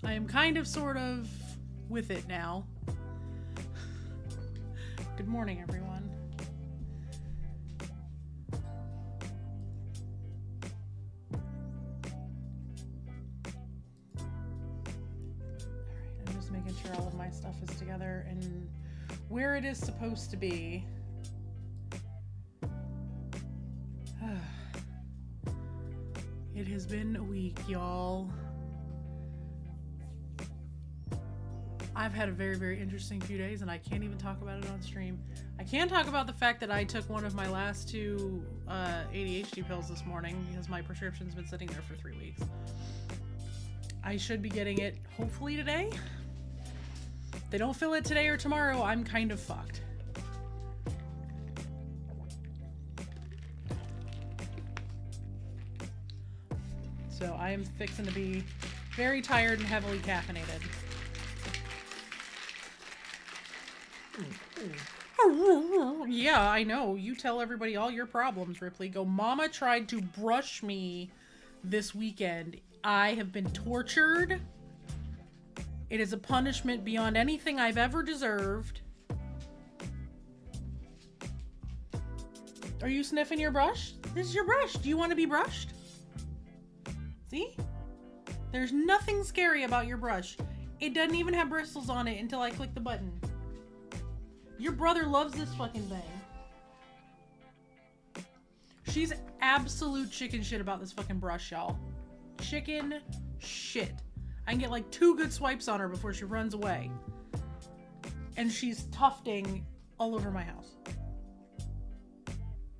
I am kind of sort of with it now. Good morning, everyone. Alright, I'm just making sure all of my stuff is together and where it is supposed to be. It has been a week, y'all. I've had a very, very interesting few days, and I can't even talk about it on stream. I can talk about the fact that I took one of my last two ADHD pills this morning because my prescription's been sitting there for 3 weeks. I should be getting it hopefully today. If they don't fill it today or tomorrow, I'm kind of fucked. So I am fixing to be very tired and heavily caffeinated. Yeah, I know. You tell everybody all your problems, Ripley. Go, Mama tried to brush me this weekend. I have been tortured. It is a punishment beyond anything I've ever deserved. Are you sniffing your brush? This is your brush. Do you want to be brushed? See? There's nothing scary about your brush. It doesn't even have bristles on it until I click the button. Your brother loves this fucking thing. She's absolute chicken shit about this fucking brush, y'all. Chicken shit. I can get like 2 good swipes on her before she runs away. And she's tufting all over my house.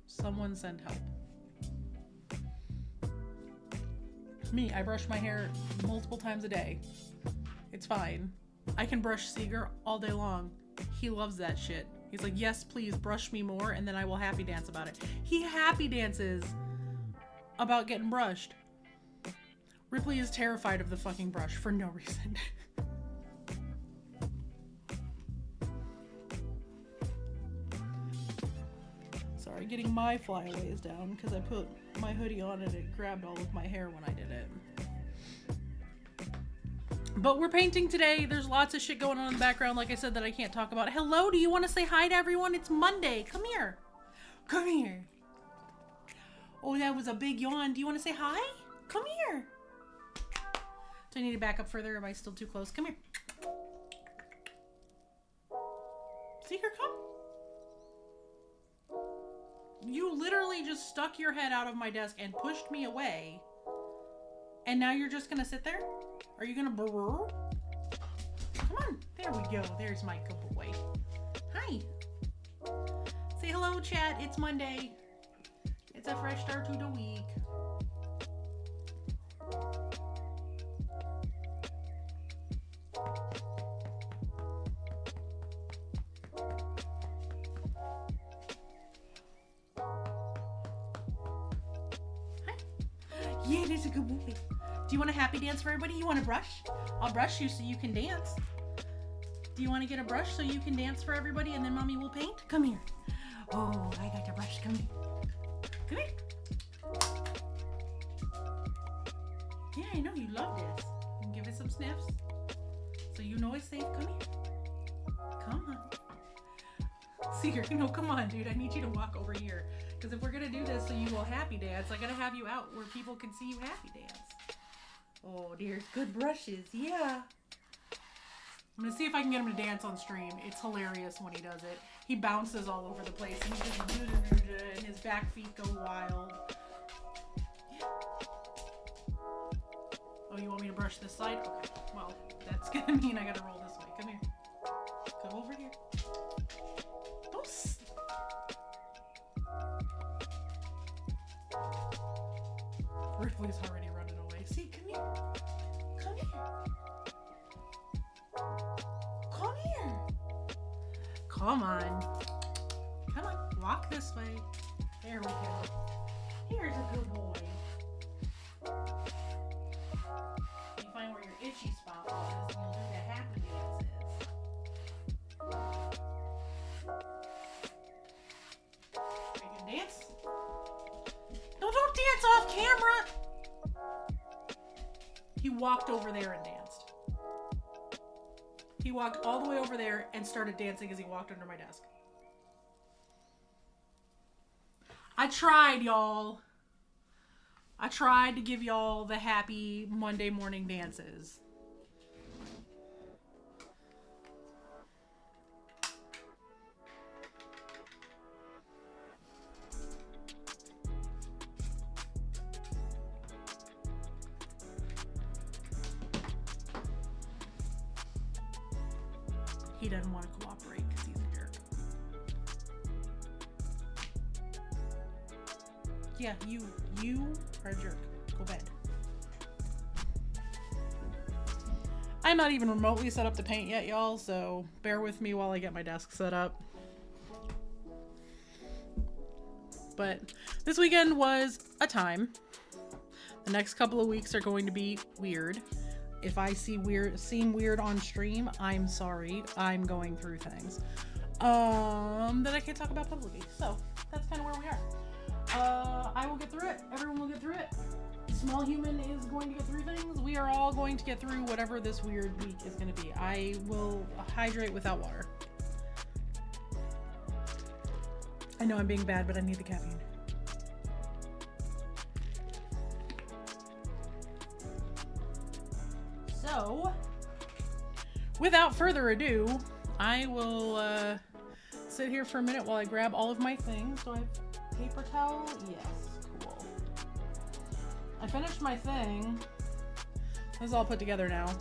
Someone send help. Me, I brush my hair multiple times a day. It's fine. I can brush Seeger all day long. He loves that shit. He's like, yes, please brush me more, and then I will happy dance about it. He happy dances about getting brushed. Ripley is terrified of the fucking brush for no reason. Sorry, getting my flyaways down because I put my hoodie on and it grabbed all of my hair when I did it. But we're painting today. There's lots of shit going on in the background, like I said, that I can't talk about. Hello, do you want to say hi to everyone? It's Monday. Come here. Come here. Oh, that was a big yawn. Do you want to say hi? Come here. Do I need to back up further? Am I still too close? Come here. Seeker, come. You literally just stuck your head out of my desk and pushed me away. And now you're just gonna sit there? Are you gonna burr? Come on. There we go. There's my good boy. Hi. Say hello, chat. It's Monday. It's a fresh start to the week. Hi. Yeah, that's a good boy. Do you want a happy dance for everybody? You want a brush? I'll brush you so you can dance. Do you want to get a brush so you can dance for everybody and then mommy will paint? Come here. Oh, I got the brush. Come here. Come here. Yeah, I know you love this. And give it some sniffs so you know it's safe. Come here. Come on. Seeker, no, come on, dude. I need you to walk over here. Because if we're going to do this so you will happy dance, I got to have you out where people can see you happy dance. Oh, there's good brushes. Yeah. I'm going to see if I can get him to dance on stream. It's hilarious when he does it. He bounces all over the place and he just and his back feet go wild. Yeah. Oh, you want me to brush this side? Okay. Well, that's going to mean I got to roll this way. Come here. Come over here. Don't Ripley's already running away. See, come here. Come here. Come here. Come on. Come on. Walk this way. There we go. Here's a good boy. You find where your itchy spot was, and you'll do the happy dances. You can dance? No, don't dance off camera! He walked over there and danced. He walked all the way over there and started dancing as he walked under my desk. I tried, y'all. I tried to give y'all the happy Monday morning dances. He doesn't want to cooperate because he's a jerk. Yeah, you are a jerk. Go bed. I'm not even remotely set up to paint yet, y'all, so bear with me while I get my desk set up. But this weekend was a time. The next couple of weeks are going to be weird. If I seem weird on stream, I'm sorry. I'm going through things that I can't talk about publicly. So that's kind of where we are. I will get through it. Everyone will get through it. Small human is going to get through things. We are all going to get through whatever this weird week is going to be. I will hydrate without water. I know I'm being bad, but I need the caffeine. So, without further ado, I will sit here for a minute while I grab all of my things. So I have paper towel? Yes, cool. I finished my thing. This is all put together now.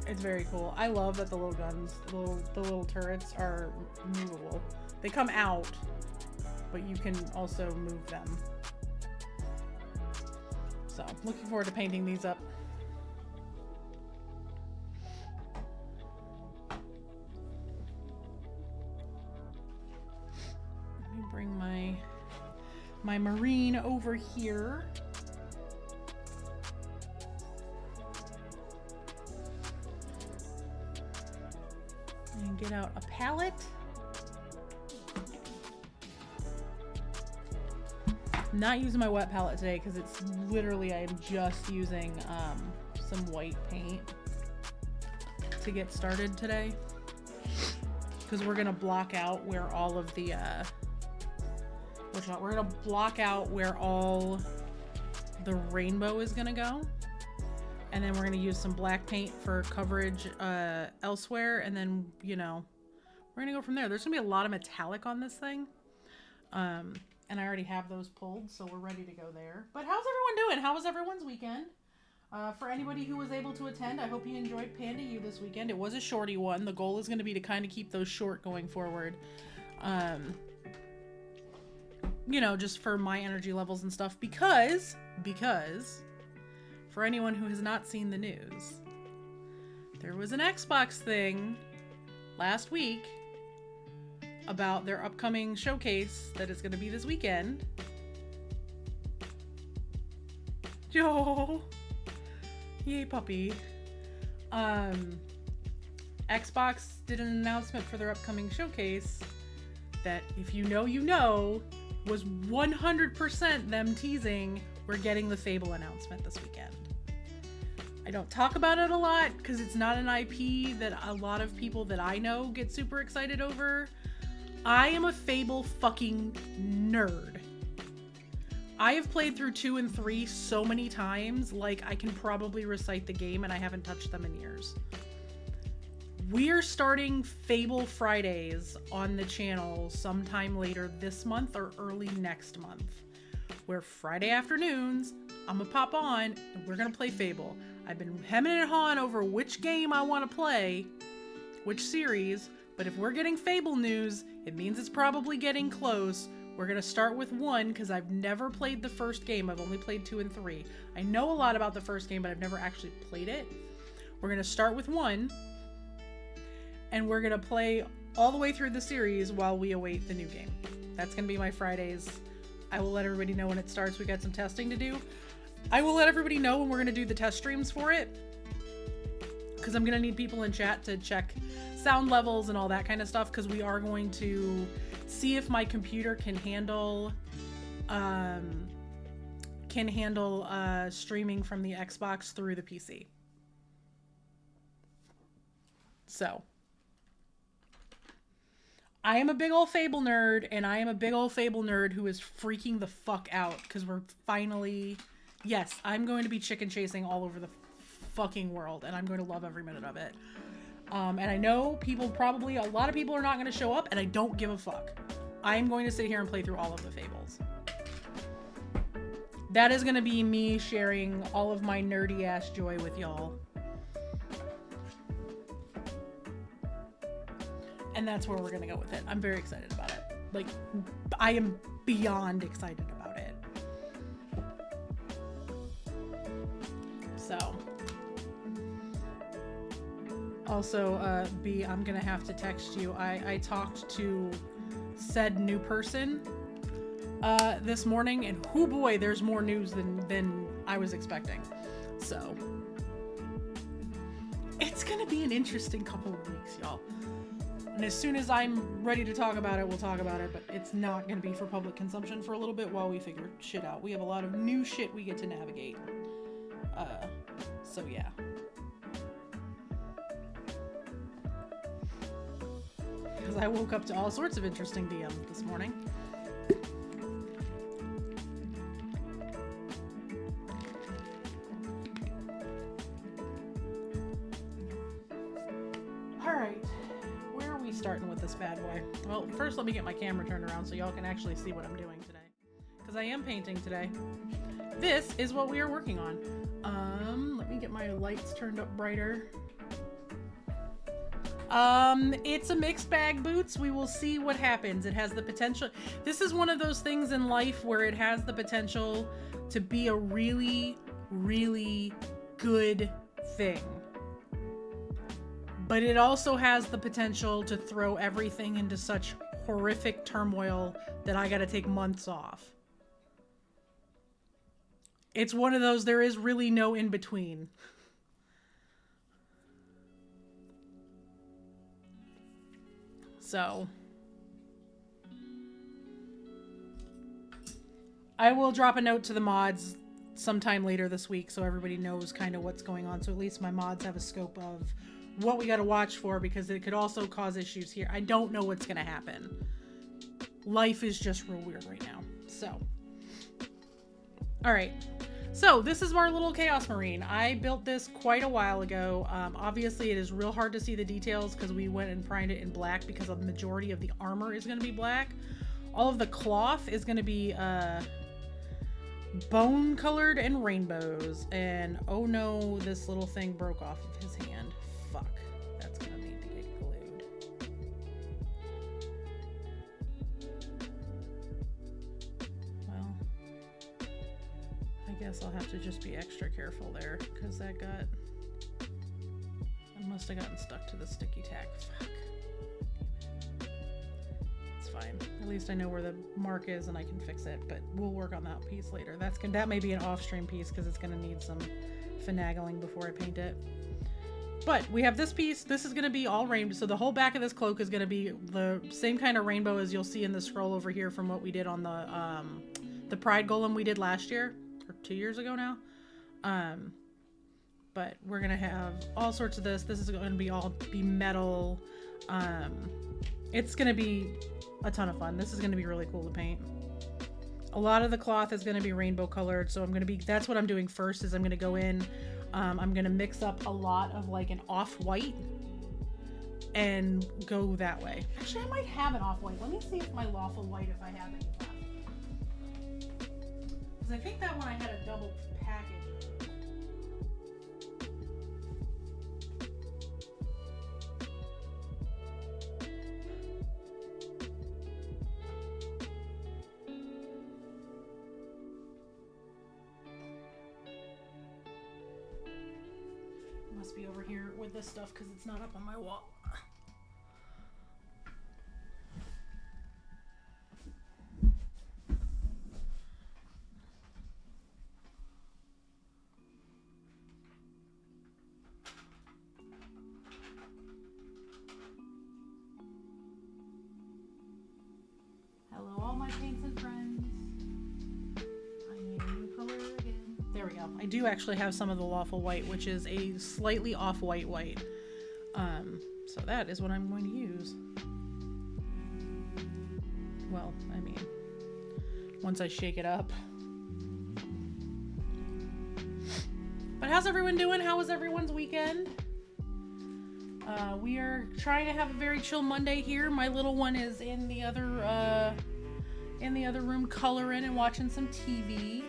It's very cool. I love that the little guns, the little turrets are movable. They come out, but you can also move them. So, looking forward to painting these up. Bring my marine over here. And get out a palette. I'm not using my wet palette today because it's literally, I am just using some white paint to get started today. Because we're gonna block out where all of the we're gonna block out where all the rainbow is gonna go, and then we're gonna use some black paint for coverage elsewhere, and then, you know, we're gonna go from there. There's gonna be a lot of metallic on this thing, and I already have those pulled, so we're ready to go there. But how's everyone doing? How was everyone's weekend? For anybody who was able to attend, I hope you enjoyed Panda U this weekend. It was a shorty one. The goal is going to be to kind of keep those short going forward. You know, just for my energy levels and stuff. Because, for anyone who has not seen the news, there was an Xbox thing last week about their upcoming showcase that is going to be this weekend. Yo! Yay, puppy. Xbox did an announcement for their upcoming showcase that, if you know, was 100% them teasing we're getting the Fable announcement this weekend. I don't talk about it a lot because it's not an IP that a lot of people that I know get super excited over. I am a Fable fucking nerd. I have played through 2 and 3 so many times, like I can probably recite the game, and I haven't touched them in years. We're starting Fable Fridays on the channel sometime later this month or early next month, where Friday afternoons, I'm gonna pop on and we're gonna play Fable. I've been hemming and hawing over which game I want to play, which series, but if we're getting Fable news, it means it's probably getting close. We're going to start with 1 because I've never played the first game. I've only played 2 and 3. I know a lot about the first game, but I've never actually played it. We're going to start with 1, and we're going to play all the way through the series while we await the new game. That's going to be my Fridays. I will let everybody know when it starts. We got some testing to do. I will let everybody know when we're going to do the test streams for it, because I'm going to need people in chat to check sound levels and all that kind of stuff, because we are going to see if my computer can handle streaming from the Xbox through the PC. So I am a big old Fable nerd, and I am a big old Fable nerd who is freaking the fuck out because we're finally, yes, I'm going to be chicken chasing all over the fucking world, and I'm going to love every minute of it. And I know a lot of people are not going to show up, and I don't give a fuck. I am going to sit here and play through all of the Fables. That is going to be me sharing all of my nerdy ass joy with y'all. And that's where we're going to go with it. I'm very excited about it. Like, I am beyond excited about it. So. Also, B, I'm going to have to text you. I talked to said new person this morning, and hoo boy, there's more news than I was expecting. So. It's going to be an interesting couple of weeks, y'all. And as soon as I'm ready to talk about it, we'll talk about it, but it's not going to be for public consumption for a little bit while we figure shit out. We have a lot of new shit we get to navigate. So yeah. Because I woke up to all sorts of interesting DMs this morning. Starting with this bad boy. Well, first let me get my camera turned around so y'all can actually see what I'm doing today. Because I am painting today. This is what we are working on. Let me get my lights turned up brighter. It's a mixed bag, Boots. We will see what happens. It has the potential. This is one of those things in life where it has the potential to be a really, really good thing. But it also has the potential to throw everything into such horrific turmoil that I gotta take months off. It's one of those, there is really no in between. So. I will drop a note to the mods sometime later this week so everybody knows kind of what's going on. So at least my mods have a scope of what we got to watch for, because it could also cause issues here. I don't know what's going to happen. Life is just real weird right now. So. All right. So this is our little Chaos Marine. I built this quite a while ago. Obviously it is real hard to see the details because we went and primed it in black because the majority of the armor is going to be black. All of the cloth is going to be bone colored and rainbows. And oh no, this little thing broke off of his hand. Fuck, that's gonna need to get glued. Well, I guess I'll have to just be extra careful there, because that must have gotten stuck to the sticky tack. Fuck. It's fine. At least I know where the mark is and I can fix it, but we'll work on that piece later. That may be an off-stream piece because it's gonna need some finagling before I paint it. But we have this piece. This is going to be all rainbow. So the whole back of this cloak is going to be the same kind of rainbow as you'll see in the scroll over here from what we did on the Pride Golem we did last year, or 2 years ago now. But we're going to have all sorts of this. This is going to be metal. It's going to be a ton of fun. This is going to be really cool to paint. A lot of the cloth is going to be rainbow colored. So that's what I'm doing first, is I'm going to go in. I'm going to mix up a lot of like an off-white and go that way. Actually, I might have an off-white. Let me see if my lawful white, if I have any left. Because I think that one I had a double package. Must be over here with this stuff because it's not up on my wall. Hello, all my paints and friends. I need a new color again. There we go. I do actually have some of the lawful white, which is a slightly off-white white. So that is what I'm going to use. Well, I mean, once I shake it up. But how's everyone doing? How was everyone's weekend? We are trying to have a very chill Monday here. My little one is in the other room coloring and watching some TV.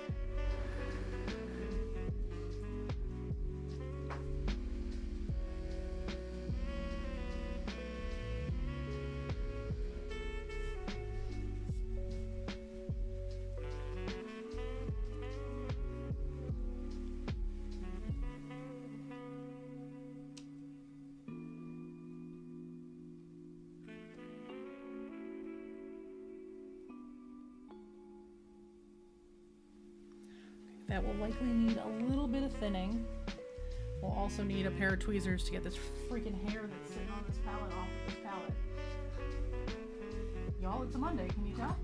That will likely need a little bit of thinning. We'll also need a pair of tweezers to get this freaking hair that's sitting on this palette off of this palette. Y'all, it's a Monday, can you tell?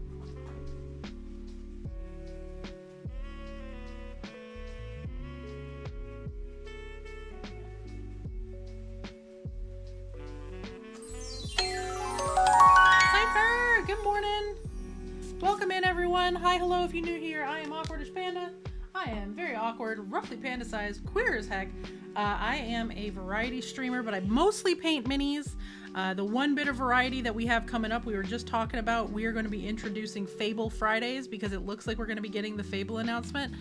Cypher, good morning. Welcome in, everyone. Hi, hello, if you're new here. I am Awkwardish Panda. I am very awkward, roughly panda-sized, queer as heck. I am a variety streamer, but I mostly paint minis. The one bit of variety that we have coming up, we were just talking about, we are going to be introducing Fable Fridays because it looks like we're going to be getting the Fable announcement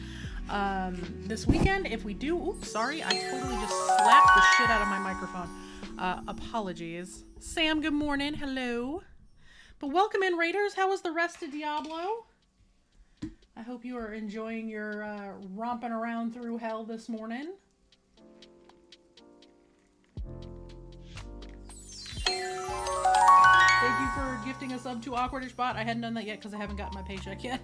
this weekend. If we do, oops, sorry, I totally just slapped the shit out of my microphone. Apologies. Sam, good morning. Hello. But welcome in, Raiders. How was the rest of Diablo? I hope you are enjoying your romping around through hell this morning. Thank you for gifting a sub to Awkwardish Bot. I hadn't done that yet because I haven't gotten my paycheck yet.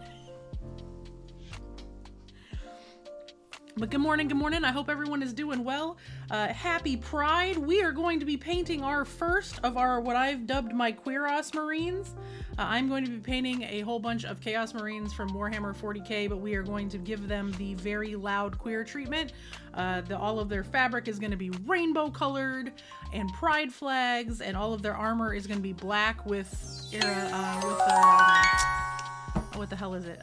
But good morning, good morning. I hope everyone is doing well. Happy Pride. We are going to be painting our first of our, what I've dubbed my Queeros Marines. I'm going to be painting a whole bunch of Chaos Marines from Warhammer 40k, but we are going to give them the very loud queer treatment. All of their fabric is going to be rainbow colored and pride flags, and all of their armor is going to be black with what the hell is it?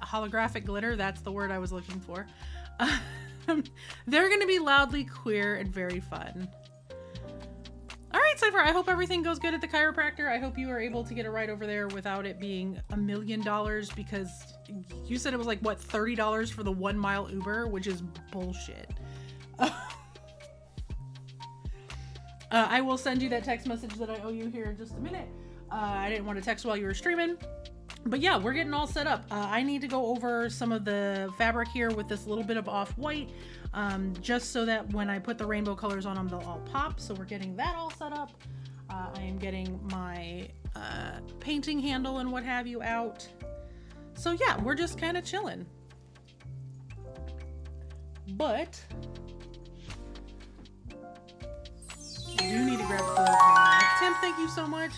Holographic glitter. That's the word I was looking for. They're going to be loudly queer and very fun. All right, Cypher, I hope everything goes good at the chiropractor. I hope you are able to get a ride over there without it being $1 million, because you said it was like, what, $30 for the 1 mile Uber, which is bullshit. I will send you that text message that I owe you here in just a minute. I didn't want to text while you were streaming. But yeah, we're getting all set up. I need to go over some of the fabric here with this little bit of off-white, just so that when I put the rainbow colors on them, they'll all pop. So we're getting that all set up. I am getting my painting handle and what have you out. So yeah, we're just kind of chilling. But I do need to grab the Tim, thank you so much.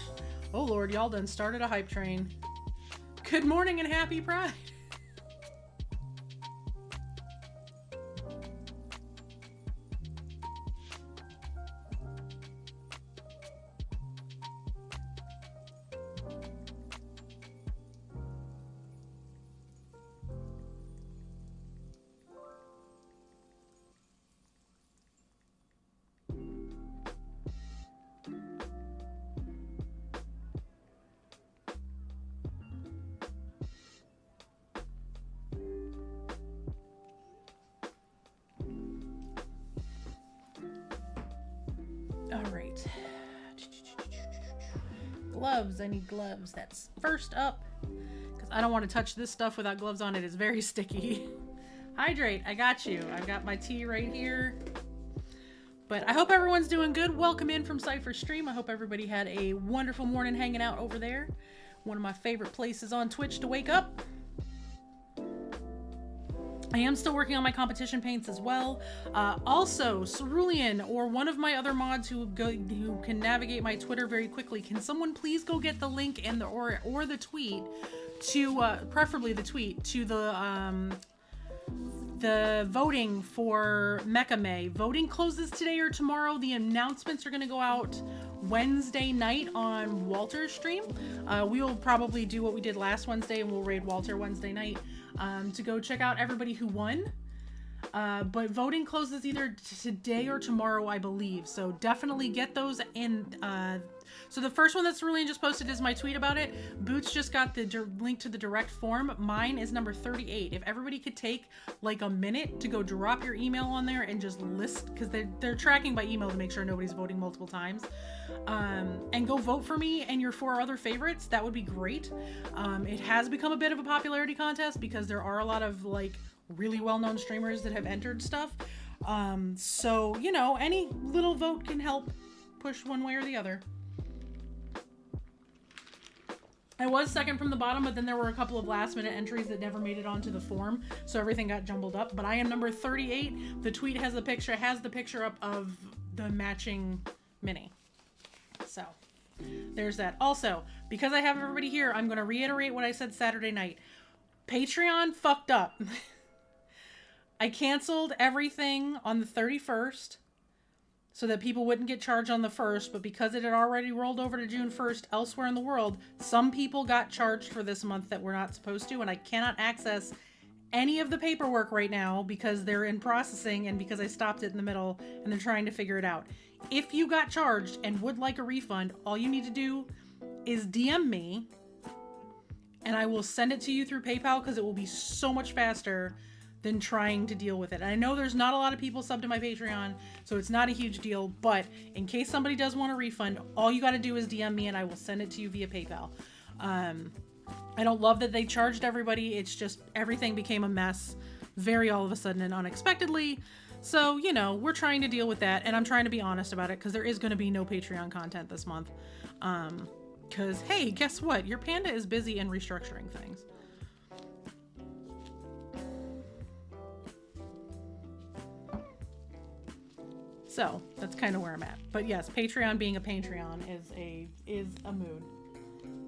Oh Lord, y'all done started a hype train. Good morning and happy Pride. Gloves. I need gloves. That's first up, because I don't want to touch this stuff without gloves on. It is very sticky. Hydrate. I got you. I've got my tea right here. But I hope everyone's doing good. Welcome in from Cypher Stream. I hope everybody had a wonderful morning hanging out over there. One of my favorite places on Twitch to wake up. I am still working on my competition paints as well. Also, Cerulean, or one of my other mods who can navigate my Twitter very quickly, can someone please go get the link and or the tweet to preferably the tweet to the the voting for Mecha May. Voting closes today or tomorrow. The announcements are going to go out Wednesday night on Walter's stream. We will probably do what we did last Wednesday, and we'll raid Walter Wednesday night to go check out everybody who won. But voting closes either today or tomorrow, I believe. So definitely get those in. So the first one that's Cerulean just posted is my tweet about it. Boots just got the link to the direct form. Mine is number 38. If everybody could take like a minute to go drop your email on there and just list, because they're tracking by email to make sure nobody's voting multiple times, and go vote for me and your 4 other favorites, that would be great. It has become a bit of a popularity contest because there are a lot of like really well-known streamers that have entered stuff. So, you know, any little vote can help push one way or the other. I was second from the bottom, but then there were a couple of last-minute entries that never made it onto the form, so everything got jumbled up. But I am number 38. The tweet has the picture up of the matching mini. So there's that. Also, because I have everybody here, I'm going to reiterate what I said Saturday night. Patreon fucked up. I canceled everything on the 31st so that people wouldn't get charged on the 1st, but because it had already rolled over to June 1st elsewhere in the world, some people got charged for this month that were not supposed to, and I cannot access any of the paperwork right now because they're in processing and because I stopped it in the middle and they're trying to figure it out. If you got charged and would like a refund, all you need to do is DM me and I will send it to you through PayPal because it will be so much faster than trying to deal with it. And I know there's not a lot of people subbed to my Patreon, so it's not a huge deal, but in case somebody does want a refund, all you got to do is DM me and I will send it to you via PayPal. I don't love that they charged everybody. It's just everything became a mess very all of a sudden and unexpectedly. So, you know, we're trying to deal with that, and I'm trying to be honest about it because there is going to be no Patreon content this month. Because, hey, guess what? Your panda is busy in restructuring things. So that's kind of where I'm at. But yes, Patreon being a Patreon is a mood.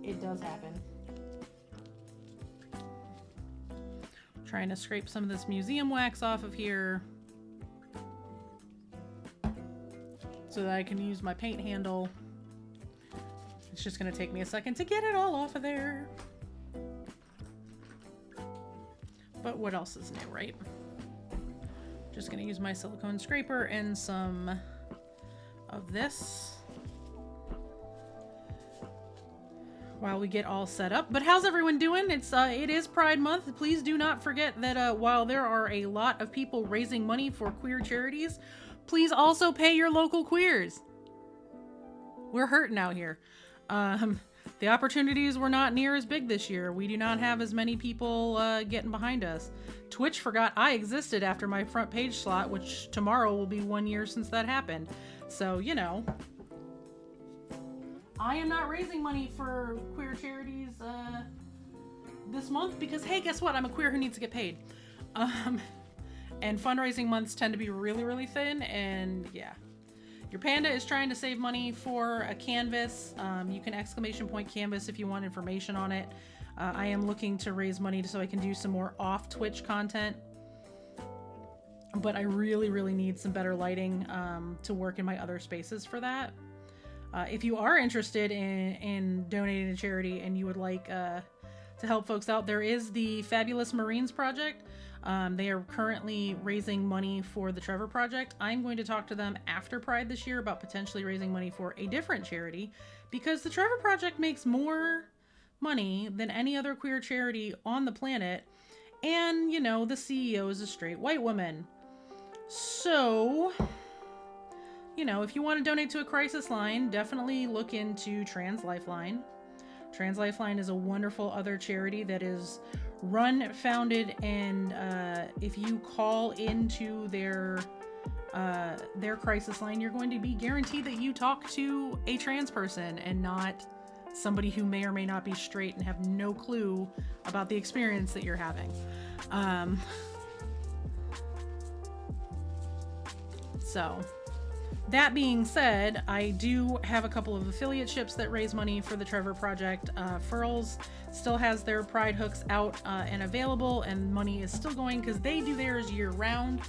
It does happen. Trying to scrape some of this museum wax off of here so that I can use my paint handle. It's just going to take me a second to get it all off of there. But what else is new, right? Just going to use my silicone scraper and some of this while we get all set up. But how's everyone doing? It is Pride Month. Please do not forget that while there are a lot of people raising money for queer charities, please also pay your local queers. We're hurting out here. The opportunities were not near as big this year. We do not have as many people getting behind us. Twitch forgot I existed after my front page slot, which tomorrow will be 1 year since that happened. So, you know, I am not raising money for queer charities this month because, hey, guess what? I'm a queer who needs to get paid. And fundraising months tend to be really, really thin, and yeah. Your panda is trying to save money for a canvas. You can ! canvas if you want information on it. I am looking to raise money so I can do some more off Twitch content. But I really, really need some better lighting to work in my other spaces for that. If you are interested in donating to charity and you would like to help folks out, there is the Fabulous Marines Project. They are currently raising money for the Trevor Project. I'm going to talk to them after Pride this year about potentially raising money for a different charity because the Trevor Project makes more money than any other queer charity on the planet. And, you know, the CEO is a straight white woman. So, you know, if you want to donate to a crisis line, definitely look into Trans Lifeline. Trans Lifeline is a wonderful other charity that is run, founded, and if you call into their crisis line, you're going to be guaranteed that you talk to a trans person and not somebody who may or may not be straight and have no clue about the experience that you're having. So That being said, I do have a couple of affiliate ships that raise money for the Trevor Project. Furls still has their Pride hooks out and available, and money is still going because they do theirs year round.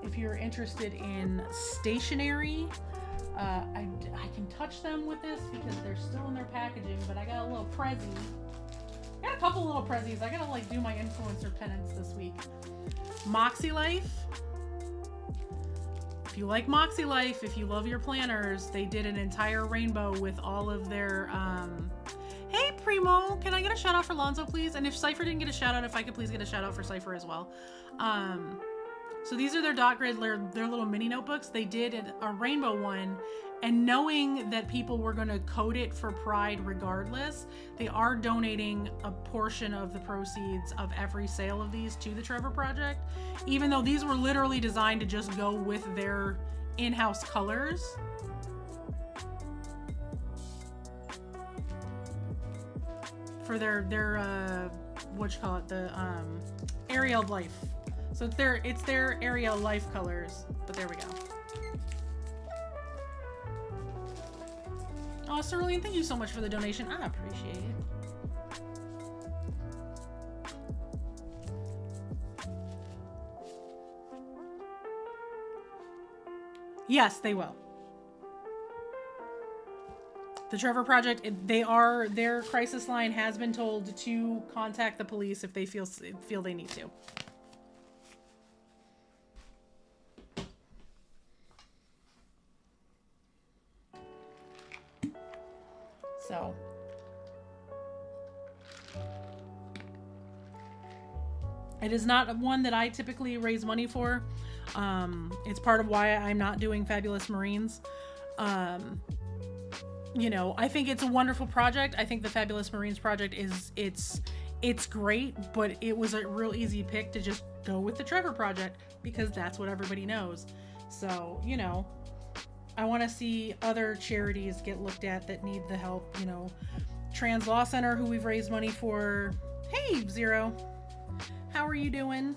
If you're interested in stationery, I can touch them with this because they're still in their packaging, but I got a little Prezi. I got a couple little Prezis. I gotta like do my influencer penance this week. Moxie Life. If you like Moxie Life, if you love your planners, they did an entire rainbow with all of their, hey Primo, can I get a shout out for Lonzo, please? And if Cypher didn't get a shout out, if I could please get a shout out for Cypher as well. So these are their dot grid, their little mini notebooks. They did a rainbow one, and knowing that people were going to code it for Pride regardless, they are donating a portion of the proceeds of every sale of these to the Trevor Project, even though these were literally designed to just go with their in-house colors. For their what you call it, the area of life. So it's their area life colors, but there we go. Oh, Cerulean, thank you so much for the donation. I appreciate it. Yes, they will. The Trevor Project, their crisis line has been told to contact the police if they feel they need to. So, it is not one that I typically raise money for. It's part of why I'm not doing Fabulous Marines. You know, I think it's a wonderful project. I think the Fabulous Marines project it's great, but it was a real easy pick to just go with the Trevor Project because that's what everybody knows. So, you know, I want to see other charities get looked at that need the help. You know, Trans Law Center, who we've raised money for. Hey, Zero. How are you doing?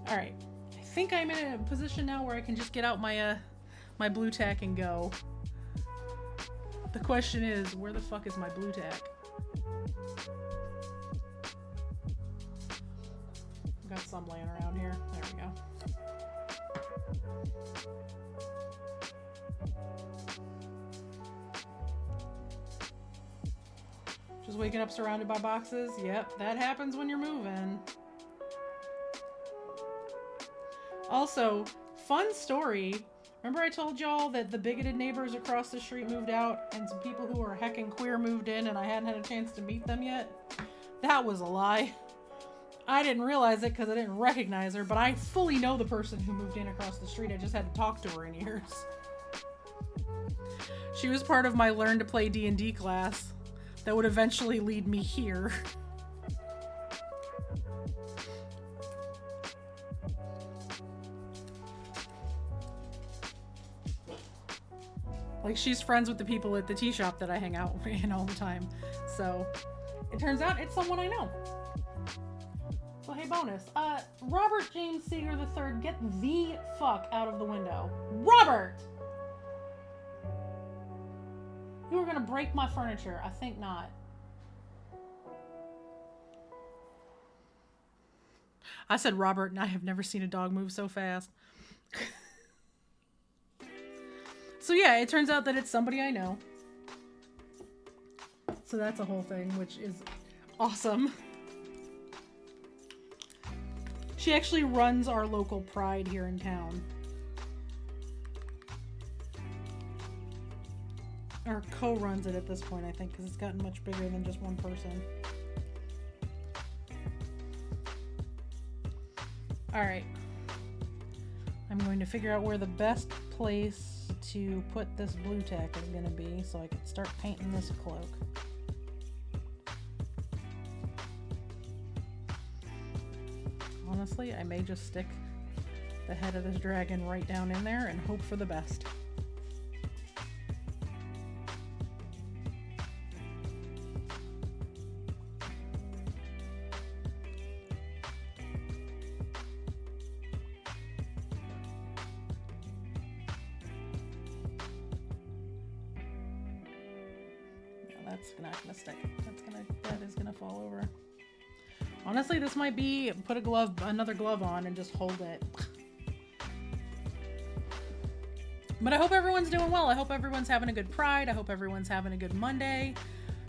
All right. I think I'm in a position now where I can just get out my my blue tack and go. The question is, where the fuck is my blue tack? Got some laying around here. There we go. Just waking up surrounded by boxes. Yep, that happens when you're moving. Also, fun story. Remember I told y'all that the bigoted neighbors across the street moved out and some people who were heckin' queer moved in and I hadn't had a chance to meet them yet? That was a lie. I didn't realize it because I didn't recognize her, but I fully know the person who moved in across the street. I just hadn't talked to her in years. She was part of my Learn to Play D&D class that would eventually lead me here. Like, she's friends with the people at the tea shop that I hang out in all the time. So, it turns out it's someone I know. So, hey, bonus. Robert James Seeger III, get the fuck out of the window. Robert! You were gonna break my furniture. I think not. I said Robert, and I have never seen a dog move so fast. So yeah, it turns out that it's somebody I know. So that's a whole thing, which is awesome. She actually runs our local Pride here in town. Or co-runs it at this point, I think, because it's gotten much bigger than just one person. Alright. I'm going to figure out where the best place to put this blue tack is going to be so I can start painting this cloak. Honestly, I may just stick the head of this dragon right down in there and hope for the best. that's not gonna stick. That is gonna fall over. Honestly, this might be put another glove on and just hold it. But I hope everyone's doing well. I hope everyone's having a good Pride. I hope everyone's having a good Monday.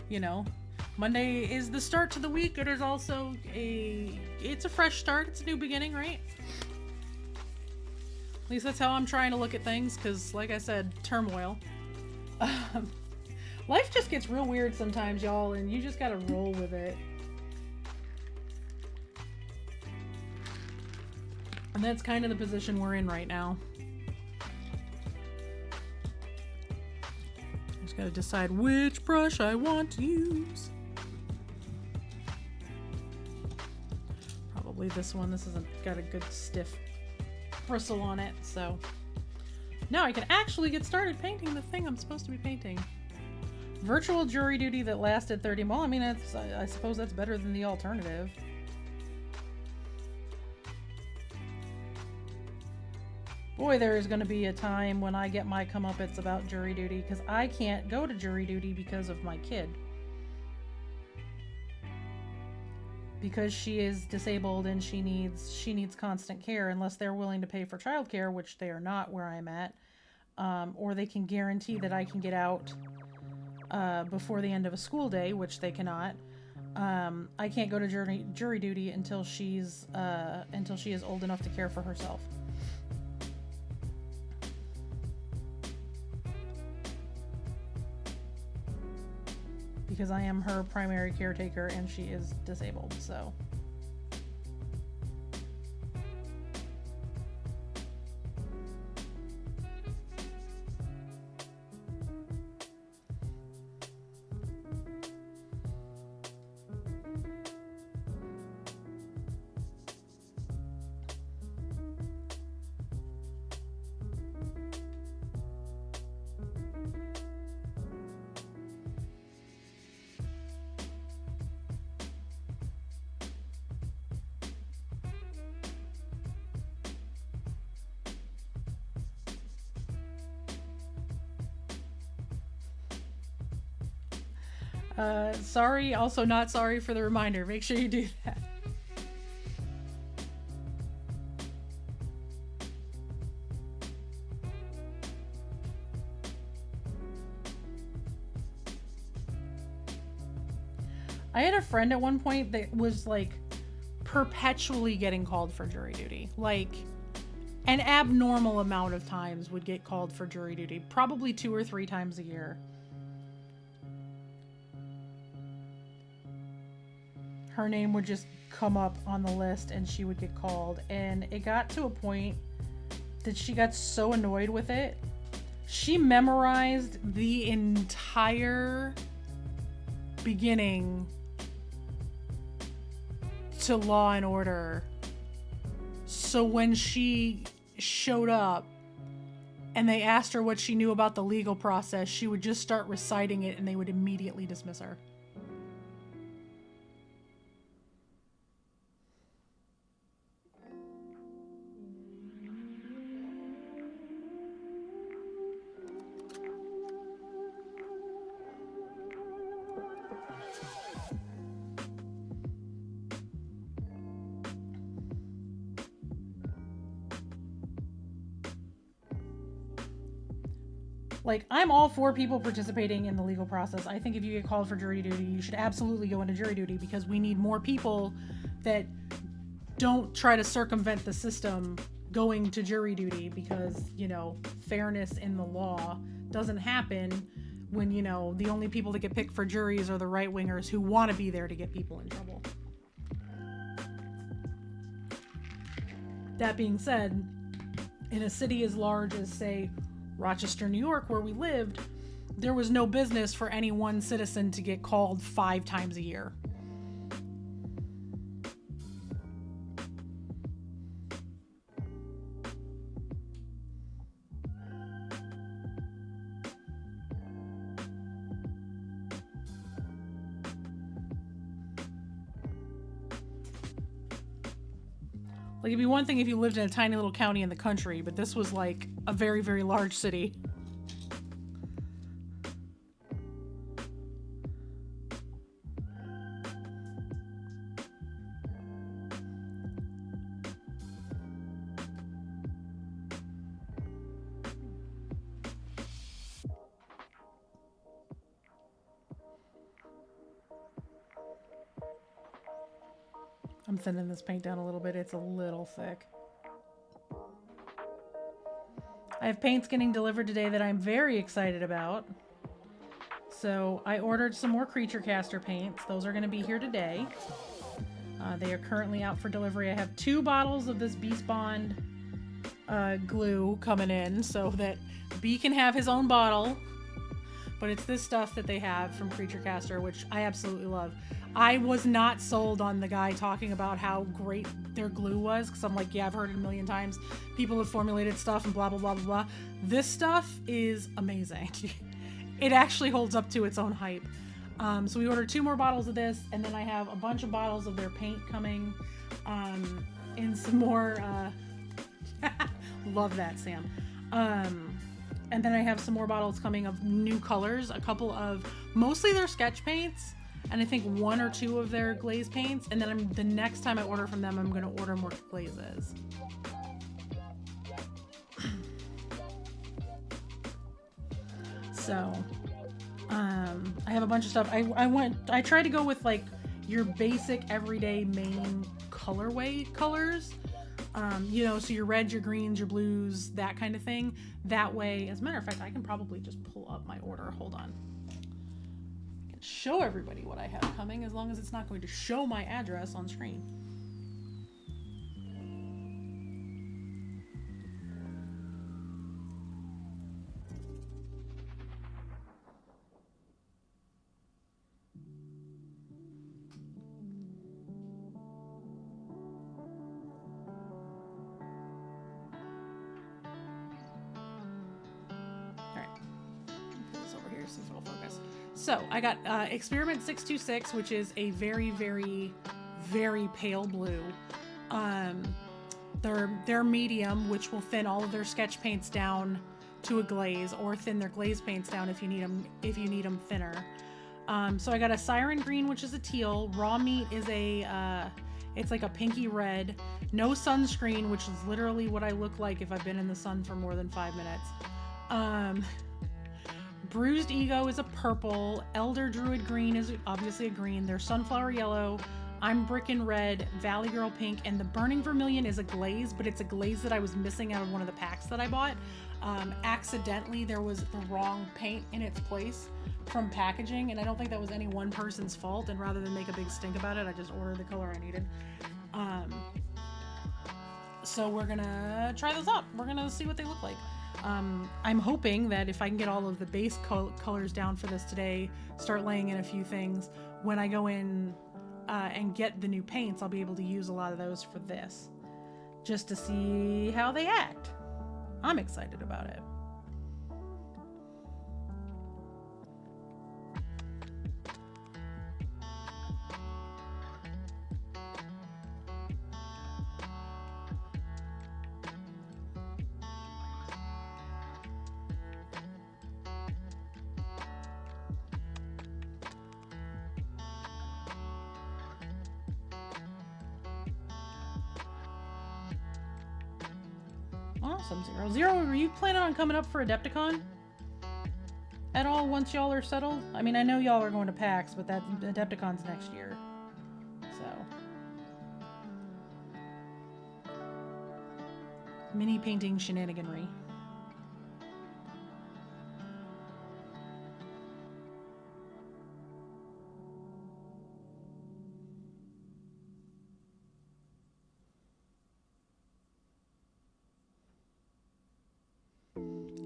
You know, Monday is the start to the week. It is also it's a fresh start. It's a new beginning, right? At least that's how I'm trying to look at things, because like I said, turmoil. Life just gets real weird sometimes, y'all, and you just gotta roll with it. And that's kind of the position we're in right now. Just gotta decide which brush I want to use. Probably this one. This hasn't got a good stiff bristle on it, so now I can actually get started painting the thing I'm supposed to be painting. Virtual jury duty that lasted 30 minutes. Well, I mean, I suppose that's better than the alternative. Boy, there is going to be a time when I get my comeuppance about jury duty, because I can't go to jury duty because of my kid. Because she is disabled and she needs constant care, unless they're willing to pay for childcare, which they are not where I'm at, or they can guarantee that I can get out before the end of a school day, which they cannot. I can't go to jury duty until she is old enough to care for herself. Because I am her primary caretaker and she is disabled, so. Sorry, also not sorry for the reminder. Make sure you do that. I had a friend at one point that was like perpetually getting called for jury duty. Like an abnormal amount of times would get called for jury duty, probably 2 or 3 times a year. Her name would just come up on the list and she would get called. And it got to a point that she got so annoyed with it. She memorized the entire beginning to Law and Order. So when she showed up and they asked her what she knew about the legal process, she would just start reciting it and they would immediately dismiss her. Like, I'm all for people participating in the legal process. I think if you get called for jury duty, you should absolutely go into jury duty, because we need more people that don't try to circumvent the system going to jury duty, because, you know, fairness in the law doesn't happen when, you know, the only people that get picked for juries are the right-wingers who want to be there to get people in trouble. That being said, in a city as large as, say, Rochester, New York, where we lived, there was no business for any one citizen to get called 5 times a year. Like, it'd be one thing if you lived in a tiny little county in the country, but this was like a very, very large city. I'm thinning this paint down a little bit. It's a little thick. I have paints getting delivered today that I'm very excited about. So I ordered some more Creature Caster paints. Those are going to be here today. They are currently out for delivery. I have 2 bottles of this Beast Bond glue coming in so that B can have his own bottle. But it's this stuff that they have from Creature Caster, which I absolutely love. I was not sold on the guy talking about how great their glue was, because I'm like, yeah, I've heard it a million times. People have formulated stuff and blah, blah, blah, blah, blah. This stuff is amazing. It actually holds up to its own hype. So we ordered 2 more bottles of this, and then I have a bunch of bottles of their paint coming in some more... love that, Sam. And then I have some more bottles coming of new colors, a couple of mostly their sketch paints, and I think 1 or 2 of their glaze paints. And then the next time I order from them, I'm going to order more glazes. So, I have a bunch of stuff. I tried to go with like your basic everyday main colorway colors. You know, so your reds, your greens, your blues, that kind of thing. That way, as a matter of fact, I can probably just pull up my order. Hold on. I can show everybody what I have coming as long as it's not going to show my address on screen. See if it'll focus. So I got Experiment 626, which is a very, very, very pale blue. They're medium, which will thin all of their sketch paints down to a glaze, or thin their glaze paints down if you need them thinner. So I got a Siren Green, which is a teal. Raw Meat is it's like a pinky red. No Sunscreen, which is literally what I look like if I've been in the sun for more than 5 minutes. Bruised Ego is a purple. Elder Druid Green is obviously a green. There's Sunflower Yellow. I'm Brickin' Red. Valley Girl Pink. And the Burning Vermilion is a glaze, but it's a glaze that I was missing out of one of the packs that I bought. Accidentally, there was the wrong paint in its place from packaging, and I don't think that was any one person's fault. And rather than make a big stink about it, I just ordered the color I needed. So we're gonna try those out. We're gonna see what they look like. I'm hoping that if I can get all of the base colors down for this today, start laying in a few things, when I go in and get the new paints, I'll be able to use a lot of those for this, just to see how they act. I'm excited about it. Awesome, Zero. Zero, were you planning on coming up for Adepticon at all once y'all are settled? I mean, I know y'all are going to PAX, but that Adepticon's next year. So. Mini painting shenaniganry.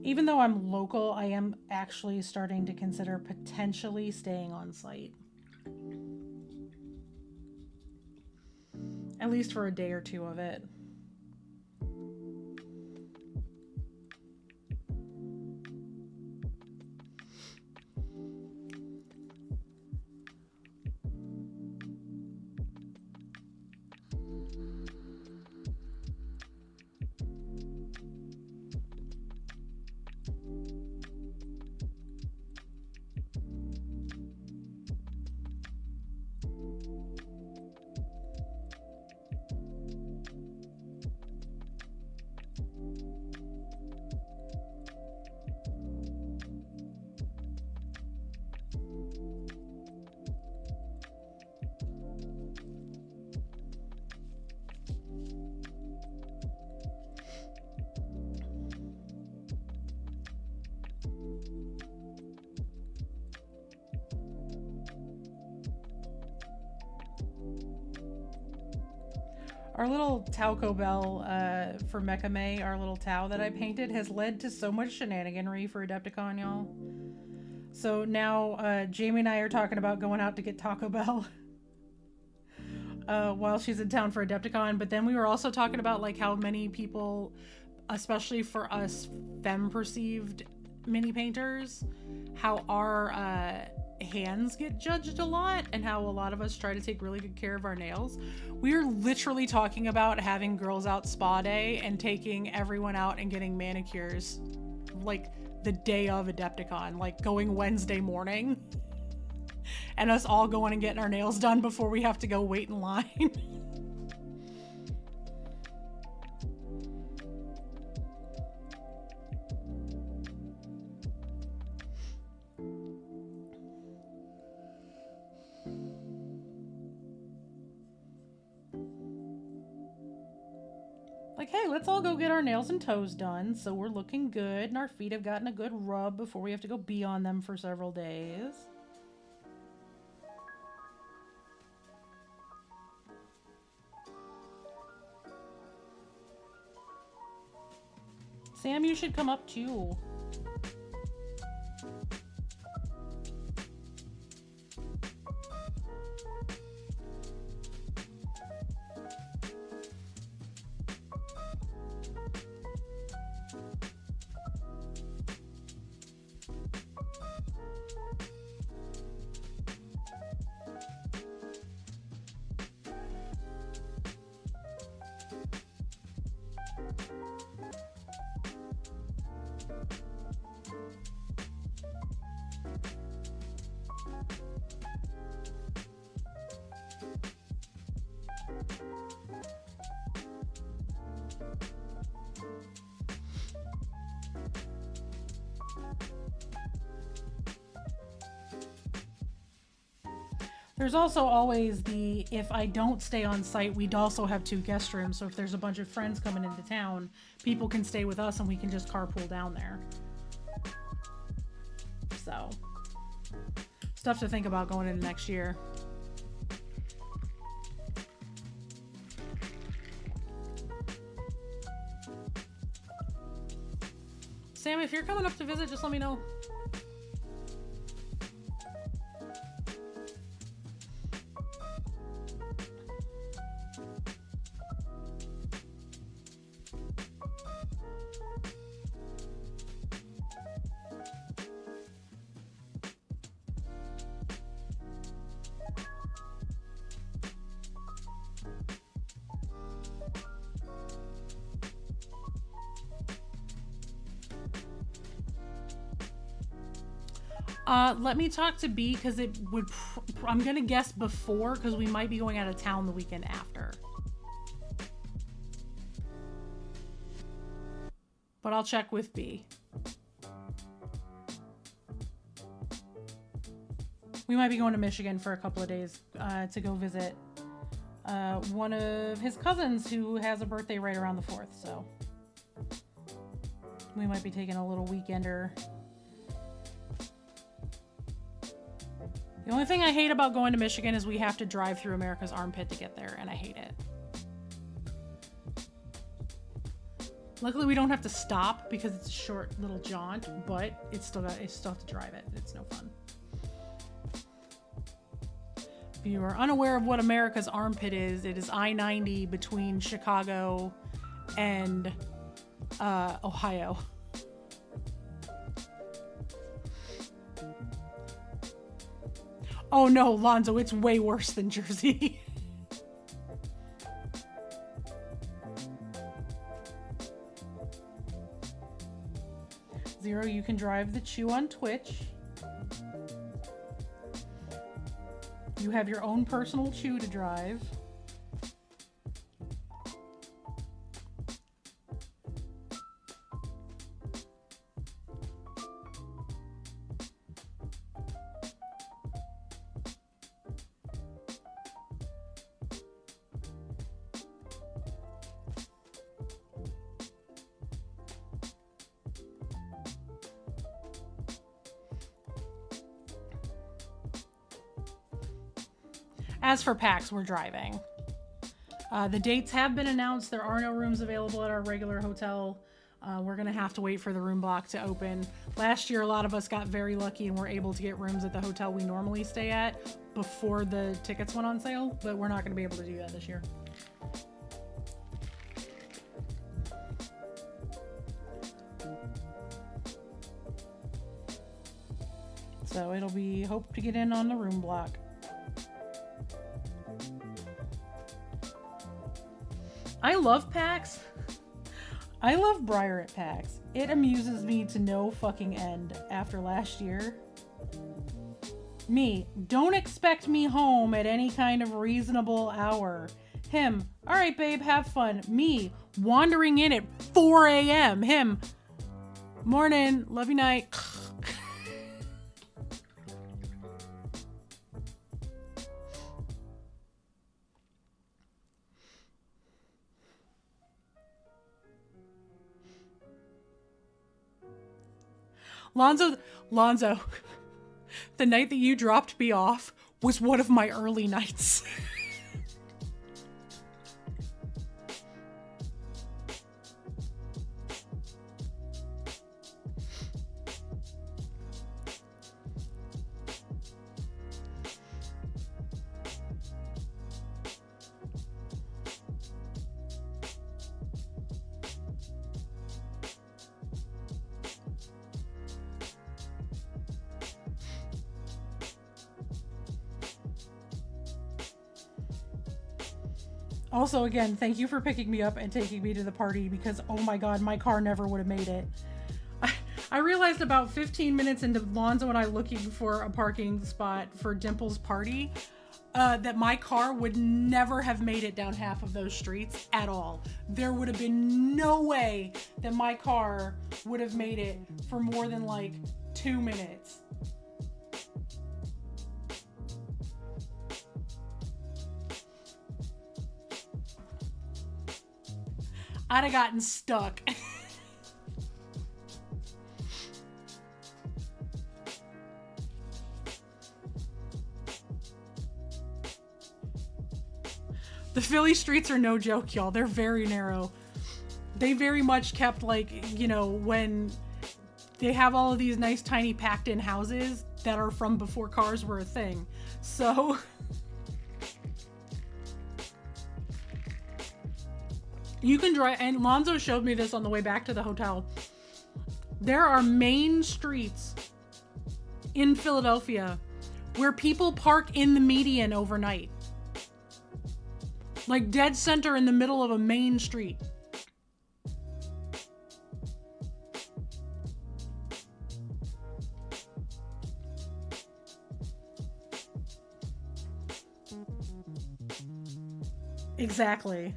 Even though I'm local, I am actually starting to consider potentially staying on site. At least for a day or 2 of it. Our little Taco Bell for Mecha May, our little Tau that I painted, has led to so much shenaniganry for Adepticon, y'all. So now Jamie and I are talking about going out to get Taco Bell while she's in town for Adepticon. But then we were also talking about like how many people, especially for us femme-perceived mini painters, how our hands get judged a lot and how a lot of us try to take really good care of our nails. We're literally talking about having girls out spa day and taking everyone out and getting manicures like the day of Adepticon, like going Wednesday morning and us all going and getting our nails done before we have to go wait in line. Like, hey, let's all go get our nails and toes done so we're looking good and our feet have gotten a good rub before we have to go be on them for several days. Sam, you should come up too. There's also always the, if I don't stay on site, we'd also have 2 guest rooms. So if there's a bunch of friends coming into town, people can stay with us and we can just carpool down there. So, stuff to think about going into next year. Sam, if you're coming up to visit, just let me know. Let me talk to B because it would, I'm going to guess before because we might be going out of town the weekend after. But I'll check with B. We might be going to Michigan for a couple of days to go visit one of his cousins who has a birthday right around the 4th. So we might be taking a little weekender. The only thing I hate about going to Michigan is we have to drive through America's armpit to get there, and I hate it. Luckily, we don't have to stop because it's a short little jaunt, but it's still have to drive it. It's no fun. If you are unaware of what America's armpit is, it is I-90 between Chicago and Ohio. Oh no, Lonzo, it's way worse than Jersey. Zero, you can drive the Chew on Twitch. You have your own personal Chew to drive. As for PAX, we're driving. The dates have been announced. There are no rooms available at our regular hotel. We're going to have to wait for the room block to open. Last year, a lot of us got very lucky and were able to get rooms at the hotel we normally stay at before the tickets went on sale, but we're not going to be able to do that this year. So it'll be hope to get in on the room block. I love PAX. I love Briar at PAX. It amuses me to no fucking end after last year. Me, don't expect me home at any kind of reasonable hour. Him, all right, babe, have fun. Me, wandering in at 4 a.m. Him, morning, love you, night. Lonzo, the night that you dropped me off was one of my early nights. Also, again, thank you for picking me up and taking me to the party because, oh my god, my car never would have made it. I realized about 15 minutes into Lonzo and I looking for a parking spot for Dimple's party that my car would never have made it down half of those streets at all. There would have been no way that my car would have made it for more than like 2 minutes. I'd have gotten stuck. The Philly streets are no joke, y'all. They're very narrow. They very much kept, like, you know, when they have all of these nice tiny packed in houses that are from before cars were a thing. So you can drive, and Lonzo showed me this on the way back to the hotel. There are main streets in Philadelphia where people park in the median overnight. Like dead center in the middle of a main street. Exactly.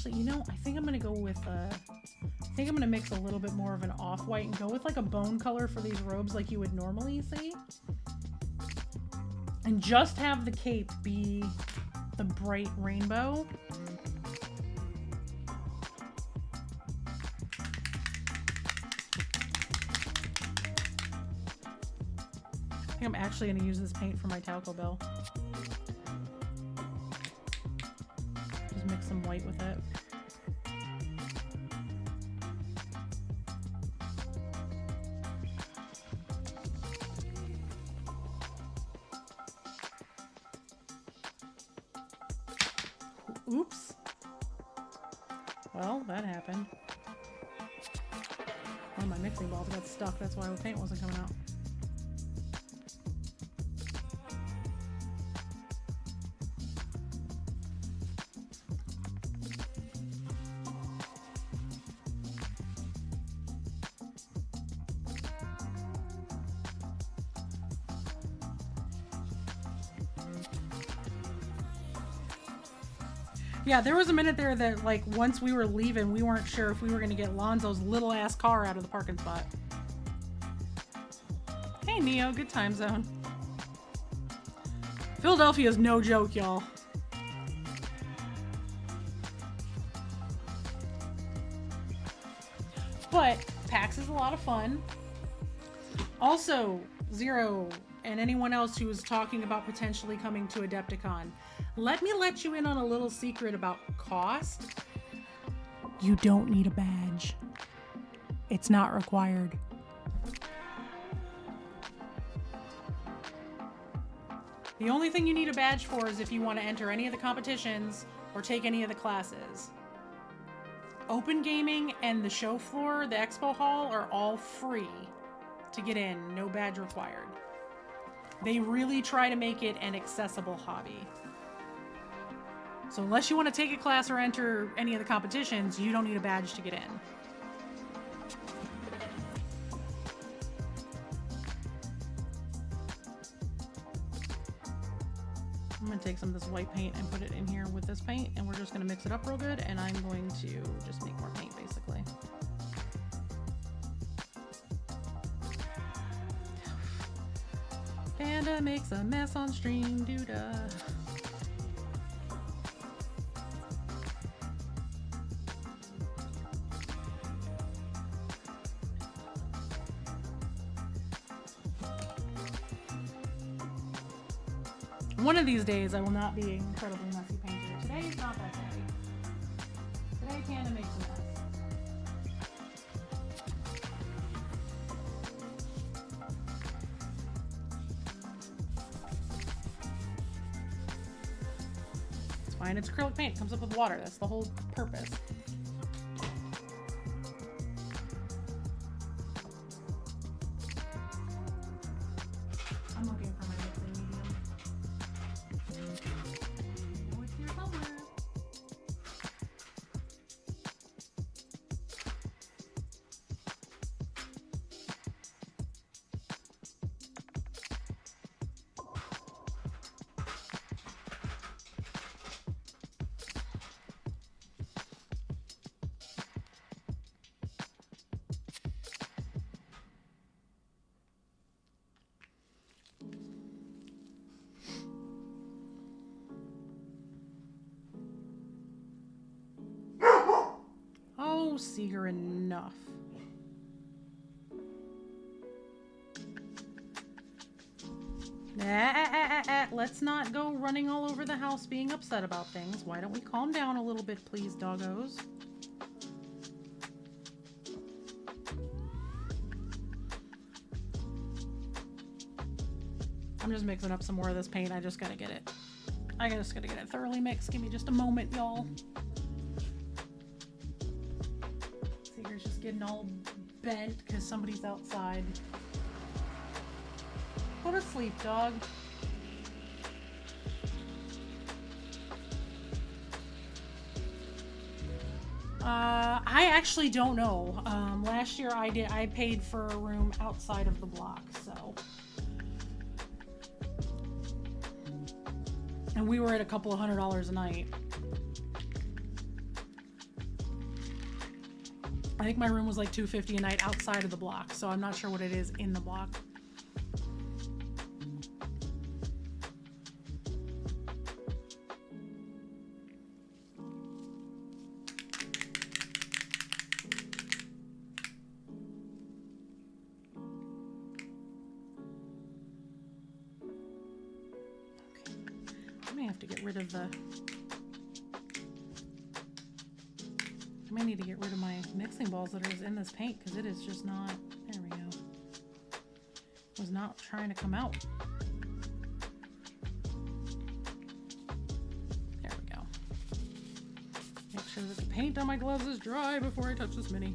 You know, I think I'm gonna go with I think I'm gonna mix a little bit more of an off-white and go with like a bone color for these robes like you would normally see, and just have the cape be the bright rainbow. I think I'm actually gonna use this paint for my Taco Bell. Just mix some white with it. Oops. Well, that happened. Oh, my mixing balls got stuck. That's why the paint wasn't coming out. Yeah, there was a minute there that, like, once we were leaving, we weren't sure if we were going to get Lonzo's little-ass car out of the parking spot. Hey, Neo, good time zone. Philadelphia is no joke, y'all. But PAX is a lot of fun. Also, Zero and anyone else who is talking about potentially coming to Adepticon, let me let you in on a little secret about cost. You don't need a badge. It's not required. The only thing you need a badge for is if you want to enter any of the competitions or take any of the classes. Open gaming and the show floor, the expo hall, are all free to get in, no badge required. They really try to make it an accessible hobby. So unless you want to take a class or enter any of the competitions, you don't need a badge to get in. I'm going to take some of this white paint and put it in here with this paint, and we're just going to mix it up real good, and I'm going to just make more paint, basically. Panda makes a mess on stream, doo-dah. One of these days, I will not be an incredibly messy painter. Today is not that day. Today, Panda makes a mess. It's fine. It's acrylic paint. It comes up with water. That's the whole purpose. I'm looking for my mixing medium. Oh, it's here somewhere. Oh, Seeger, enough. Let's not go running all over the house being upset about things. Why don't we calm down a little bit, please, doggos? I'm just mixing up some more of this paint. I just gotta get it. I just gotta get it thoroughly mixed. Give me just a moment, y'all. Seeger's just getting all bent because somebody's outside. Go to sleep, dog. I actually don't know. Last year I paid for a room outside of the block, so. And we were at a couple of $100 a night. I think my room was like $250 a night outside of the block, so I'm not sure what it is in the block. I may have to get rid of the... I may need to get rid of my mixing balls that are in this paint because it is just not... There we go. It was not trying to come out. There we go. Make sure that the paint on my gloves is dry before I touch this mini.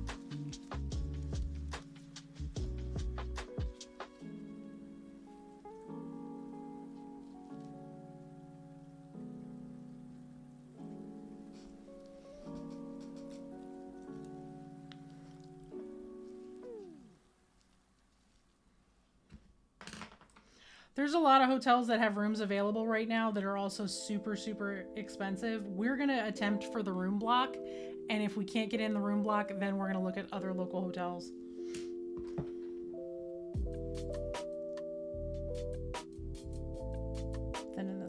There's a lot of hotels that have rooms available right now that are also super, super expensive. We're going to attempt for the room block. And if we can't get in the room block, then we're going to look at other local hotels. Then in the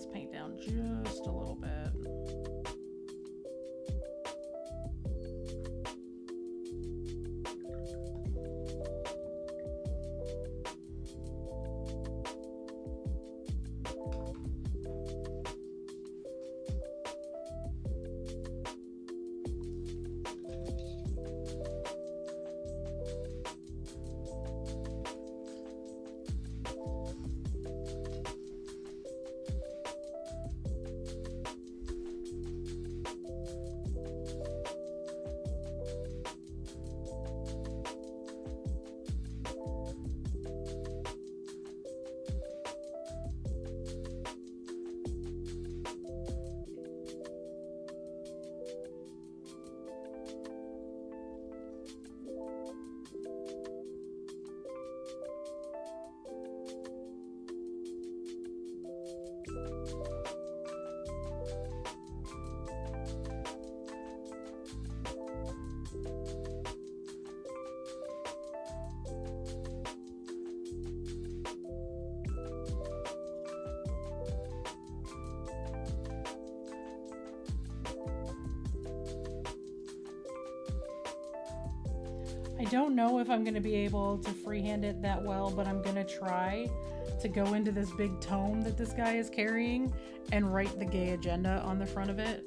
I don't know if I'm going to be able to freehand it that well, but I'm going to try to go into this big tome that this guy is carrying and write the gay agenda on the front of it.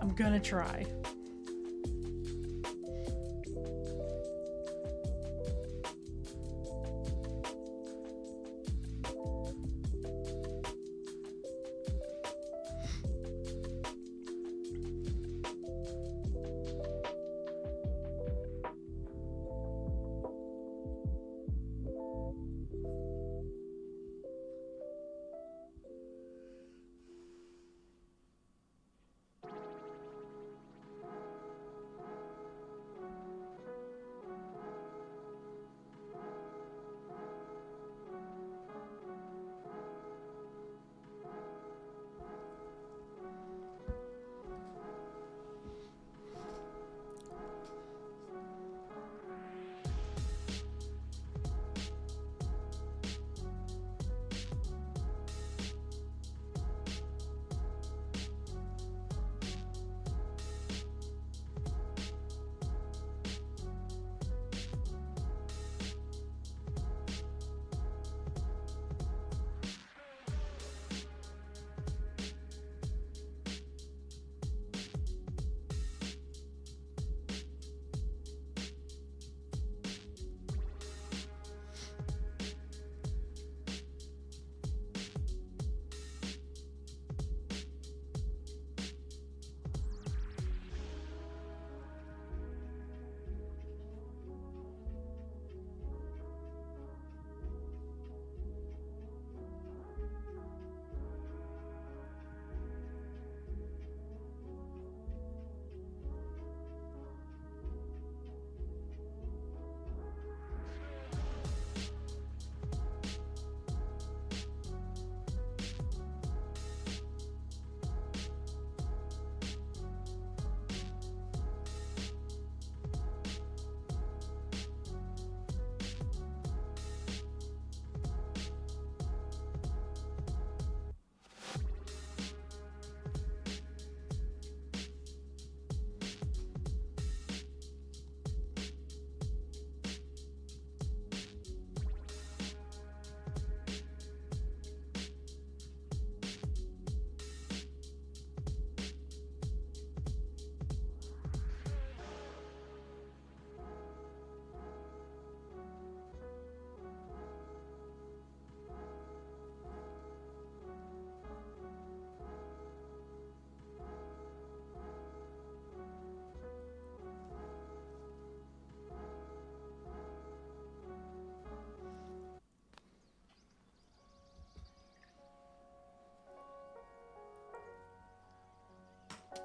I'm going to try.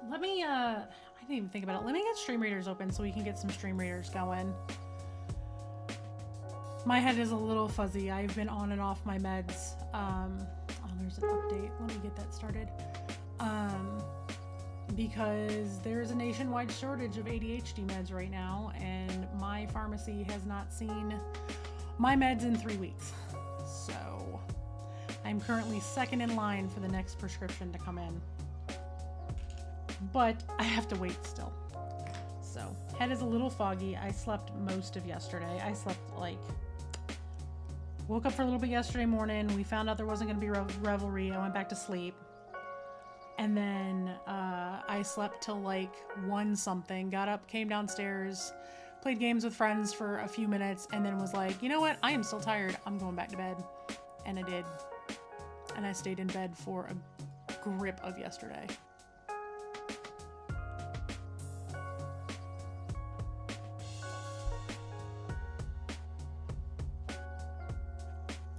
Let me, I didn't even think about it. Let me get Stream Readers open so we can get some Stream Readers going. My head is a little fuzzy. I've been on and off my meds. Oh, there's an update. Let me get that started. Because there's a nationwide shortage of ADHD meds right now, and my pharmacy has not seen my meds in 3 weeks. So I'm currently second in line for the next prescription to come in. But I have to wait still. So head is a little foggy. I slept most of yesterday. I slept woke up for a little bit yesterday morning. We found out there wasn't going to be Revelry. I went back to sleep. And then I slept till 1 something. Got up, came downstairs, played games with friends for a few minutes, and then was like, you know what? I am still tired. I'm going back to bed. And I did. And I stayed in bed for a grip of yesterday.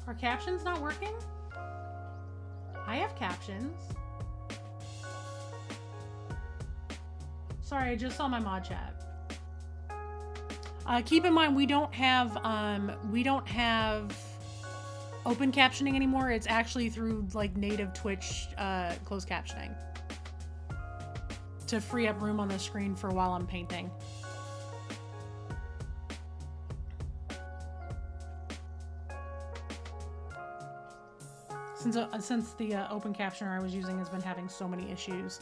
Are captions not working? I have captions. Sorry, I just saw my mod chat. Keep in mind we don't have open captioning anymore. It's actually through native Twitch closed captioning to free up room on the screen for while I'm painting. Since the open captioner I was using has been having so many issues.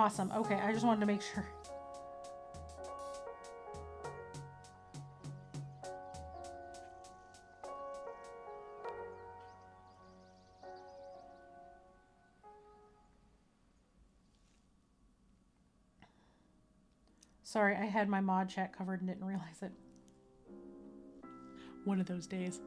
Awesome. Okay, I just wanted to make sure. Sorry, I had my mod chat covered and didn't realize it. One of those days.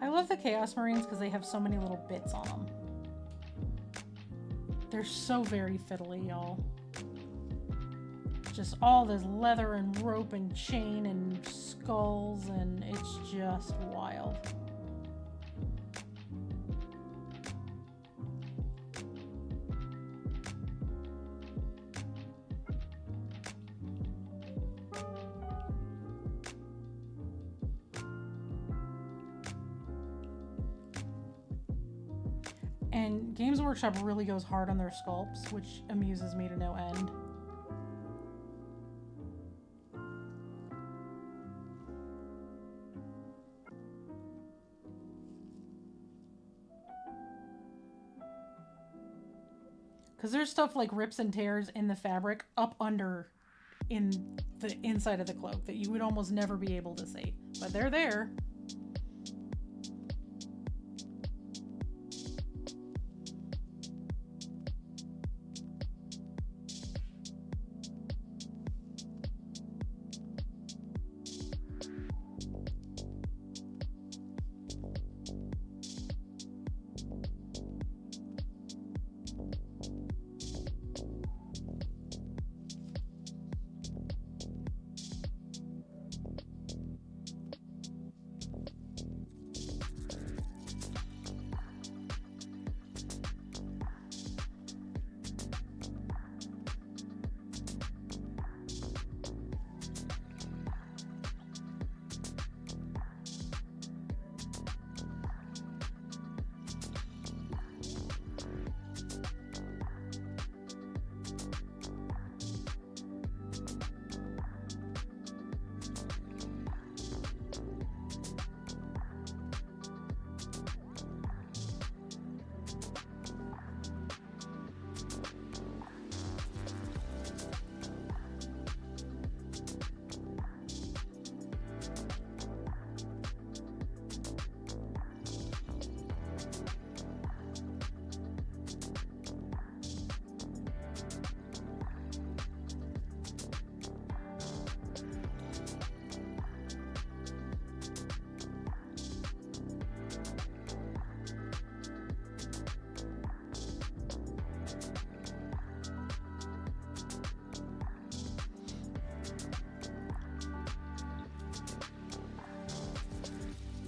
I love the Chaos Marines because they have so many little bits on them. They're so very fiddly, y'all. Just all this leather and rope and chain and skulls, and it's just wild. And Games Workshop really goes hard on their sculpts, which amuses me to no end. Because there's stuff like rips and tears in the fabric up under in the inside of the cloak that you would almost never be able to see. But they're there.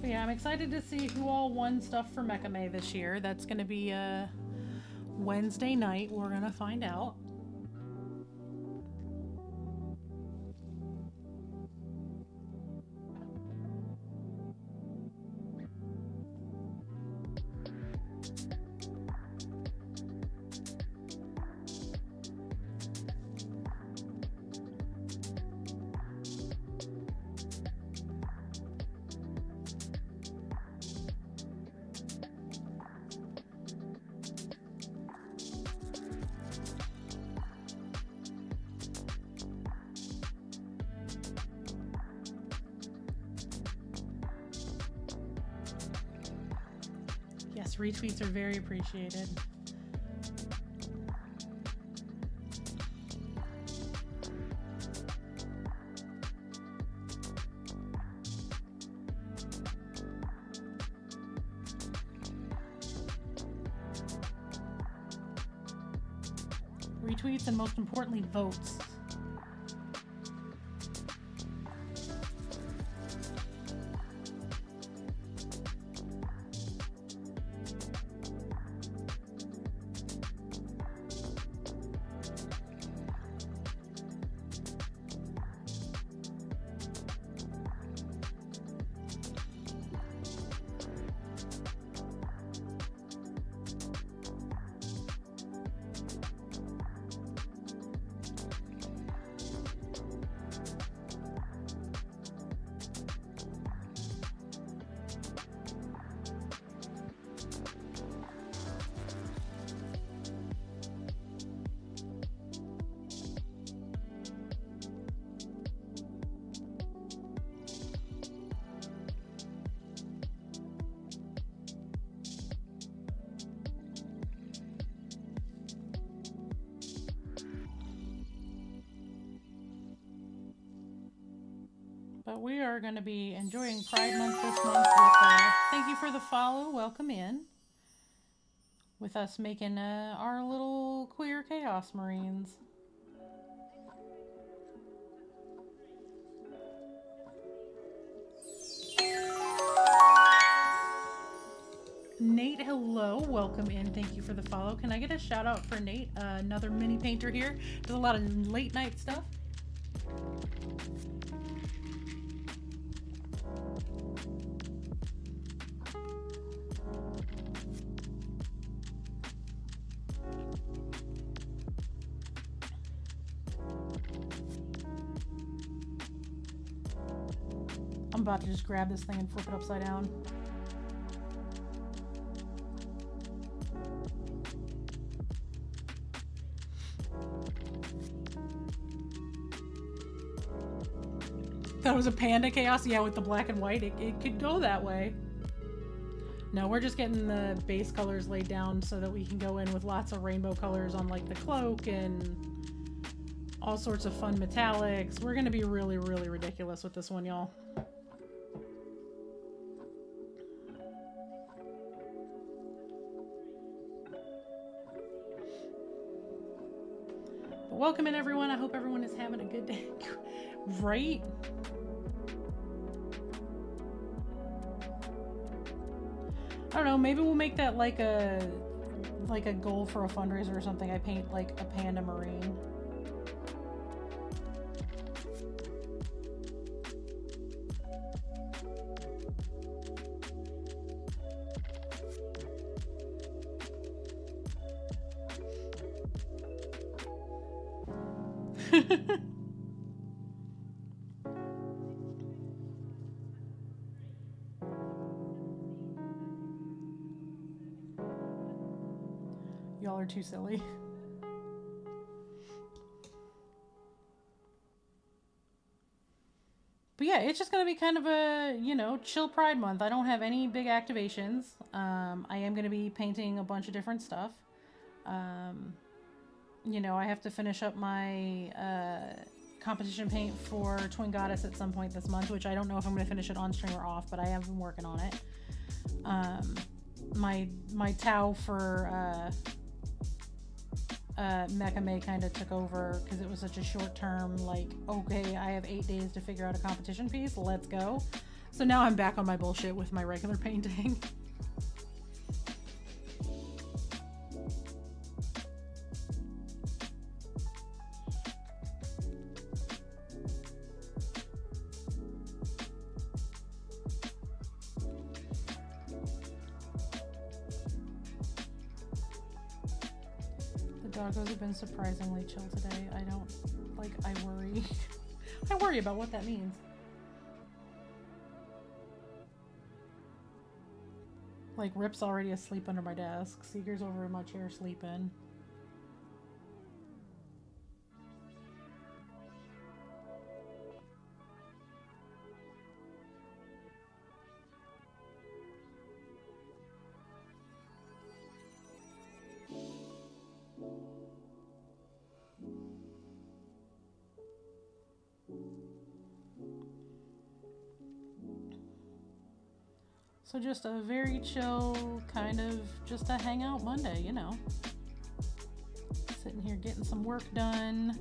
But yeah, I'm excited to see who all won stuff for Mecha May this year. That's going to be Wednesday night. We're going to find out. retweets are very appreciated. Retweets and most importantly, votes. But we are going to be enjoying Pride Month this month with, thank you for the follow, welcome in, with us making our little queer Chaos Marines. Nate, hello, welcome in, thank you for the follow. Can I get a shout out for Nate, another mini painter here, does a lot of late night stuff. I'm about to just grab this thing and flip it upside down. That was a panda chaos? Yeah, with the black and white, it could go that way. No, we're just getting the base colors laid down so that we can go in with lots of rainbow colors on like the cloak and all sorts of fun metallics. We're gonna be really, really ridiculous with this one, y'all. But welcome in, everyone. I hope everyone is having a good day. Right? I don't know, maybe we'll make that like a goal for a fundraiser or something. I paint like a panda marine. Y'all are too silly. But yeah, it's just going to be kind of a, you know, chill Pride Month. I don't have any big activations. I am going to be painting a bunch of different stuff. You know, I have to finish up my competition paint for Twin Goddess at some point this month, which I don't know if I'm going to finish it on stream or off, but I have been working on it. My Tau for Mecha May kind of took over because it was such a short term, like, okay, I have 8 days to figure out a competition piece, let's go. So now I'm back on my bullshit with my regular painting. Doggos have been surprisingly chill today. I don't, like, I worry. I worry about what that means. Like, Rip's already asleep under my desk. Seeger's over in my chair sleeping. So just a very chill, kind of just a hangout Monday, you know. Sitting here getting some work done.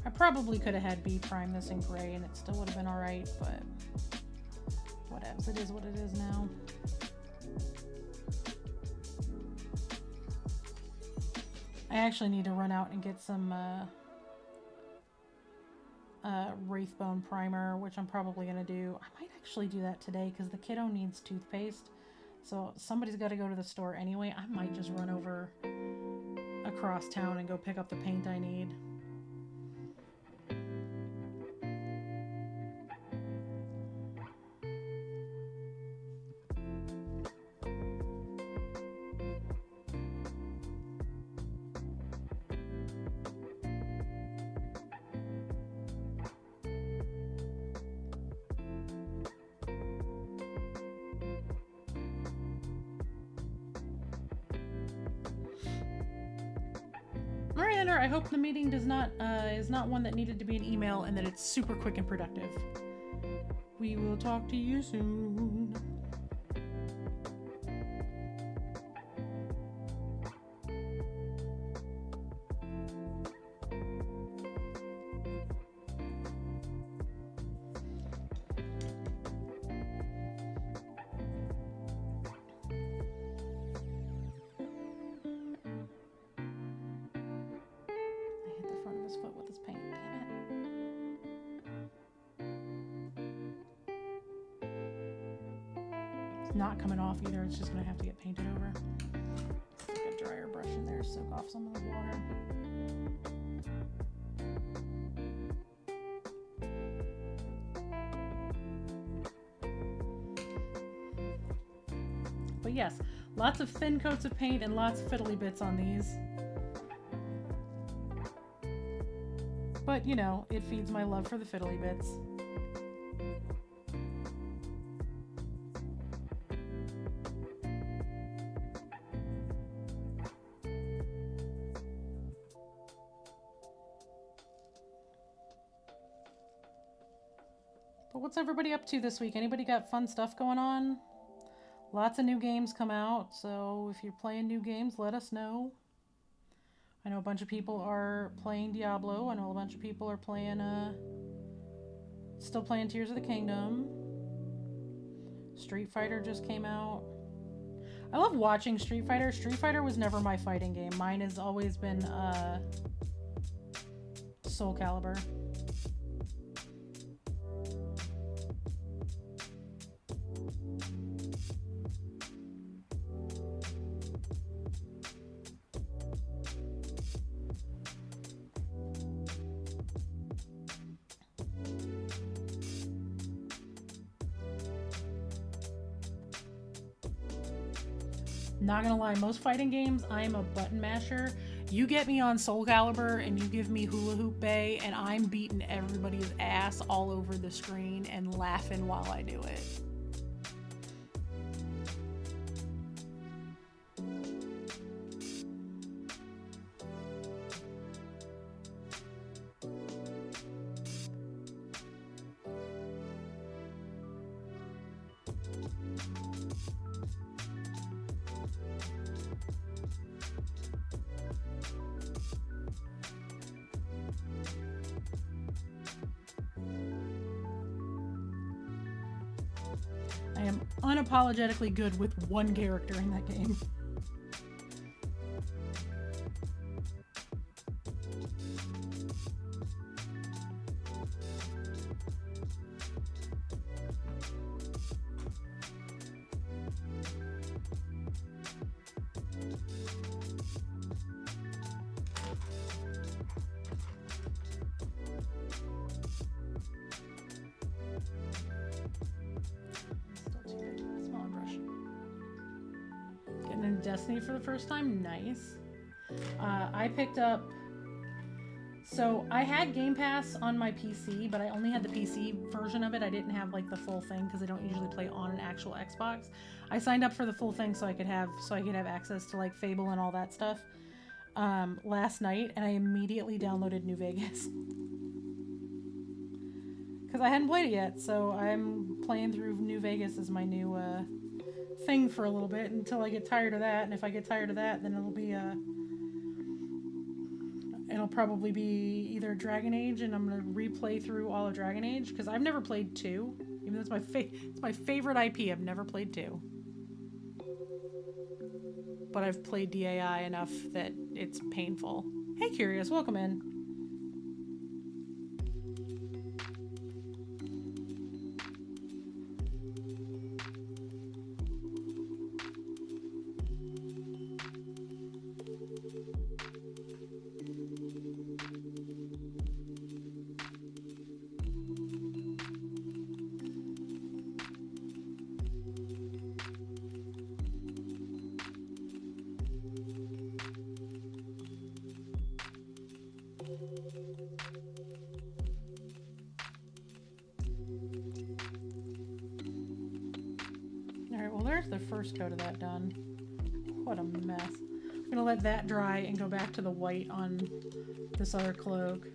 I probably could have had B prime this in gray and it still would have been alright, but whatevs, it is what it is now. I actually need to run out and get some Wraithbone primer, which I'm probably going to do. I might actually do that today because the kiddo needs toothpaste. So somebody's got to go to the store anyway. I might just run over across town and go pick up the paint I need. Miranda, I hope the meeting is not one that needed to be an email and that it's super quick and productive. We will talk to you soon. Not coming off either, it's just gonna have to get painted over. Stick a dryer brush in there, soak off some of the water. But yes, lots of thin coats of paint and lots of fiddly bits on these. But you know, it feeds my love for the fiddly bits. But what's everybody up to this week? Anybody got fun stuff going on? Lots of new games come out, so if you're playing new games, let us know. I know a bunch of people are playing Diablo. I know a bunch of people are playing, still playing Tears of the Kingdom. Street Fighter just came out. I love watching Street Fighter. Street Fighter was never my fighting game. Mine has always been, Soul Calibur. Not gonna lie, most fighting games, I am a button masher. You get me on Soul Calibur and you give me Hula Hoop Bay and I'm beating everybody's ass all over the screen and laughing while I do it. I am unapologetically good with one character in that game. Destiny for the first time. Nice. I picked up So I had Game Pass on my PC, but I only had the PC version of it. I didn't have like the full thing because I don't usually play on an actual Xbox. I signed up for the full thing so I could have access to like Fable and all that stuff last night, and I immediately downloaded New Vegas because I hadn't played it yet. So I'm playing through New Vegas as my new thing for a little bit until I get tired of that. And if I get tired of that, then it'll probably be either Dragon Age, and I'm gonna replay through all of Dragon Age because I've never played 2, even though it's my favorite IP. I've never played 2, but I've played DAI enough that it's painful. Hey, Curious, welcome in. There's the first coat of that done. What a mess. I'm gonna let that dry and go back to the white on this other cloak.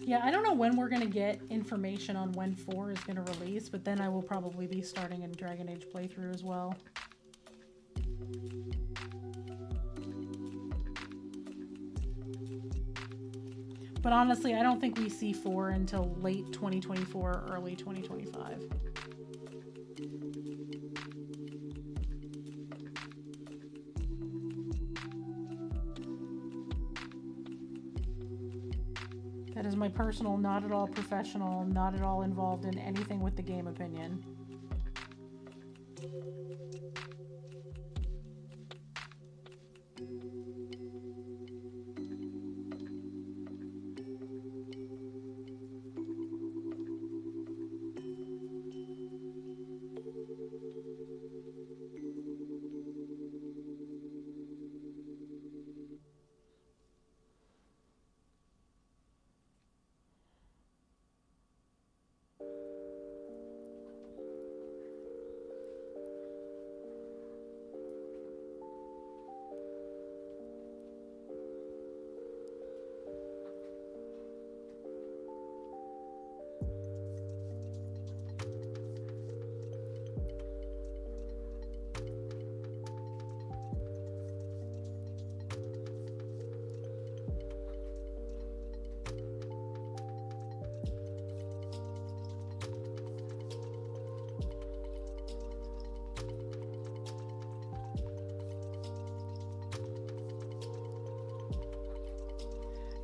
Yeah, I don't know when we're gonna get information on when 4 is gonna release, but then I will probably be starting a Dragon Age playthrough as well. But honestly, I don't think we see 4 until late 2024 or early 2025. That is my personal, not at all professional, not at all involved in anything with the game opinion.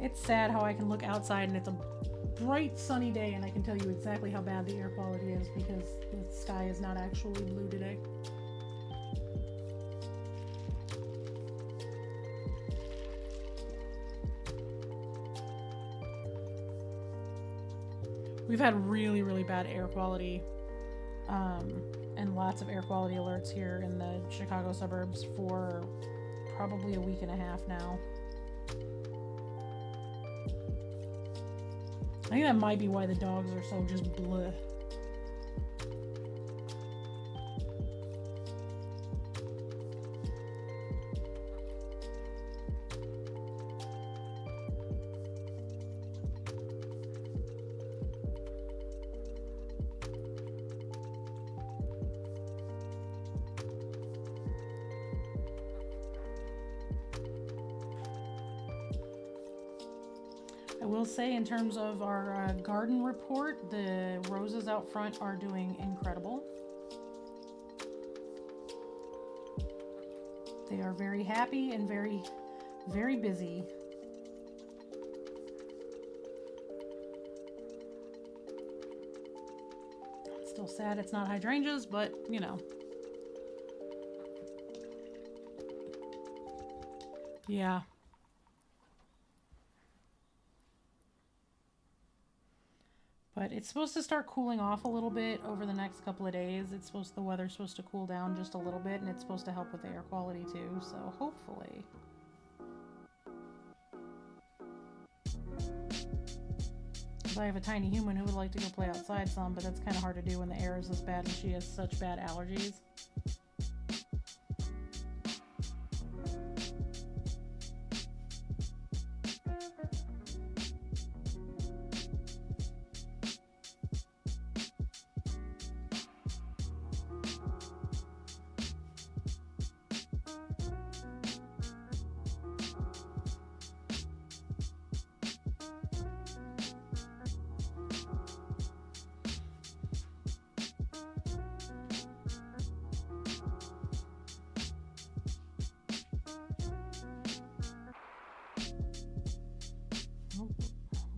It's sad how I can look outside and it's a bright sunny day and I can tell you exactly how bad the air quality is because the sky is not actually blue today. We've had really, really bad air quality and lots of air quality alerts here in the Chicago suburbs for probably a week and a half now. I think that might be why the dogs are so just bleh. I will say, in terms of our garden report, the roses out front are doing incredible. They are very happy and very, very busy. Still sad it's not hydrangeas, but you know. Yeah. But it's supposed to start cooling off a little bit over the next couple of days. The weather's supposed to cool down just a little bit, and it's supposed to help with the air quality too. So hopefully. I have a tiny human who would like to go play outside some, but that's kind of hard to do when the air is this bad and she has such bad allergies.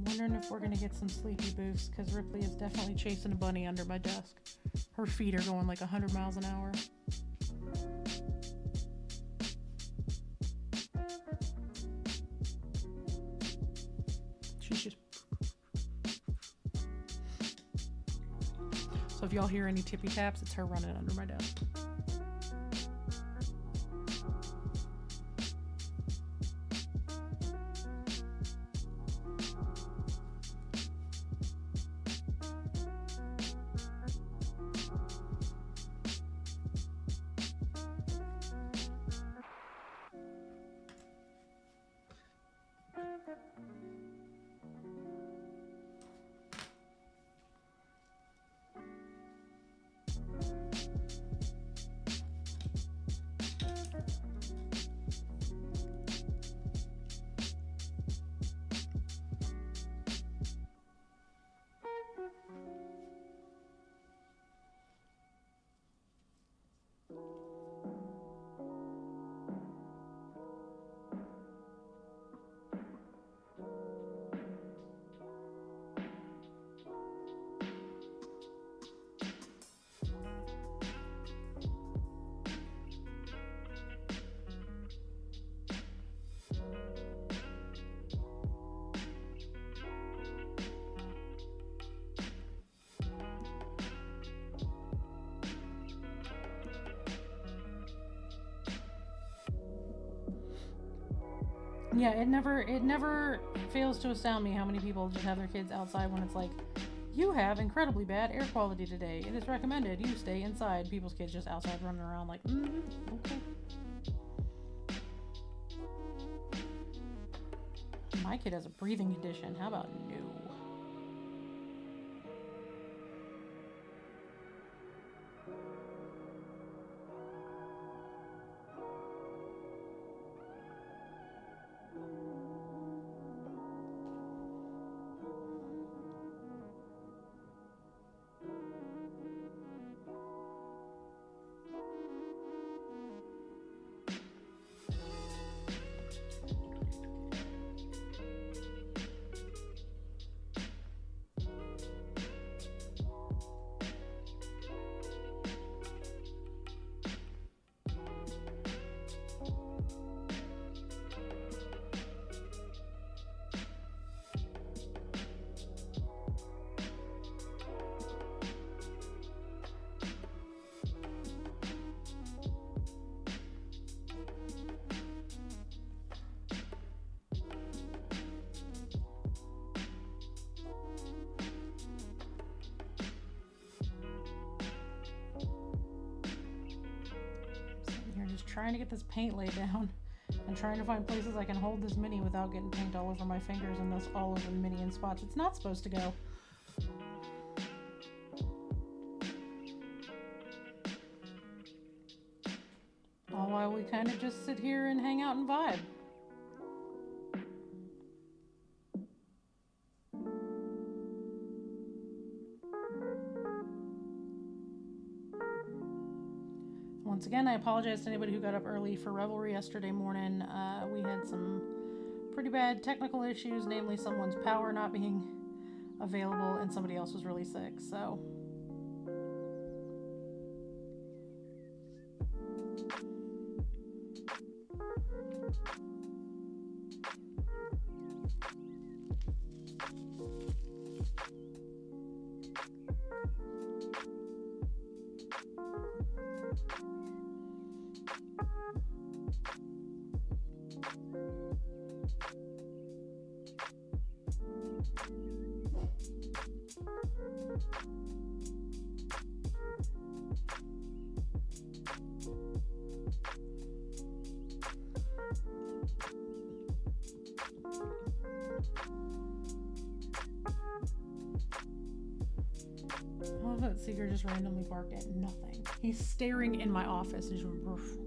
Wondering if we're gonna get some sleepy boosts, because Ripley is definitely chasing a bunny under my desk. Her feet are going like 100 miles an hour. She's just... So if y'all hear any tippy taps, it's her running under my desk. Yeah, it never fails to astound me how many people just have their kids outside when it's like, you have incredibly bad air quality today. It is recommended you stay inside. People's kids just outside running around like, okay. My kid has a breathing condition. How about no? Trying to get this paint laid down and trying to find places I can hold this mini without getting paint all over my fingers and thus all over the mini in spots it's not supposed to go. All while we kind of just sit here and hang out and vibe. Once again, I apologize to anybody who got up early for Revelry yesterday morning. We had some pretty bad technical issues, namely someone's power not being available and somebody else was really sick, so... I love that Seeger just randomly barked at nothing. He's staring in my office and just went, "Roof."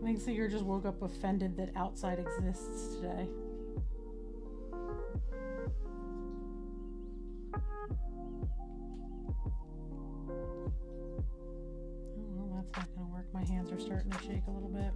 I think Seeger just woke up offended that outside exists today. Oh, well, that's not going to work. My hands are starting to shake a little bit.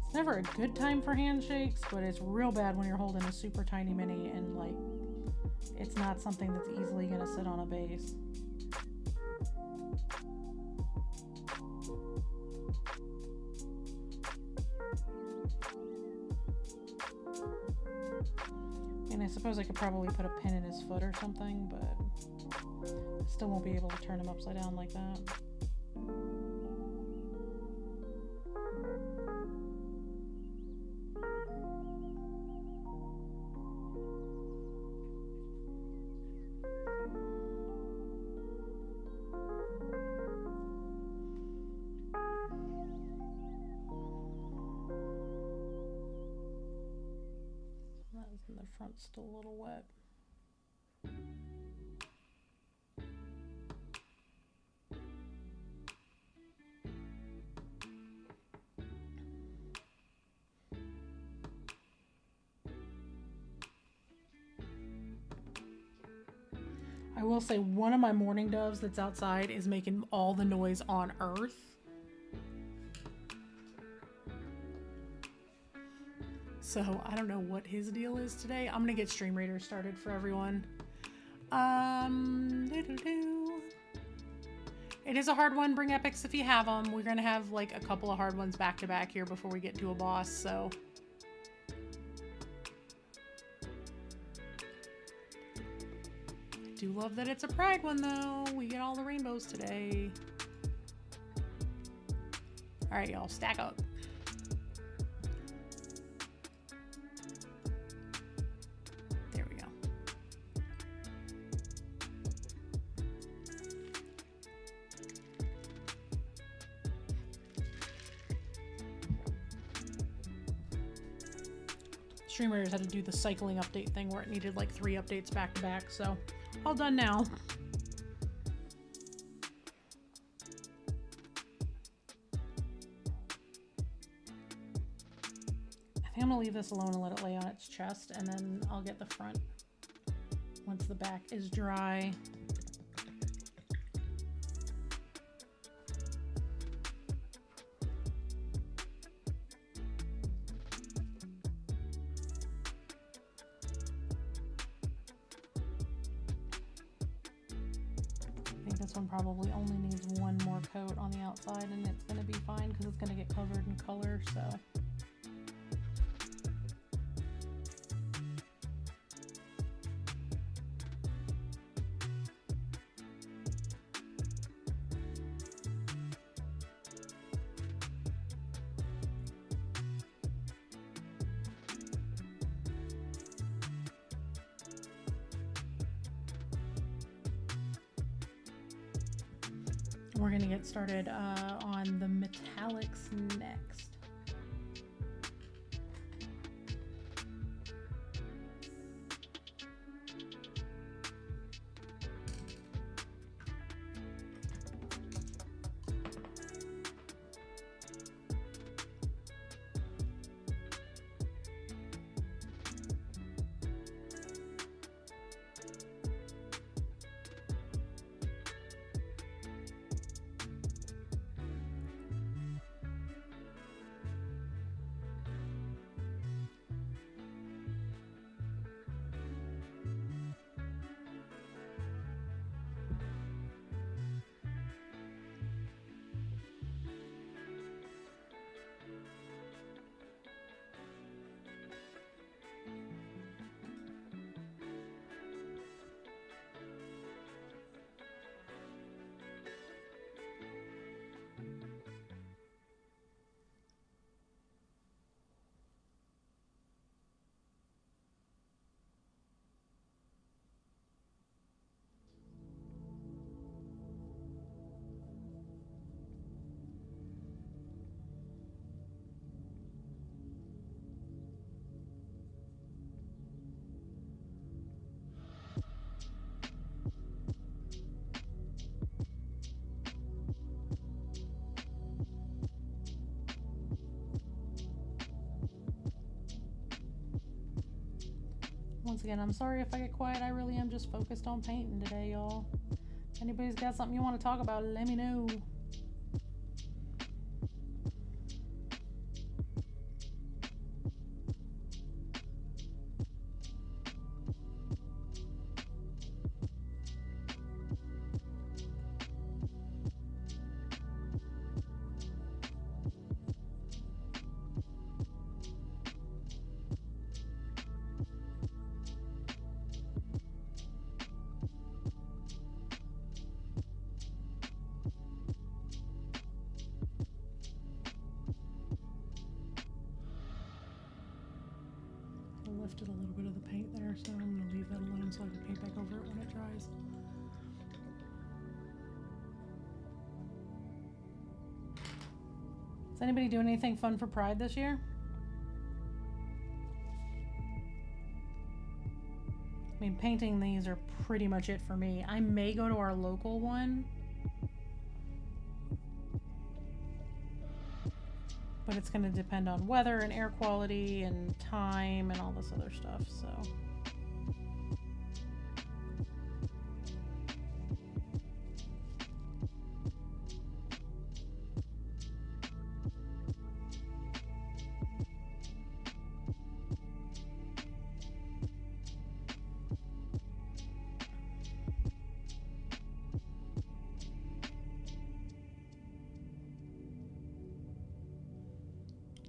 It's never a good time for handshakes, but it's real bad when you're holding a super tiny mini and like it's not something that's easily going to sit on a base. And I suppose I could probably put a pin in his foot or something, but I still won't be able to turn him upside down like that. And the front's still a little wet. I will say one of my mourning doves that's outside is making all the noise on earth. So I don't know what his deal is today. I'm gonna get Stream Raider started for everyone. It is a hard one. Bring epics if you have them. We're gonna have like a couple of hard ones back to back here before we get to a boss. So I do love that it's a pride one though. We get all the rainbows today. All right, y'all, stack up. Stream Raiders had to do the cycling update thing where it needed like 3 updates back to back, so all done now. I think I'm gonna leave this alone and let it lay on its chest, and then I'll get the front once the back is dry. This one probably only needs one more coat on the outside and it's going to be fine because it's going to get covered in color, so. We're going to get started on the metallics next. Once again, I'm sorry if I get quiet. I really am just focused on painting today, y'all. If anybody's got something you want to talk about, let me know. Lifted a little bit of the paint there, so I'm going to leave that alone so I can paint back over it when it dries. Is anybody doing anything fun for Pride this year? I mean, painting these are pretty much it for me. I may go to our local one, but it's going to depend on weather and air quality and time and all this other stuff, so.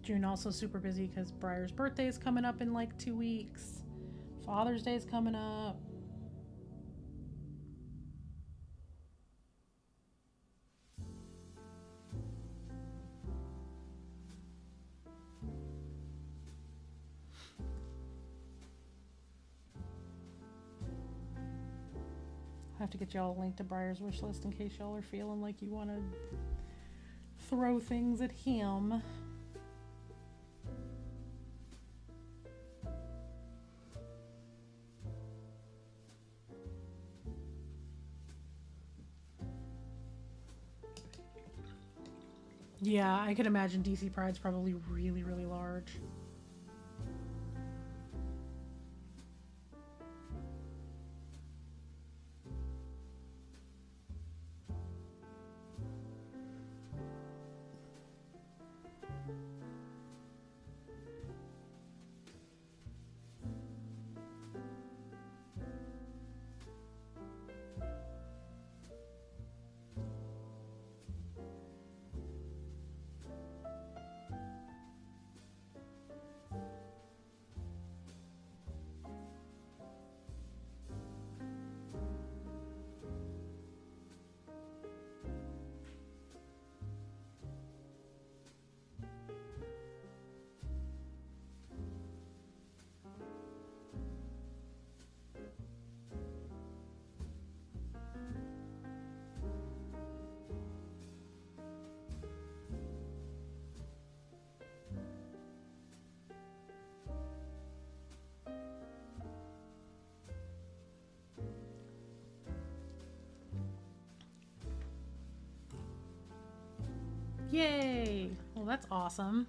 June also super busy because Briar's birthday is coming up in like 2 weeks. Father's Day is coming up. I have to get y'all a link to Briar's wish list in case y'all are feeling like you want to throw things at him. Yeah, I could imagine DC Pride's probably really, really large. Yay! Well, that's awesome.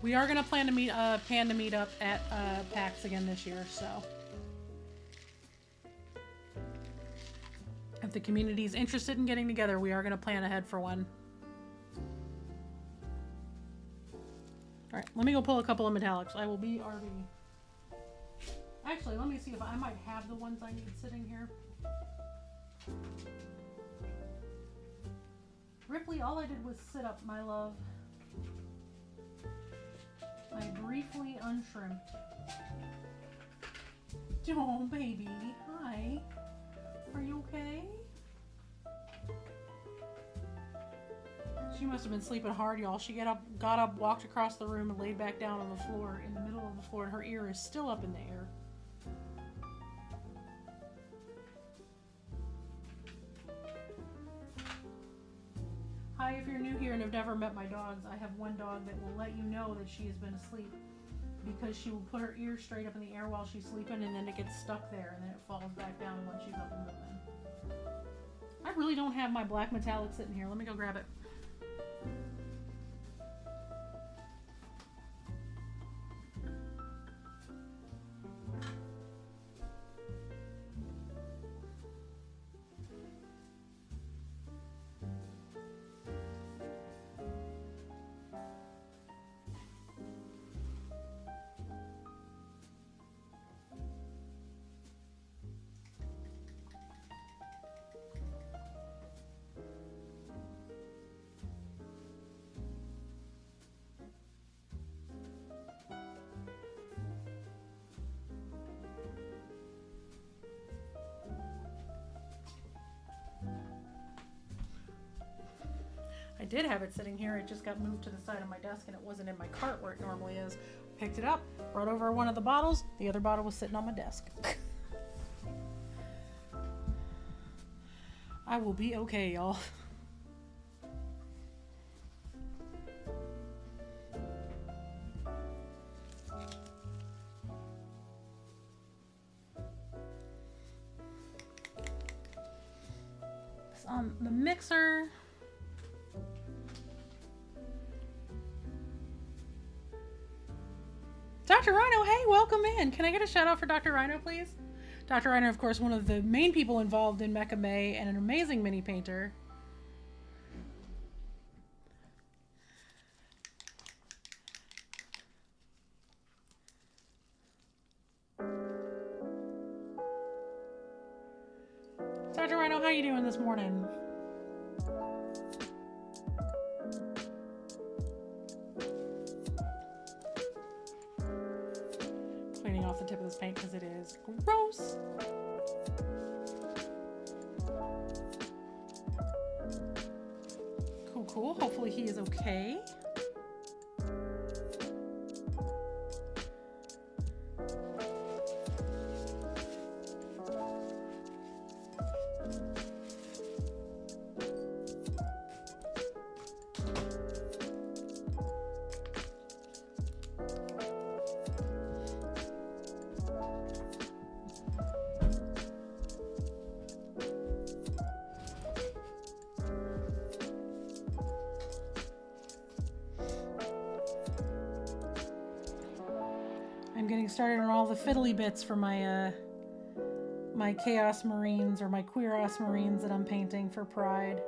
We are gonna plan to meet up at PAX again this year, so if the community is interested in getting together, we are gonna plan ahead for one. All right, let me go pull a couple of metallics. I will be RV. Actually, let me see if I might have the ones I need sitting here. Ripley, all I did was sit up, my love. I briefly unshrimped. Oh, baby. Hi. Are you okay? She must have been sleeping hard, y'all. She got up, walked across the room, and laid back down on the floor, in the middle of the floor, and her ear is still up in the air. Hi, if you're new here and have never met my dogs, I have one dog that will let you know that she has been asleep because she will put her ear straight up in the air while she's sleeping, and then it gets stuck there, and then it falls back down once she's up and moving. really don't have my black metallic sitting here. Let me go grab it. I did have it sitting here. It just got moved to the side of my desk and it wasn't in my cart where it normally is. Picked it up, brought over one of the bottles. The other bottle was sitting on my desk. I will be okay, y'all. It's on the mixer. Dr. Rhino, hey, welcome in. Can I get a shout out for Dr. Rhino, please? Dr. Rhino, of course, one of the main people involved in Mecha May and an amazing mini painter. Dr. Rhino, how you doing this morning? Cleaning off the tip of this paint because it is gross. Cool. Hopefully he is okay. Getting started on all the fiddly bits for my my Chaos Marines or my Queeros Marines that I'm painting for Pride.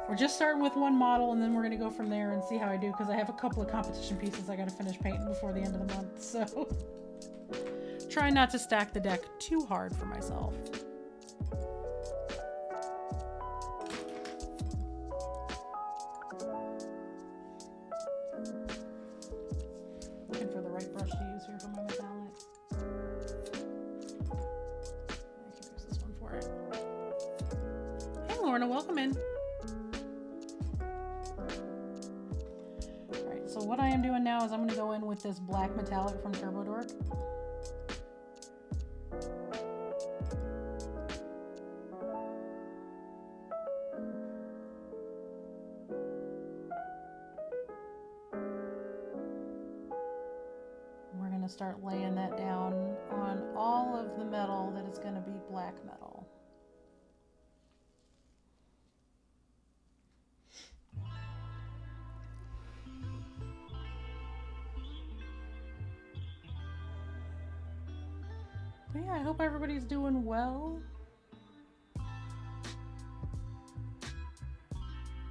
We're just starting with one model and then we're going to go from there and see how I do because I have a couple of competition pieces I got to finish painting before the end of the month. So try not to stack the deck too hard for myself. Welcome in. Alright, so what I am doing now is I'm going to go in with this black metallic from Turbo Dork. We're going to start laying that down on all of the metal that is going to be black metal. But yeah, I hope everybody's doing well.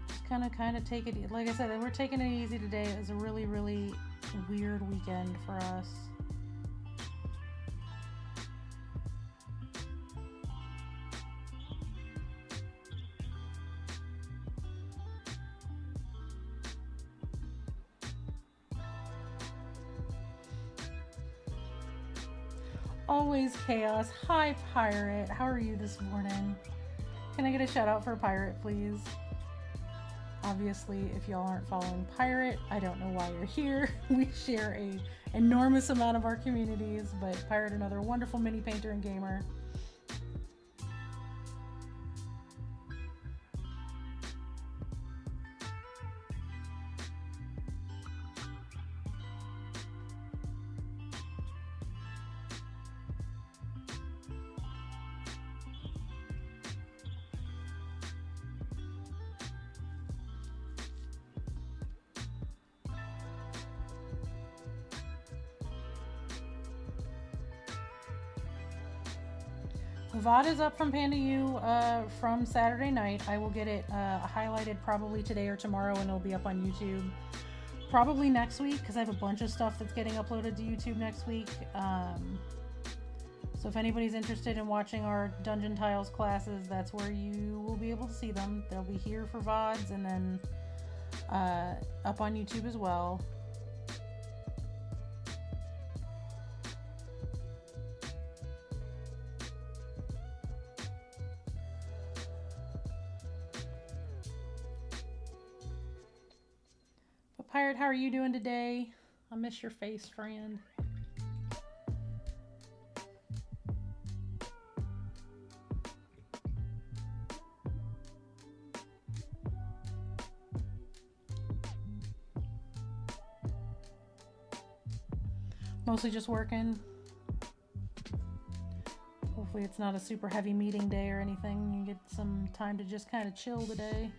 Just kind of take it, like I said, we're taking it easy today. It was a really, really weird weekend for us. Always chaos. Hi, Pirate. How are you this morning? Can I get a shout out for Pirate, please? Obviously, if y'all aren't following Pirate, I don't know why you're here. We share a enormous amount of our communities, but Pirate, another wonderful mini painter and gamer. VOD is up from Panda U from Saturday night. I will get it highlighted probably today or tomorrow, and it'll be up on YouTube probably next week because I have a bunch of stuff that's getting uploaded to YouTube next week. So if anybody's interested in watching our Dungeon Tiles classes, that's where you will be able to see them. They'll be here for VODs and then up on YouTube as well. But Pirate, how are you doing today? I miss your face, friend. Mostly just working. Hopefully it's not a super heavy meeting day or anything. You get some time to just kind of chill today.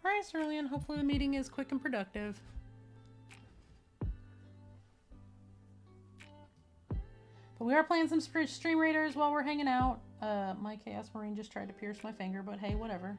Alright, Cerulean. Hopefully the meeting is quick and productive. But we are playing some Stream Raiders while we're hanging out. My Chaos Marine just tried to pierce my finger, but hey, whatever.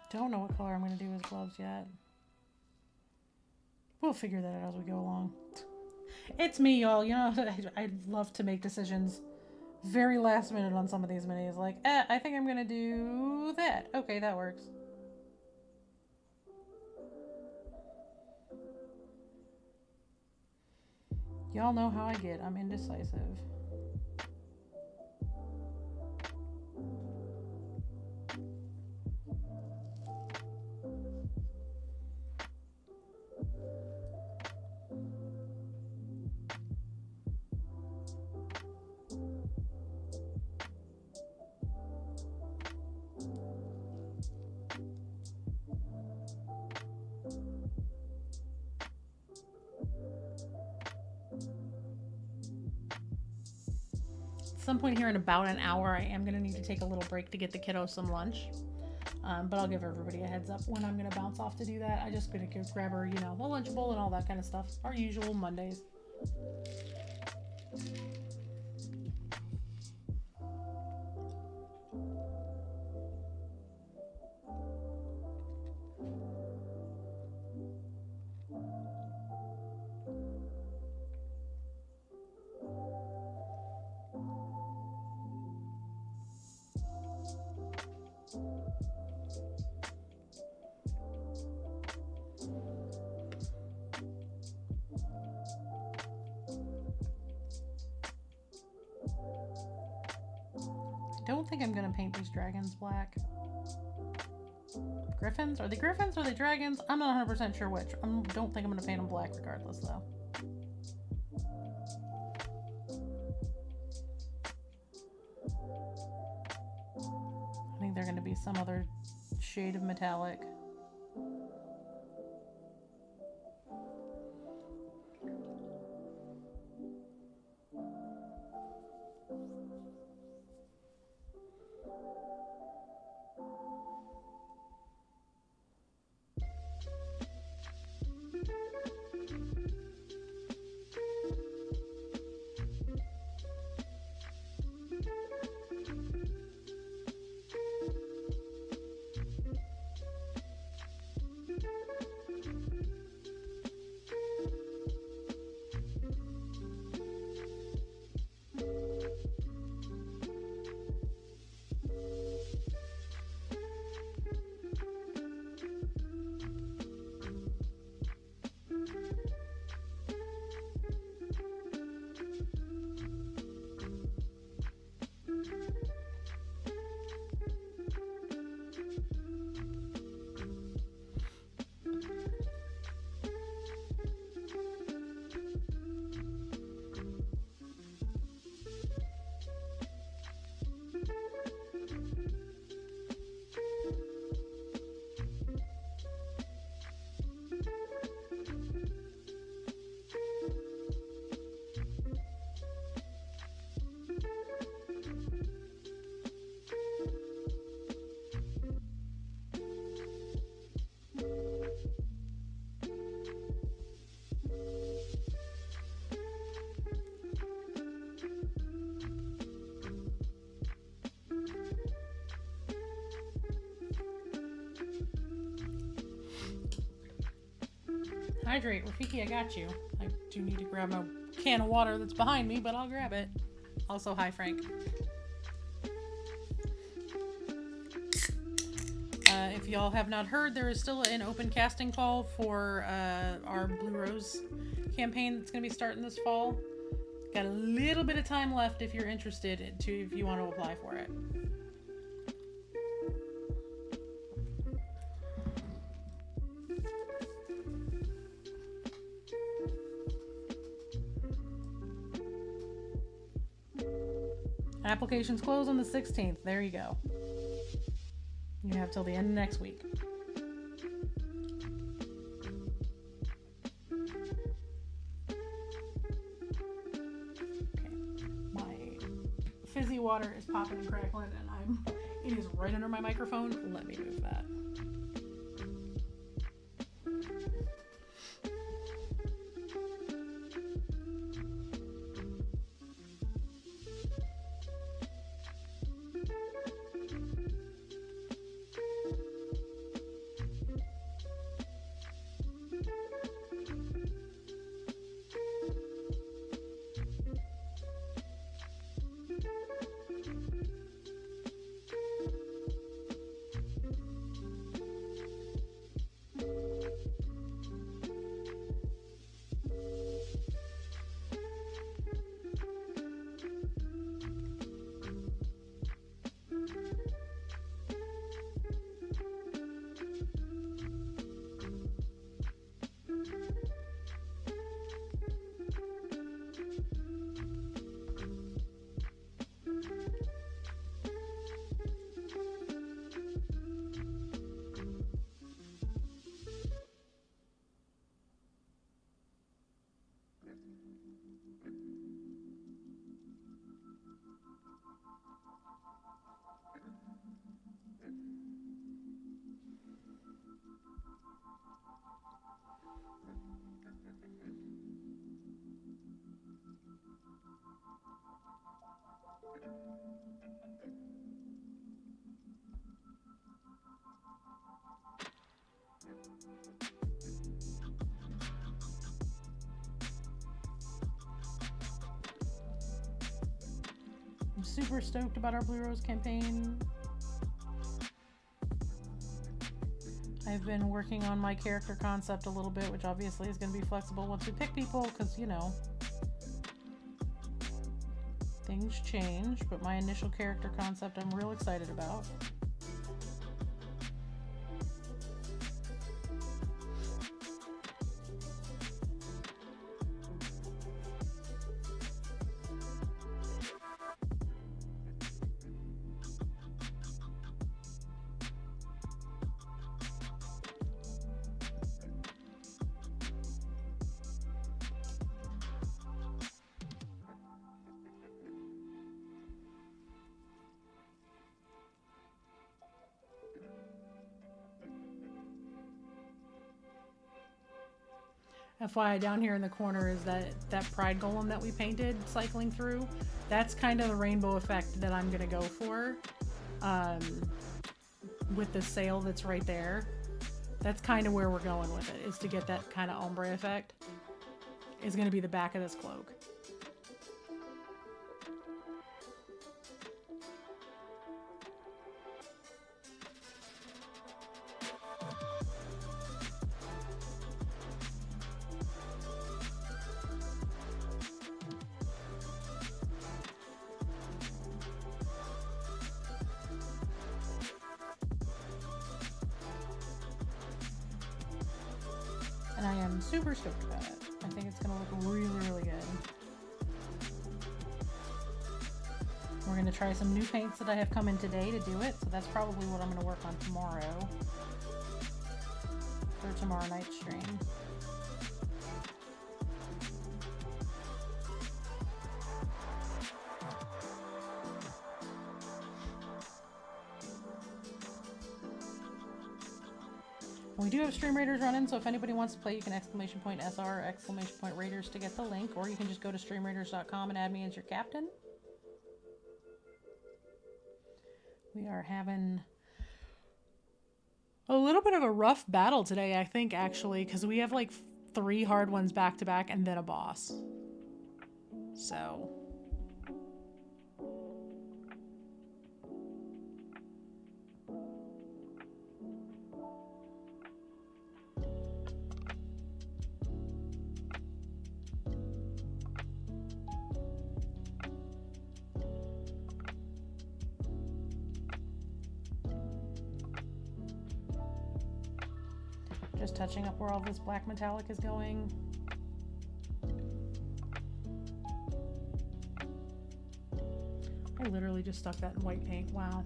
Don't know what color I'm going to do his gloves yet. We'll figure that out as we go along. It's me, y'all. You know, I love to make decisions very last minute on some of these minis. Like, I think I'm going to do that. Okay, that works. Y'all know how I get. I'm indecisive. Some point here in about an hour, I am going to need to take a little break to get the kiddos some lunch. But I'll give everybody a heads up when I'm going to bounce off to do that. I just going to grab her, you know, the Lunchable and all that kind of stuff. Our usual Mondays. I don't think I'm gonna paint these dragons black. Griffins? Are they griffins or are they dragons? I'm not 100% sure which. I don't think I'm gonna paint them black regardless though. I think they're gonna be some other shade of metallic. Hydrate. Rafiki, I got you. I do need to grab a can of water that's behind me, but I'll grab it. Also, hi, Frank. If y'all have not heard, there is still an open casting call for our Blue Rose campaign that's going to be starting this fall. Got a little bit of time left if you're interested if you want to apply for it. Applications close on the 16th. There you go. You have till the end of next week. Okay. My fizzy water is popping and crackling, and it is right under my microphone. Let me move that. I'm super stoked about our Blue Rose campaign. I've been working on my character concept a little bit, which obviously is going to be flexible once we pick people, because, you know, things change, but my initial character concept I'm real excited about. FYI, down here in the corner is that pride golem that we painted cycling through. That's kind of the rainbow effect that I'm gonna go for with the sail that's right there. That's kind of where we're going with it, is to get that kind of ombre effect. Is gonna be the back of this cloak. And I am super stoked about it. I think it's going to look really, really good. We're going to try some new paints that I have come in today to do it, so that's probably what I'm going to work on tomorrow for tomorrow night's stream. We do have Stream Raiders running, so if anybody wants to play, you can !SR, !Raiders to get the link, or you can just go to streamraiders.com and add me as your captain. We are having a little bit of a rough battle today, I think, actually, because we have like 3 hard ones back to back and then a boss. So just touching up where all this black metallic is going. I literally just stuck that in white paint. Wow.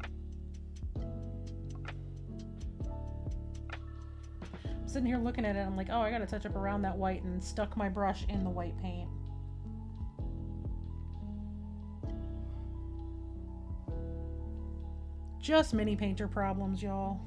I'm sitting here looking at it, I'm like, oh, I gotta touch up around that white, and stuck my brush in the white paint. Just mini painter problems, y'all.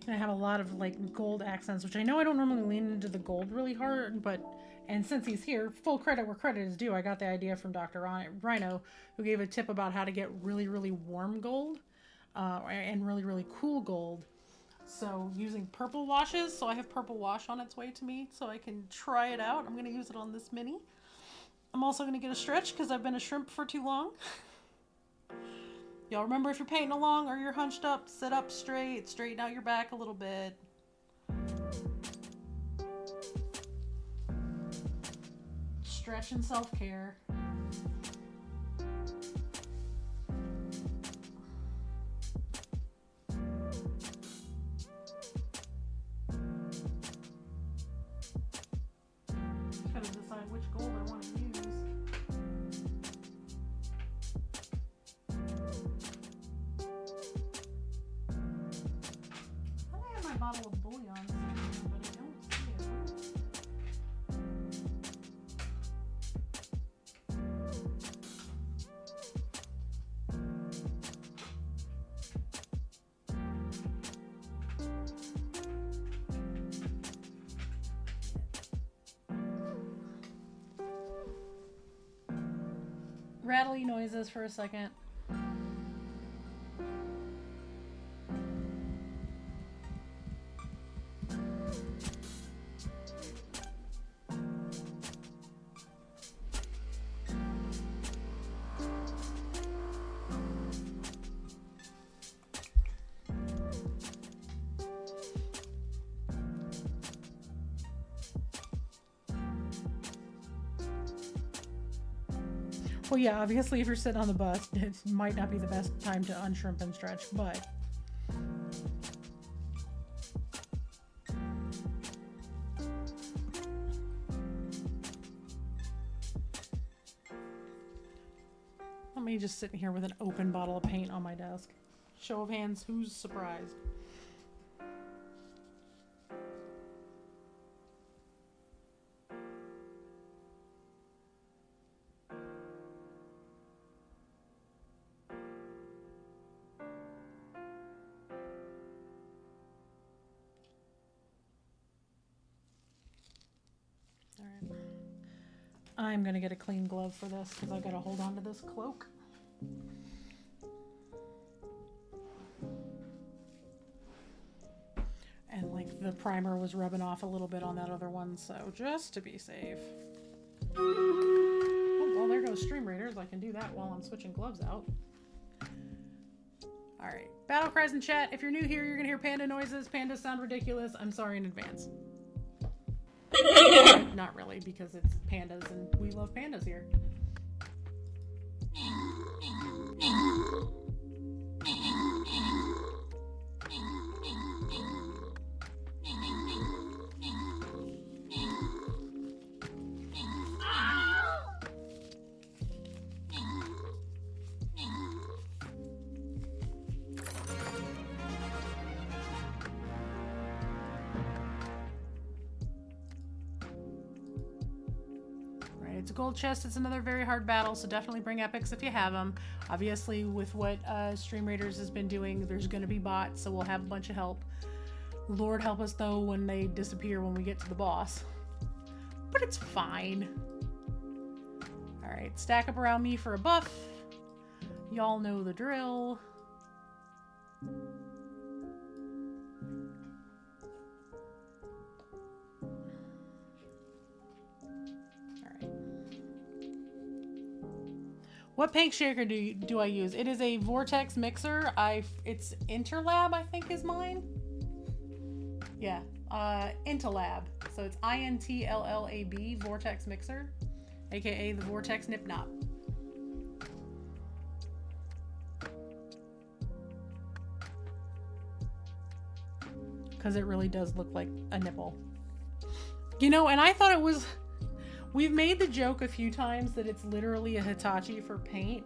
I have a lot of like gold accents, which I know I don't normally lean into the gold really hard, and since he's here, full credit where credit is due, I got the idea from Dr. Rhino, who gave a tip about how to get really, really warm gold and really, really cool gold. So using purple washes, so I have purple wash on its way to me, so I can try it out. I'm going to use it on this mini. I'm also going to get a stretch because I've been a shrimp for too long. Y'all remember, if you're painting along or you're hunched up, sit up straight, straighten out your back a little bit. Stretch and self-care. Gotta decide which gold I want to use. Bottle of bouillon somewhere, but I don't see it. Rattly noises for a second. Well, yeah, obviously if you're sitting on the bus, it might not be the best time to unshrimp and stretch, but I'm just sitting here with an open bottle of paint on my desk. Show of hands, who's surprised? I'm gonna get a clean glove for this because I gotta hold on to this cloak. And like the primer was rubbing off a little bit on that other one, so just to be safe. Oh, well, there goes with Stream Raiders. I can do that while I'm switching gloves out. Alright. Battle cries in chat. If you're new here, you're going to hear panda noises. Pandas sound ridiculous. I'm sorry in advance. Not really, because it's pandas and we love pandas here. It's a gold chest. It's another very hard battle, so definitely bring epics if you have them. Obviously, with what Stream Raiders has been doing, there's going to be bots, so we'll have a bunch of help. Lord help us, though, when they disappear when we get to the boss. But it's fine. Alright, stack up around me for a buff. Y'all know the drill. What paint shaker do I use? It is a Vortex mixer. It's Interlab, I think is mine. Yeah, Intelab. So it's INTLLAB Vortex mixer, aka the Vortex Nip Nop. Because it really does look like a nipple. You know, and I thought it was... We've made the joke a few times that it's literally a Hitachi for paint,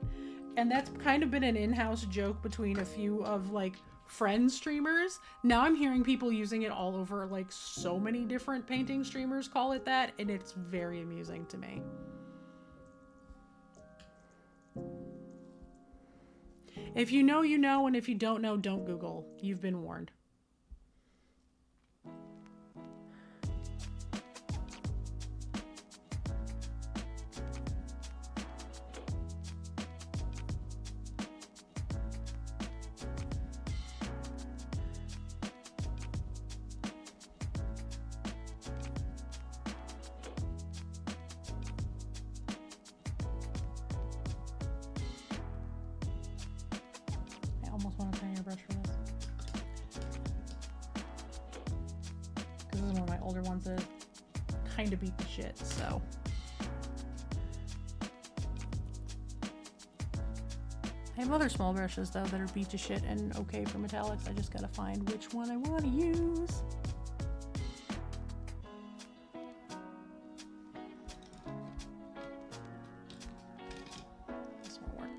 and that's kind of been an in-house joke between a few of like friend streamers. Now I'm hearing people using it all over, like so many different painting streamers call it that, and it's very amusing to me. If you know, you know, and if you don't know, don't Google. You've been warned. To beat the shit, so I have other small brushes though that are beat to shit and okay for metallics. I just gotta find which one I want to use. This won't work.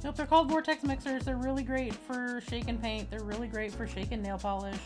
Nope, they're called Vortex mixers. They're really great for shaking paint. They're really great for shaking nail polish.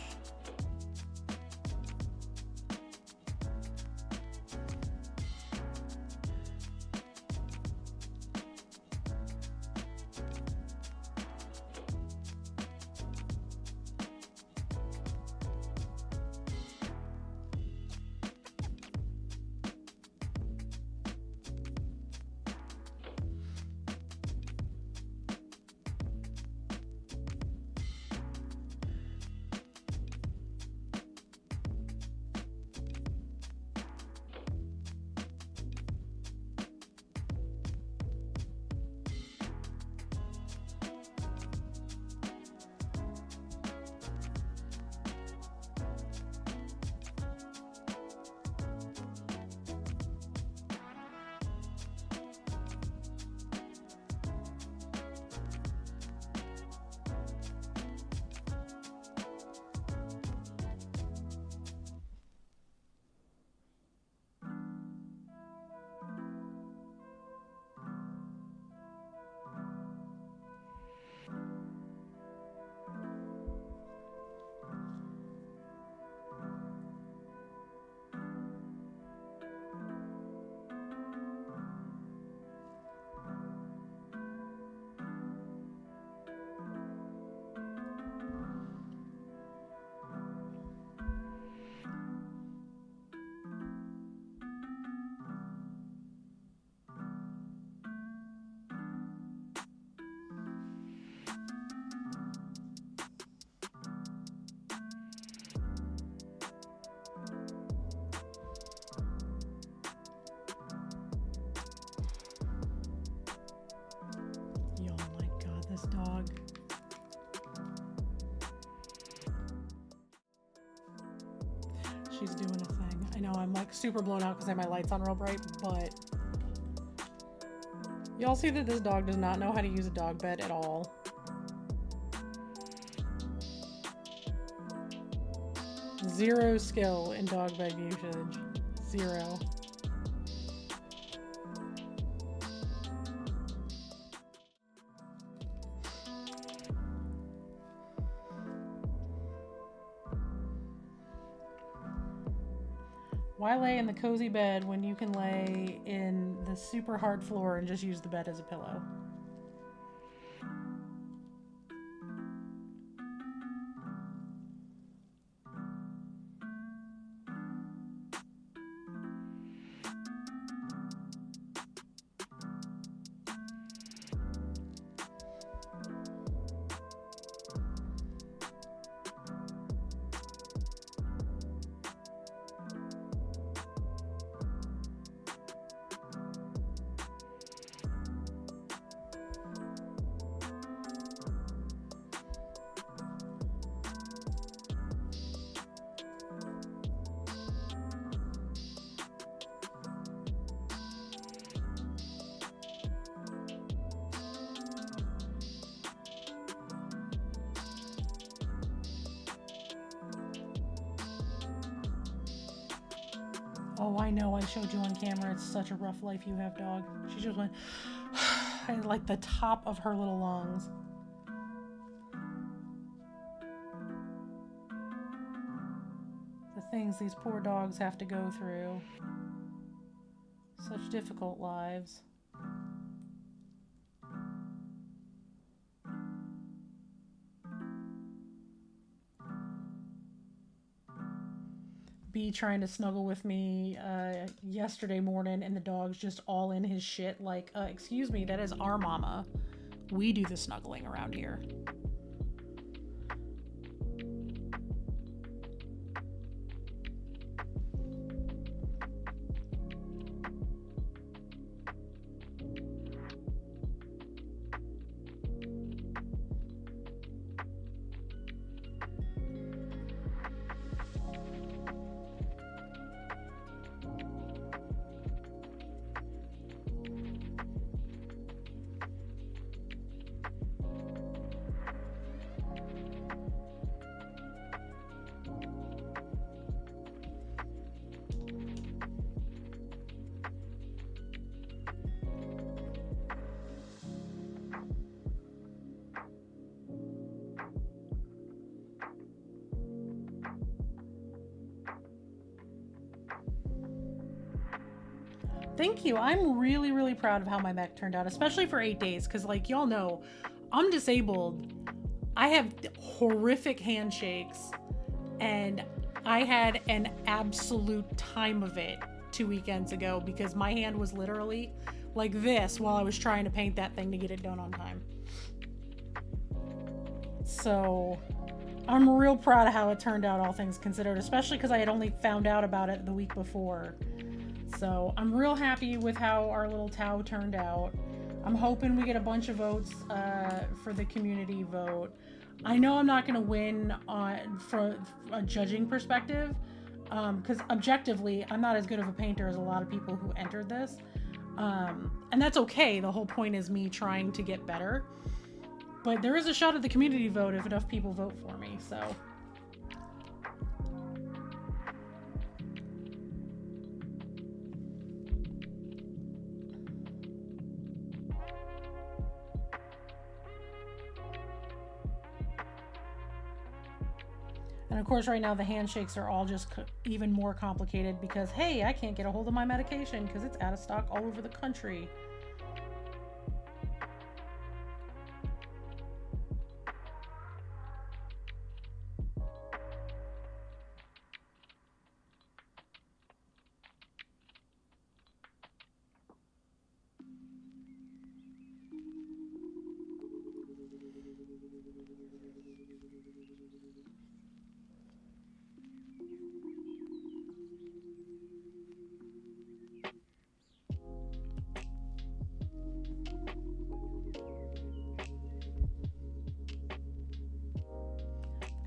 She's doing a thing. I know I'm like super blown out because I have my lights on real bright, but y'all see that this dog does not know how to use a dog bed at all. Zero skill in dog bed usage. Zero. Why lay in the cozy bed when you can lay in the super hard floor and just use the bed as a pillow? Oh, I know, I showed you on camera. It's such a rough life you have, dog. She just went like the top of her little lungs. The things these poor dogs have to go through. Such difficult lives. B trying to snuggle with me yesterday morning, and the dog's just all in his shit like, excuse me, that is our mama. We do the snuggling around here. Thank you. I'm really, really proud of how my mech turned out, especially for 8 days, because like y'all know, I'm disabled. I have horrific handshakes, and I had an absolute time of it 2 weekends ago because my hand was literally like this while I was trying to paint that thing to get it done on time. So I'm real proud of how it turned out, all things considered, especially because I had only found out about it the week before. So I'm real happy with how our little Tao turned out. I'm hoping we get a bunch of votes for the community vote. I know I'm not going to win from a judging perspective, because objectively, I'm not as good of a painter as a lot of people who entered this. And that's okay. The whole point is me trying to get better. But there is a shot at the community vote if enough people vote for me, so... And of course, right now the handshakes are all just even more complicated because, hey, I can't get a hold of my medication because it's out of stock all over the country.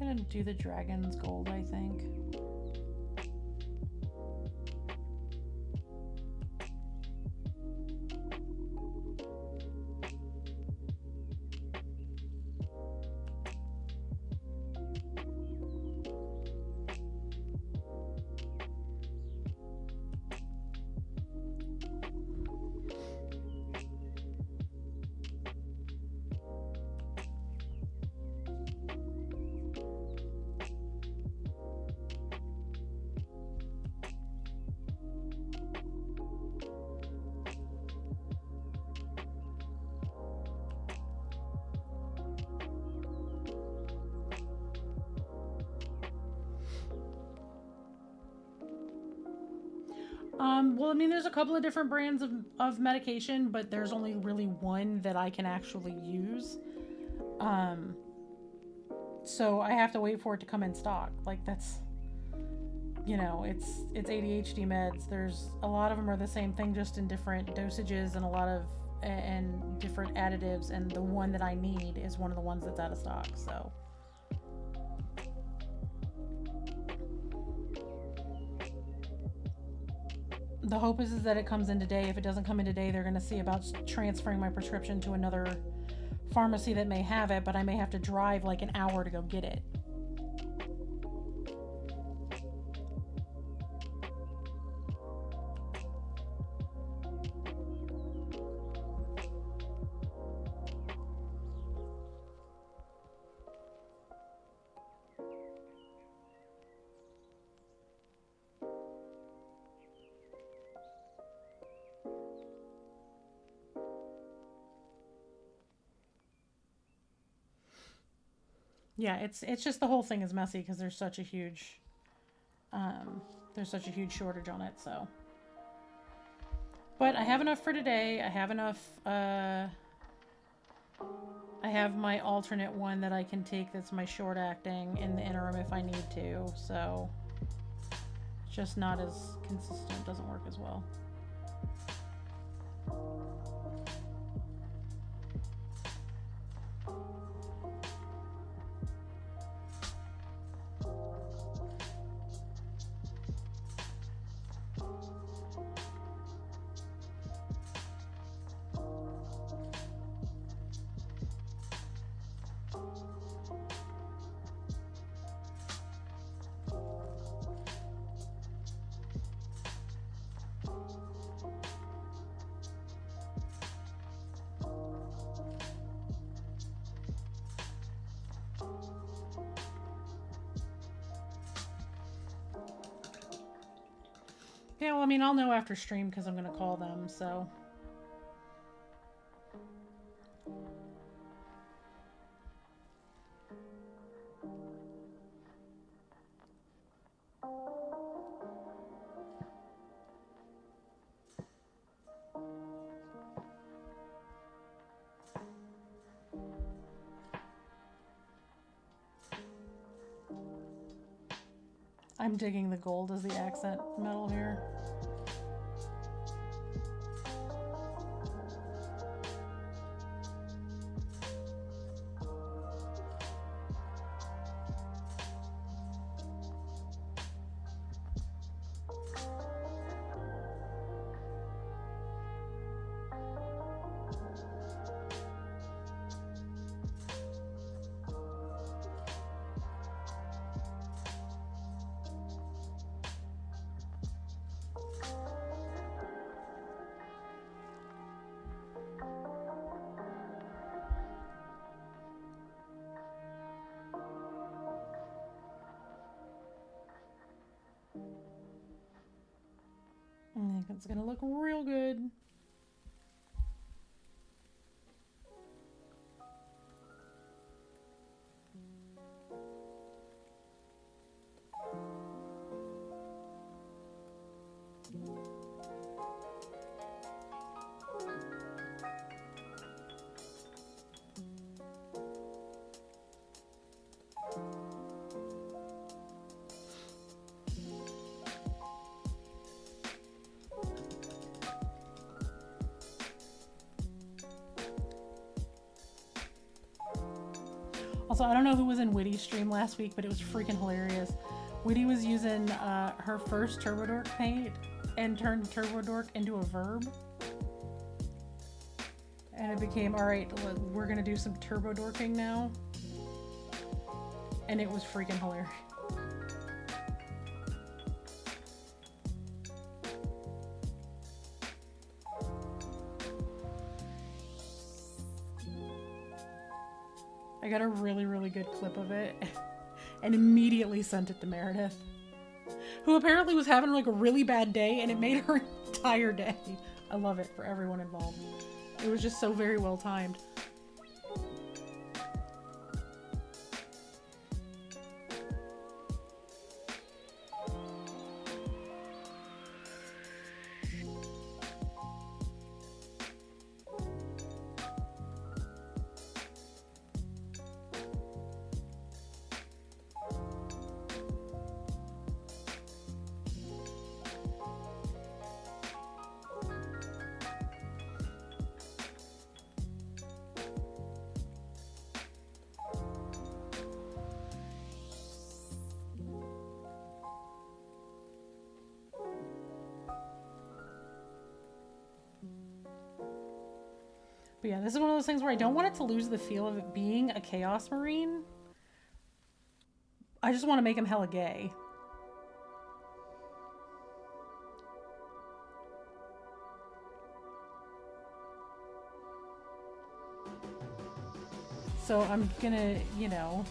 I'm gonna do the dragon's gold, I think. Well, I mean, there's a couple of different brands of medication, but there's only really one that I can actually use. Um, so I have to wait for it to come in stock. Like that's, it's ADHD meds. There's a lot of them are the same thing, just in different dosages and a lot of and different additives. And the one that I need is one of the ones that's out of stock. So. The hope is that it comes in today. If it doesn't come in today, they're going to see about transferring my prescription to another pharmacy that may have it, but I may have to drive like an hour to go get it. Yeah, it's just the whole thing is messy because there's such a huge shortage on it. So, but I have enough for today. I have enough. I have my alternate one that I can take. That's my short acting in the interim if I need to. So, it's just not as consistent. Doesn't work as well. Yeah, well, I mean, I'll know after stream because I'm going to call them, so. I'm digging the gold as the accent metal here. I think it's gonna look real good. Also, I don't know who was in Witty's stream last week, but it was freaking hilarious. Witty was using her first TurboDork paint and turned TurboDork into a verb. And it became, alright, we're gonna do some TurboDorking now. And it was freaking hilarious. I got a really, really good clip of it and immediately sent it to Meredith, who apparently was having like a really bad day, and it made her entire day. I love it for everyone involved. It was just so very well timed. But yeah, this is one of those things where I don't want it to lose the feel of it being a Chaos Marine. I just want to make him hella gay. So I'm gonna, you know,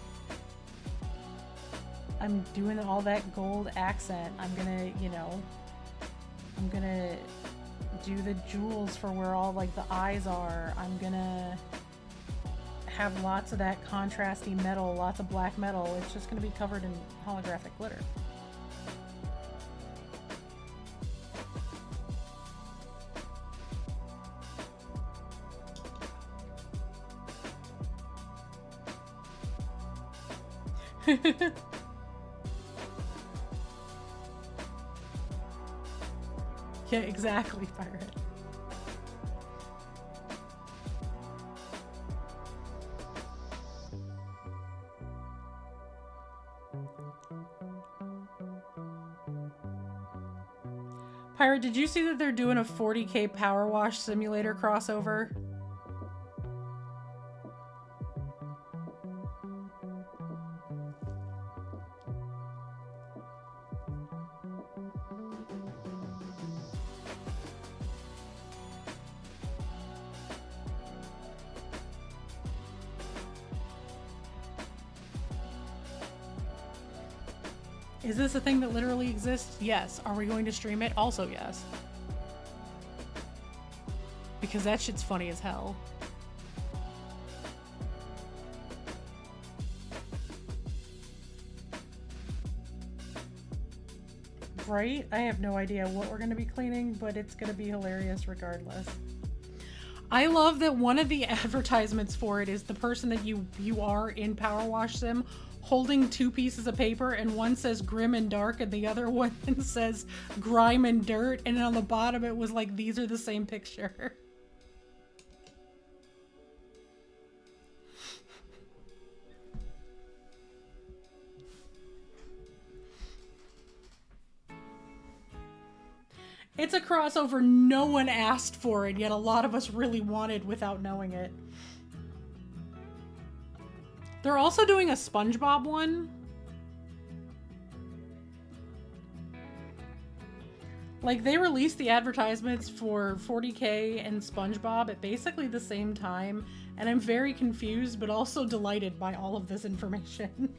I'm doing all that gold accent. I'm gonna, you know, I'm gonna do the jewels for where all like the eyes are. I'm gonna have lots of that contrasty metal, lots of black metal. It's just gonna be covered in holographic glitter. Yeah, exactly, pirate. Pirate, did you see that they're doing a 40K Power Wash Simulator crossover? Is this a thing that literally exists? Yes. Are we going to stream it? Also, yes. Because that shit's funny as hell. Right? I have no idea what we're going to be cleaning, but it's going to be hilarious regardless. I love that one of the advertisements for it is the person that you are in Power Wash Sim holding two pieces of paper, and one says grim and dark and the other one says grime and dirt, and on the bottom it was like, these are the same picture. It's a crossover no one asked for, and yet a lot of us really wanted without knowing it. They're also doing a SpongeBob one. Like, they released the advertisements for 40K and SpongeBob at basically the same time, and I'm very confused but also delighted by all of this information.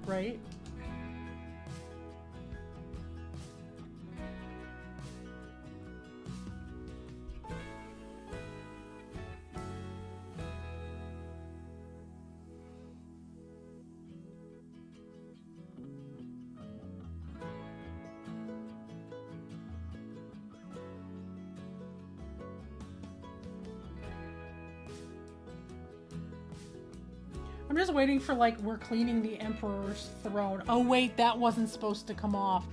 Right? I'm just waiting for, like, we're cleaning the Emperor's throne. Oh, wait, that wasn't supposed to come off.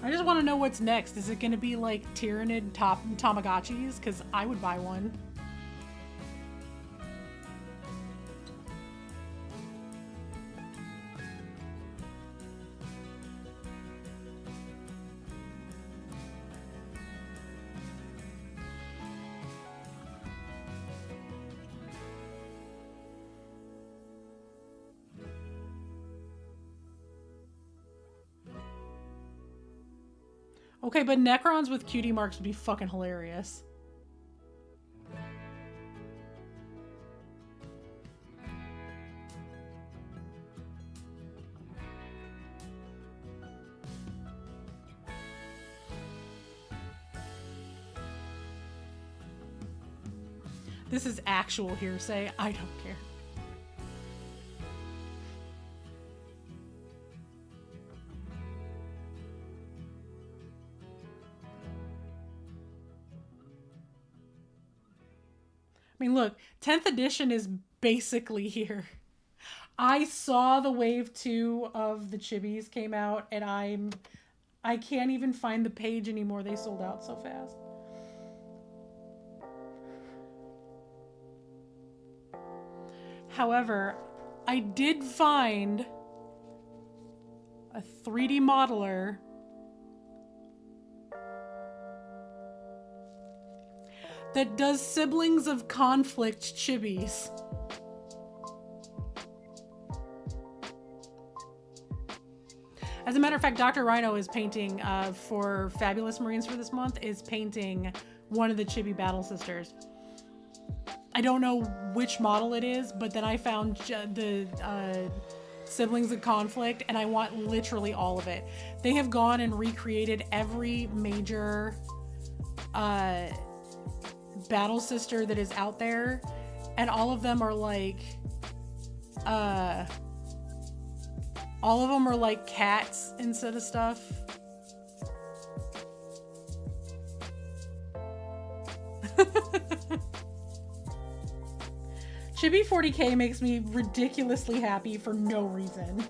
I just want to know what's next. Is it going to be like Tyranid Tamagotchis? Because I would buy one. Okay, but Necrons with cutie marks would be fucking hilarious. This is actual hearsay. I don't care. I mean, look, 10th edition is basically here. I saw the wave 2 of the Chibis came out, and I can't even find the page anymore. They sold out so fast. However, I did find a 3D modeler that does Siblings of Conflict chibis. As a matter of fact, Dr. Rhino is painting for Fabulous Marines for this month, is painting one of the chibi battle sisters. I don't know which model it is, but then I found the Siblings of Conflict, and I want literally all of it. They have gone and recreated every major battle sister that is out there, and all of them are like cats instead of stuff. Chibi 40K makes me ridiculously happy for no reason.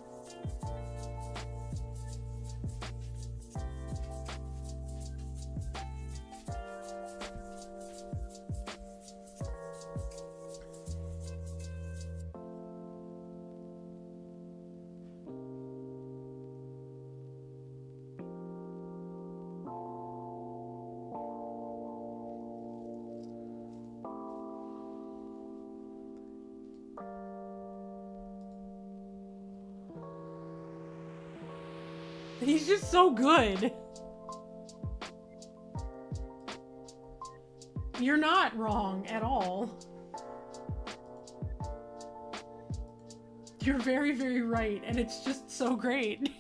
He's just so good. You're not wrong at all. You're very, very right, and it's just so great.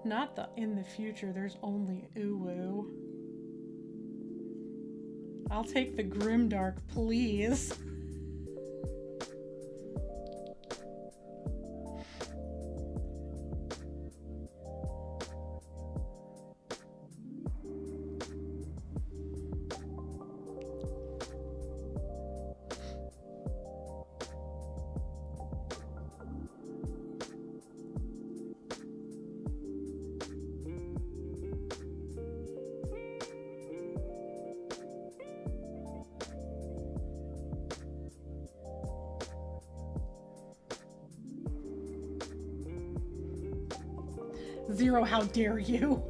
Not the in the future, there's only Uwu. I'll take the Grimdark, please. Zero, how dare you?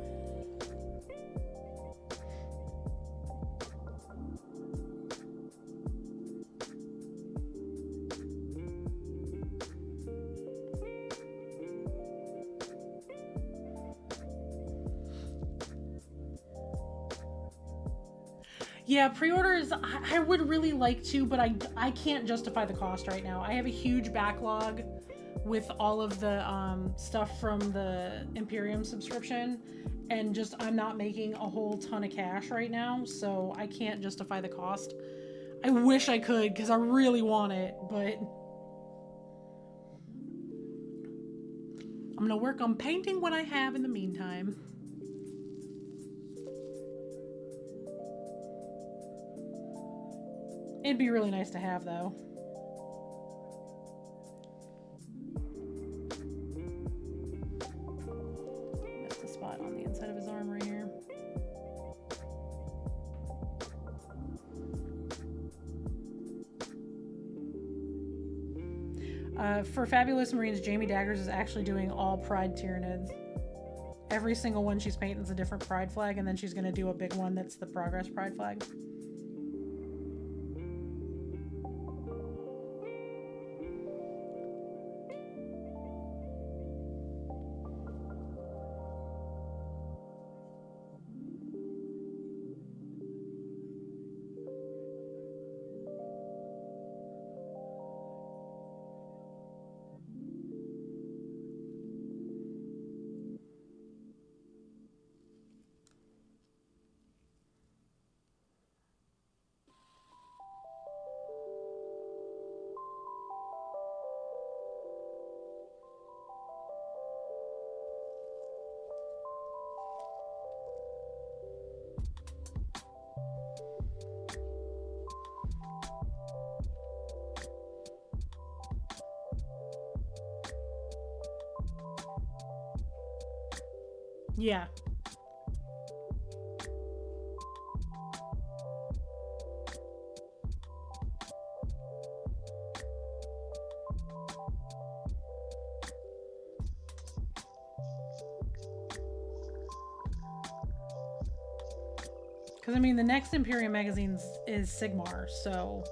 Yeah, pre-orders, I would really like to, but I can't justify the cost right now. I have a huge backlog with all of the stuff from the Imperium subscription, and just I'm not making a whole ton of cash right now, so I can't justify the cost. I wish I could, because I really want it, but I'm gonna work on painting what I have in the meantime. It'd be really nice to have, though. That's the spot on the inside of his arm right here. For Fabulous Marines, Jamie Daggers is actually doing all Pride Tyranids. Every single one she's painting is a different Pride flag, and then she's going to do a big one that's the Progress Pride flag. Yeah. Because, I mean, the next Imperium magazine is Sigmar, so...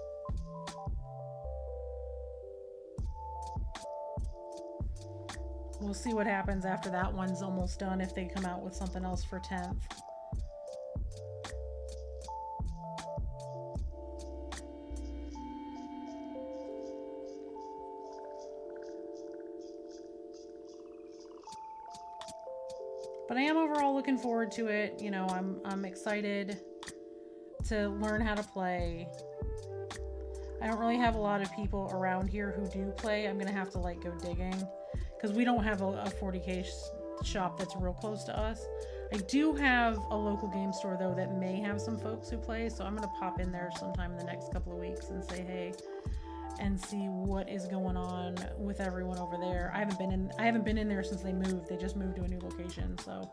we'll see what happens after that one's almost done, if they come out with something else for 10th. But I am overall looking forward to it. You know, I'm excited to learn how to play. I don't really have a lot of people around here who do play. I'm gonna have to like go digging, because we don't have a 40K shop that's real close to us. I do have a local game store though that may have some folks who play, so I'm gonna pop in there sometime in the next couple of weeks and say hey, and see what is going on with everyone over there. I haven't been in there since they moved. They just moved to a new location, so.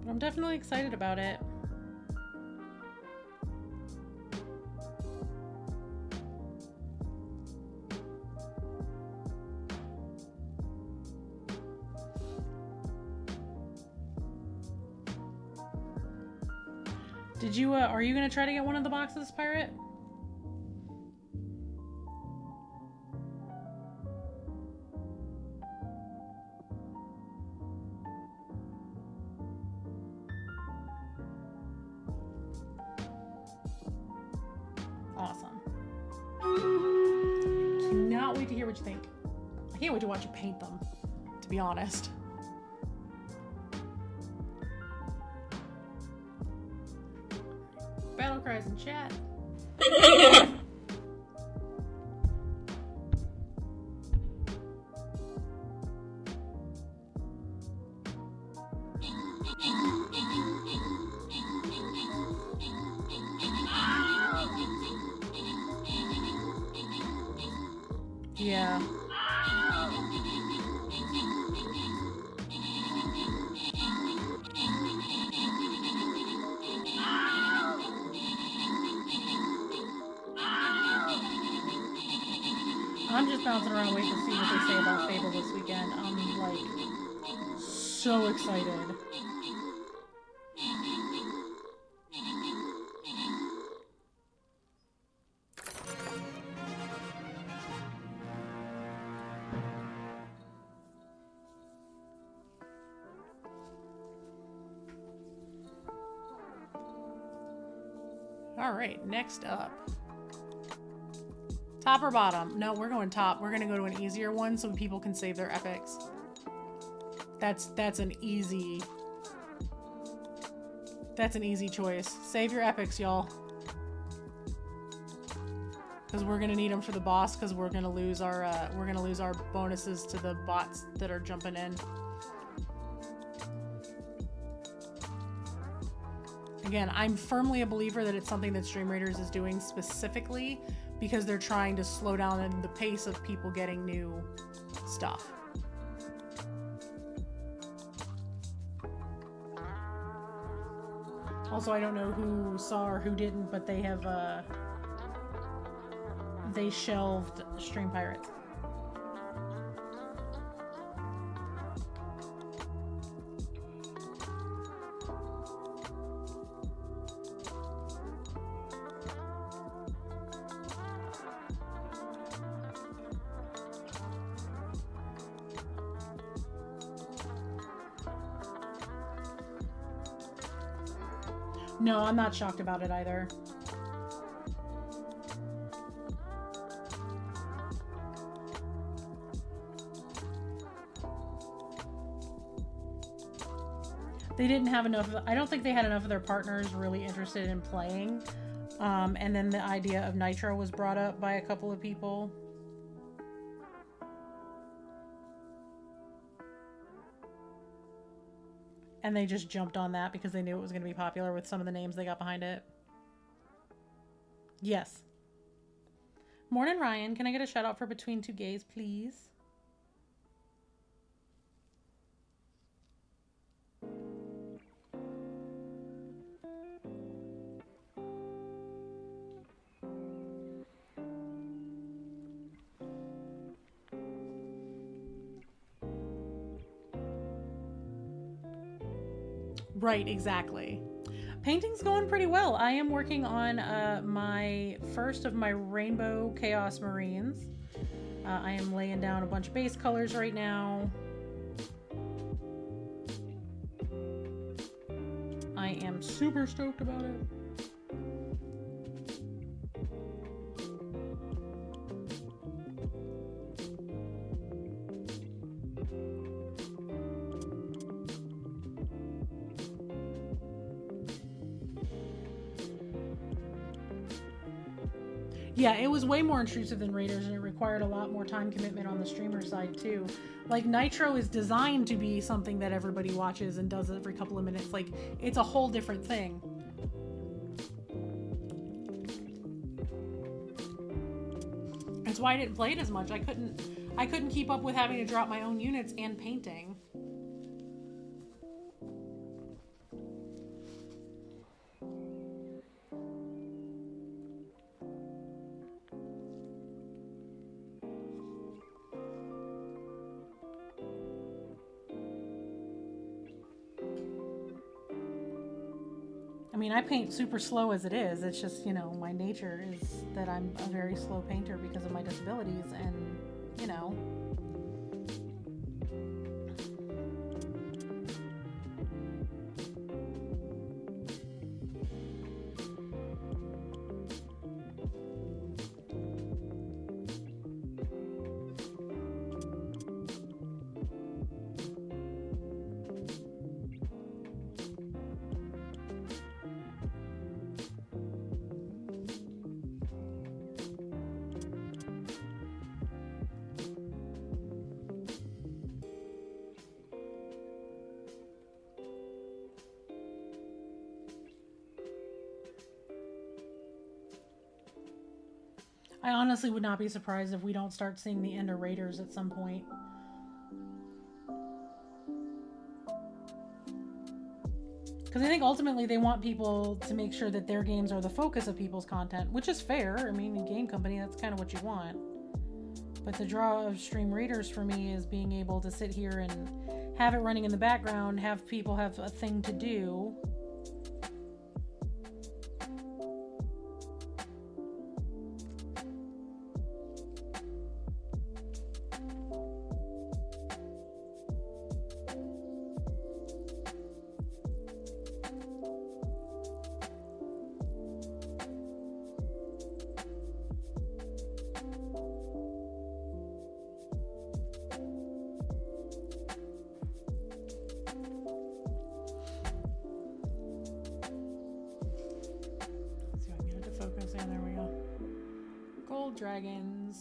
I'm definitely excited about it. Did you, are you going to try to get one of the boxes, Pirate? Awesome. Cannot wait to hear what you think. I can't wait to watch you paint them, to be honest. Battle cries in chat. Yeah. I'm just bouncing around waiting to see what they say about Fable this weekend. I'm like so excited. All right, next up. Top or bottom? No, we're going top. We're going to go to an easier one so people can save their epics. That's an easy choice. Save your epics, y'all. Because we're going to need them for the boss, because we're going to lose our bonuses to the bots that are jumping in. Again, I'm firmly a believer that it's something that Stream Raiders is doing specifically because they're trying to slow down the pace of people getting new stuff. Also, I don't know who saw or who didn't, but they have they shelved Stream Pirates. No, I'm not shocked about it either. They didn't have enough. I don't think they had enough of their partners really interested in playing. And then the idea of Nitro was brought up by a couple of people. And they just jumped on that because they knew it was going to be popular with some of the names they got behind it. Yes. Morning, Ryan. Can I get a shout out for Between Two Gays, please? Right, exactly. Painting's going pretty well. I am working on my first of my Rainbow Chaos Marines. I am laying down a bunch of base colors right now. I am super stoked about it. Yeah, it was way more intrusive than Raiders, and it required a lot more time commitment on the streamer side too. Like, Nitro is designed to be something that everybody watches and does every couple of minutes. Like, it's a whole different thing. That's why I didn't play it as much. I couldn't keep up with having to drop my own units and painting. I mean, I paint super slow as it is. It's just, you know, my nature is that I'm a very slow painter because of my disabilities, and, you know. I honestly would not be surprised if we don't start seeing the end of Raiders at some point. Because I think ultimately they want people to make sure that their games are the focus of people's content, which is fair. I mean, in Game Company, that's kind of what you want. But the draw of Stream Raiders for me is being able to sit here and have it running in the background, have people have a thing to do. Focus. Yeah, there we go. Gold dragons.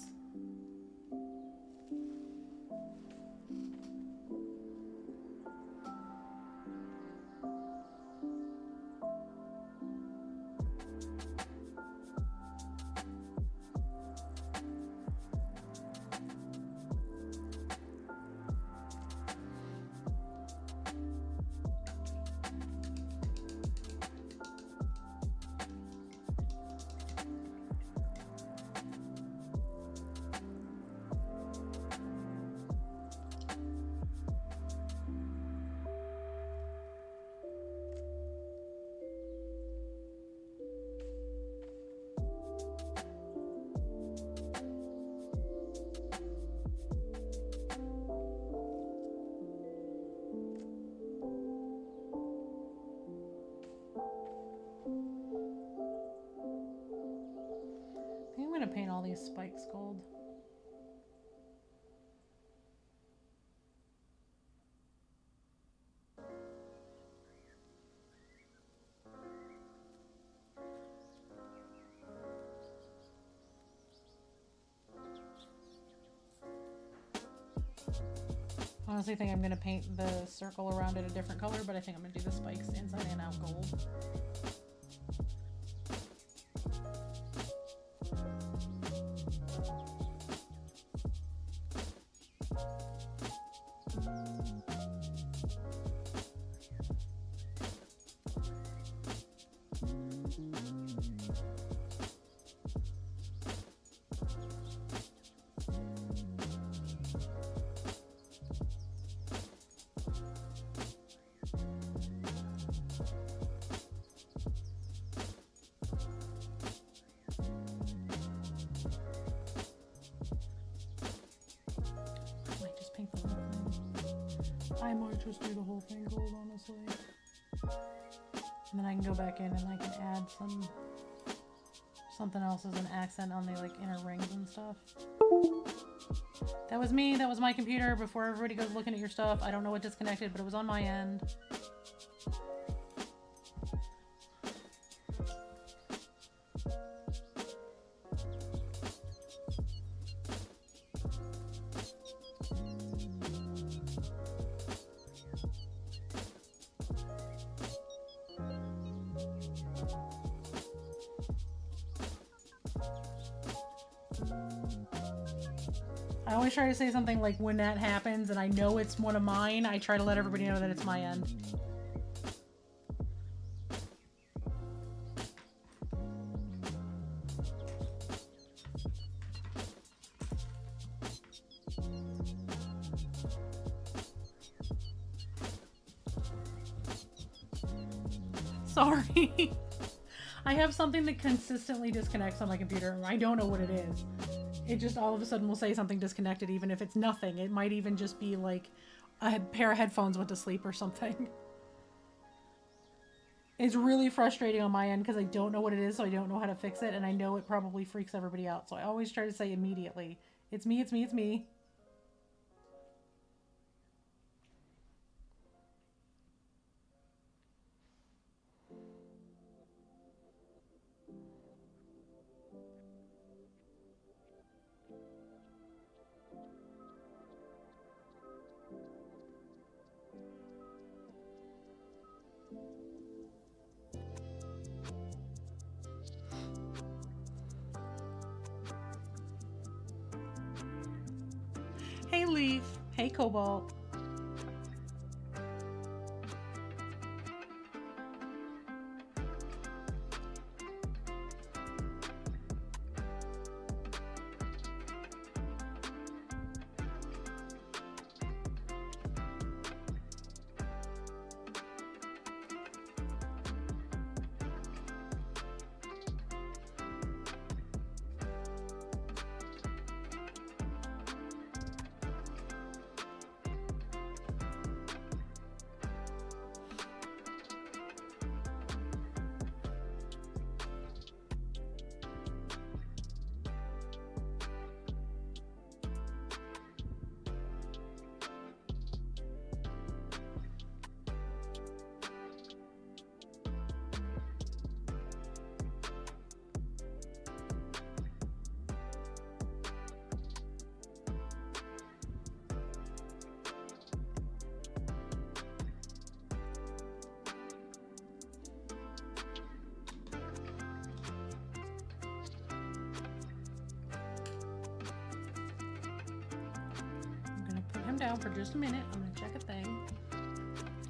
I'm going to paint all these spikes gold. I honestly think I'm going to paint the circle around it a different color, but I think I'm going to do the spikes inside and out gold. I might just do the whole thing gold, honestly. And then I can go back in and I can add something else as an accent on the like inner rings and stuff. That was me, that was my computer. Before everybody goes looking at your stuff, I don't know what disconnected, but it was on my end. I always try to say something like when that happens and I know it's one of mine, I try to let everybody know that it's my end. Sorry. I have something that consistently disconnects on my computer. I don't know what it is. It just all of a sudden will say something disconnected even if it's nothing. It might even just be like a pair of headphones went to sleep or something. It's really frustrating on my end because I don't know what it is, so I don't know how to fix it, and I know it probably freaks everybody out. So I always try to say immediately, it's me, it's me, it's me. Hey Leaf, hey Cobalt. down for just a minute. I'm gonna check a thing.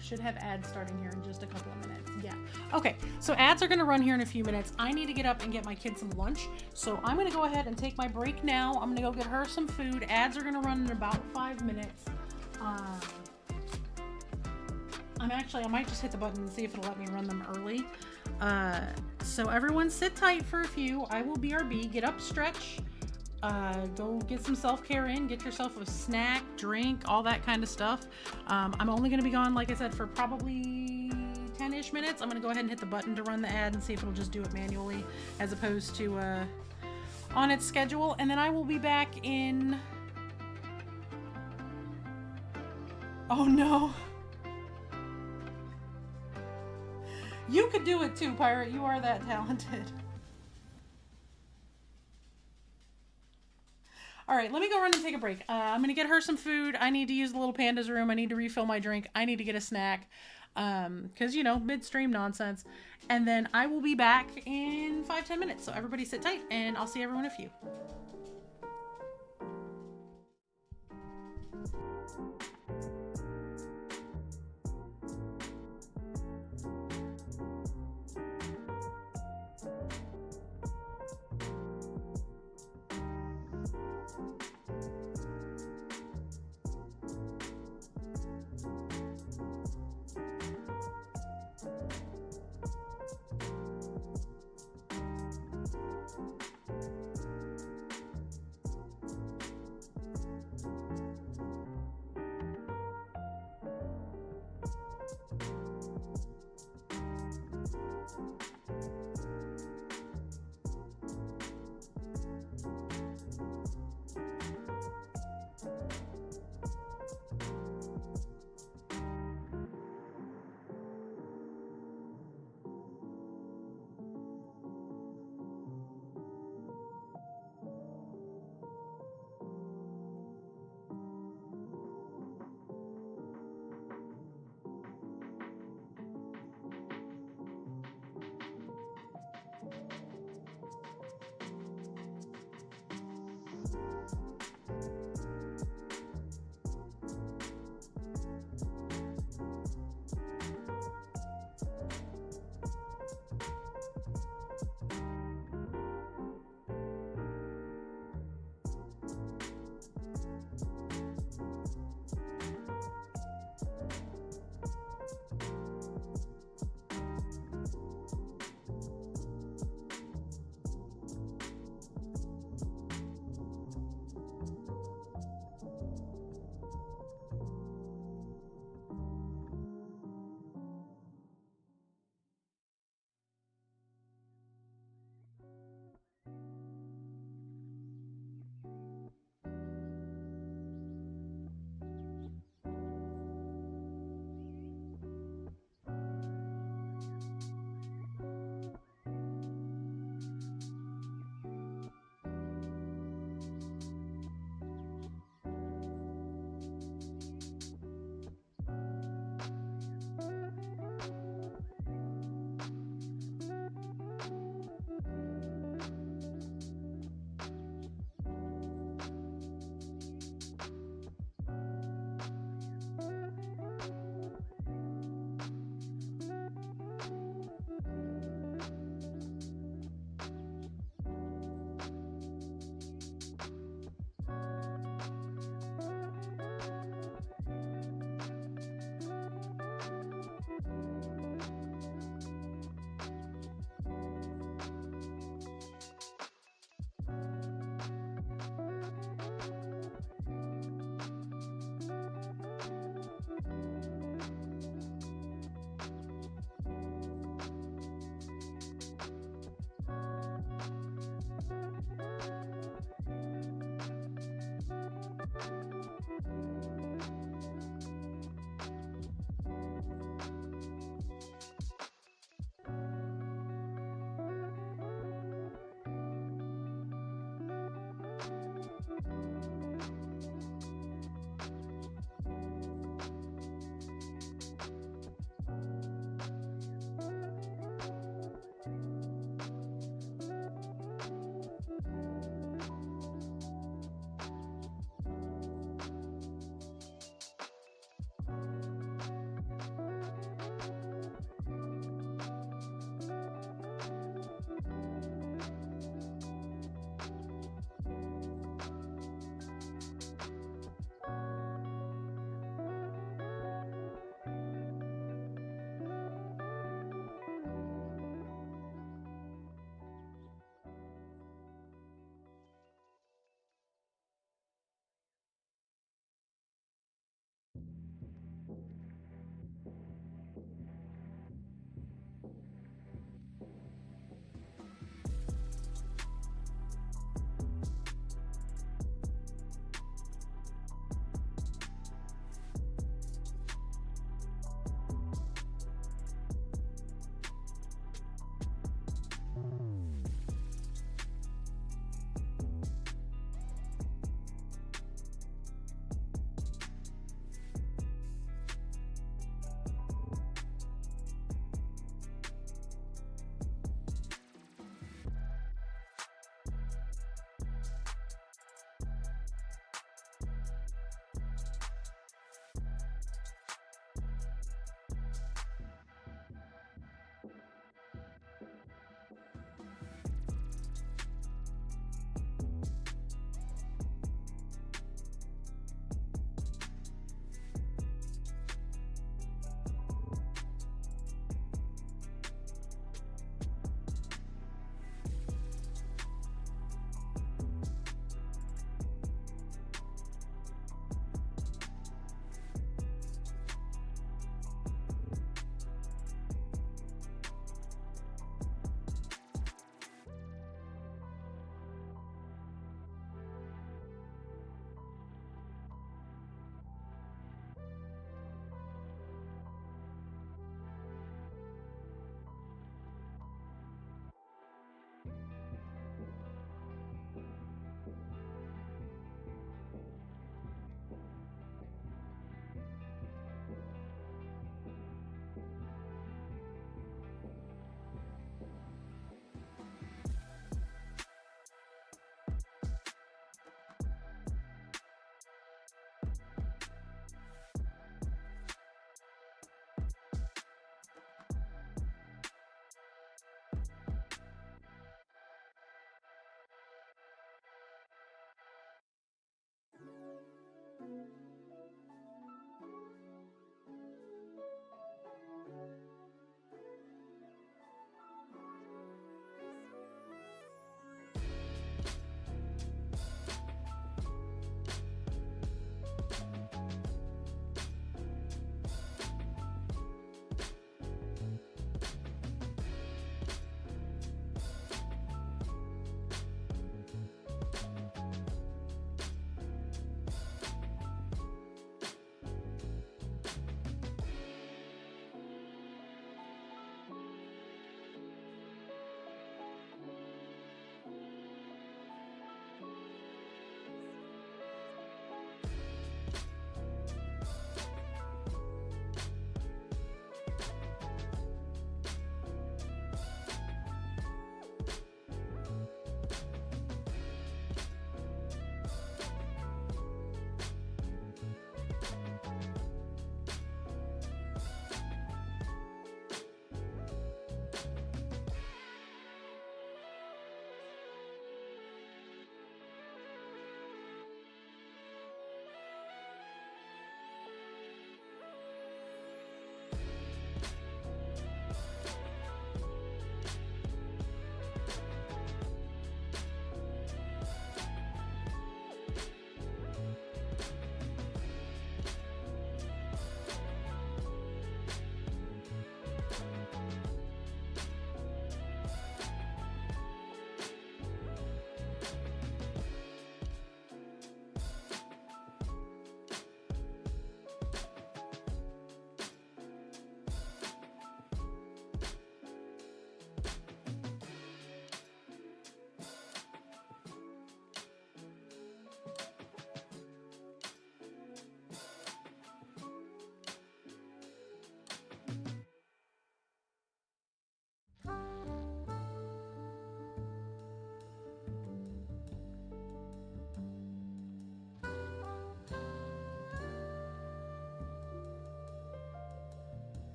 Should have ads starting here in just a couple of minutes. Yeah. Okay, so ads are gonna run here in a few minutes. I need to get up and get my kids some lunch. So I'm gonna go ahead and take my break now. I'm gonna go get her some food. Ads are gonna run in about 5 minutes. I might just hit the button and see if it'll let me run them early. So everyone sit tight for a few. I will BRB, get up, stretch, go get some self-care in, get yourself a snack, drink, all that kind of stuff. I'm only going to be gone, like I said, for probably 10-ish minutes. I'm going to go ahead and hit the button to run the ad and see if it'll just do it manually as opposed to on its schedule. And then I will be back in... Oh no. You could do it too, Pirate. You are that talented. All right, let me go run and take a break. I'm going to get her some food. I need to use the little panda's room. I need to refill my drink. I need to get a snack because, you know, midstream nonsense. And then I will be back in 5-10 minutes. So everybody sit tight and I'll see everyone in a few.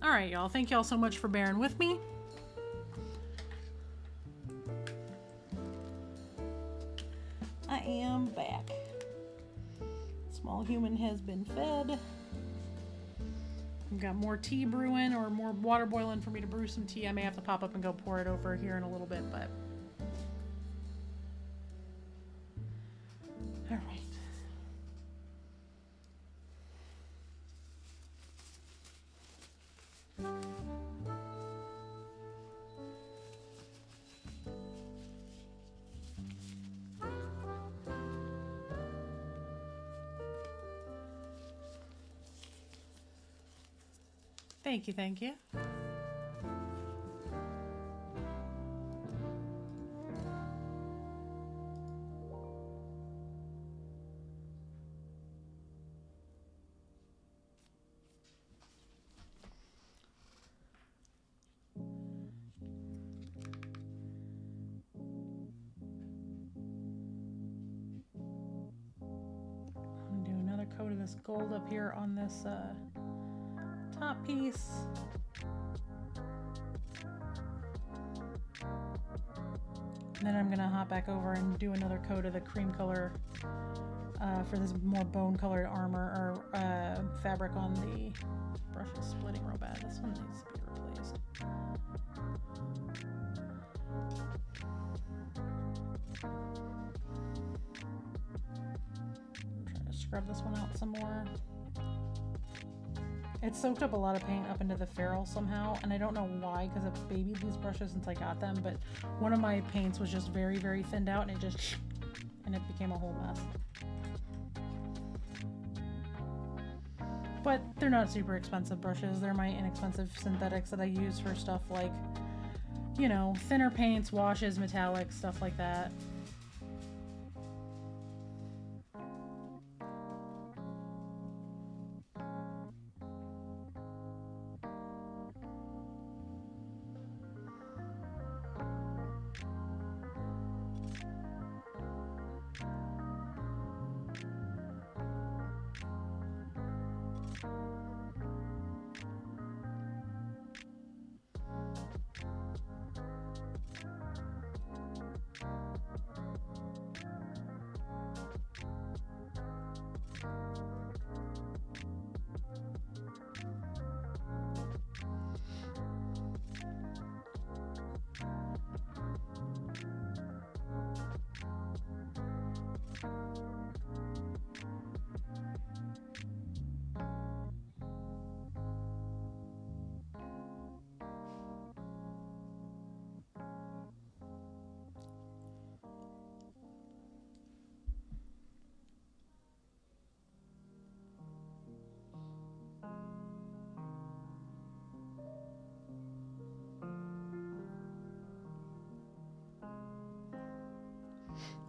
All right, y'all. Thank y'all so much for bearing with me. I am back. Small human has been fed. I've got more tea brewing or more water boiling for me to brew some tea. I may have to pop up and go pour it over here in a little bit, but all right. Thank you, thank you. I'm gonna do another coat of this gold up here on this top piece. And then I'm gonna hop back over and do another coat of the cream color for this more bone colored armor or fabric on the brush is splitting real bad. This one needs to be replaced. Try to scrub this one out some more. It soaked up a lot of paint up into the ferrule somehow, and I don't know why, because I've babied these brushes since I got them, but one of my paints was just very, very thinned out, and it became a whole mess. But they're not super expensive brushes. They're my inexpensive synthetics that I use for stuff like, you know, thinner paints, washes, metallics, stuff like that.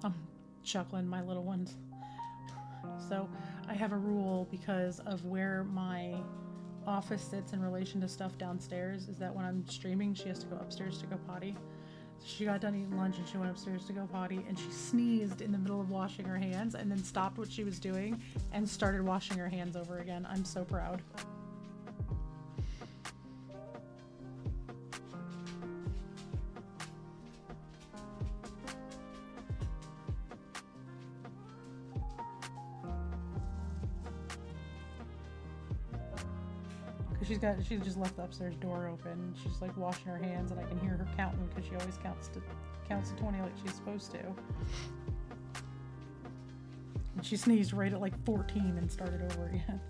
I'm chuckling, my little ones. So I have a rule because of where my office sits in relation to stuff downstairs is that when I'm streaming, she has to go upstairs to go potty. So she got done eating lunch and she went upstairs to go potty, and she sneezed in the middle of washing her hands and then stopped what she was doing and started washing her hands over again. I'm so proud. She just left the upstairs door open. She's like washing her hands, and I can hear her counting because she always counts to 20 like she's supposed to. And she sneezed right at like 14 and started over again.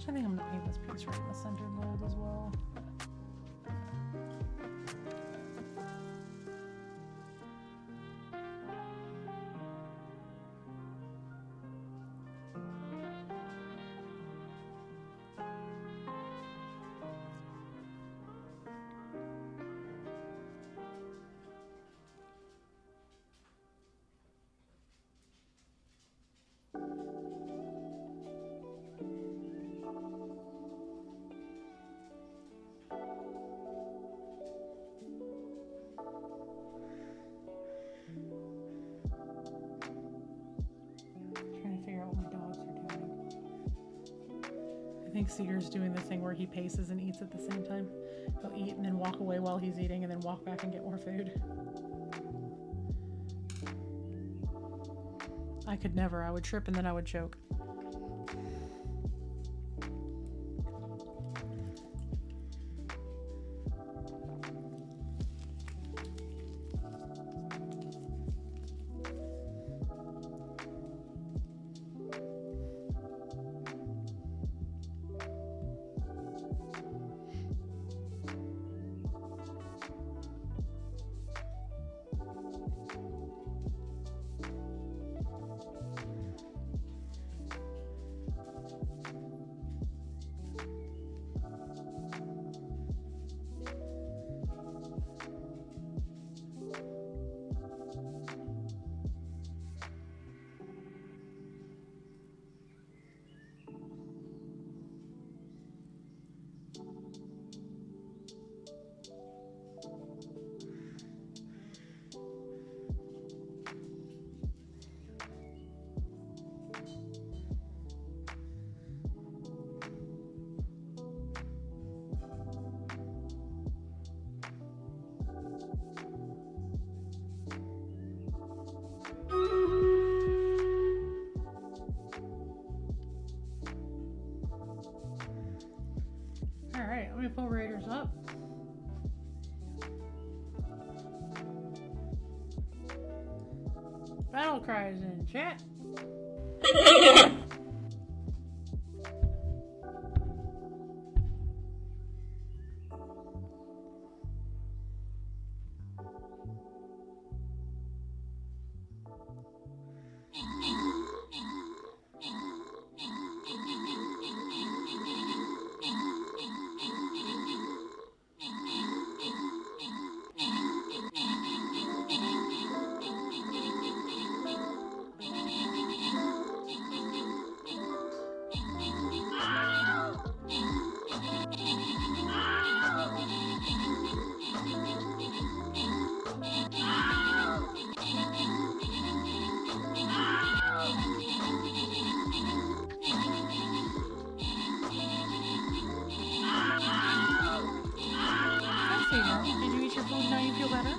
Actually, I think I'm gonna paint this piece right in the center gold as well. I think Seeger's doing the thing where he paces and eats at the same time. He'll eat and then walk away while he's eating and then walk back and get more food. I could never. I would trip and then I would choke. Alright, let me pull Raiders up. Battle cries in chat. Did you eat your food now you feel better?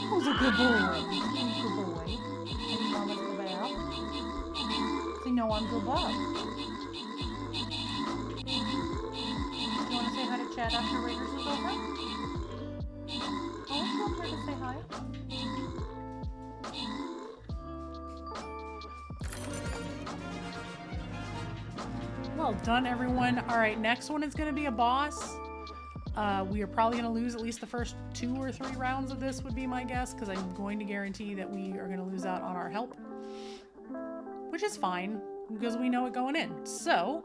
Who's a good boy? Who's a good boy? Maybe Mama's go back. So no, I'm good boy. You want to say hi to Chad after Raiders is over? Oh, feel free to say hi. Well done, everyone. All right, next one is going to be a boss. We are probably going to lose at least the first 2 or 3 rounds of this would be my guess, because I'm going to guarantee that we are going to lose out on our help, which is fine because we know it going in. So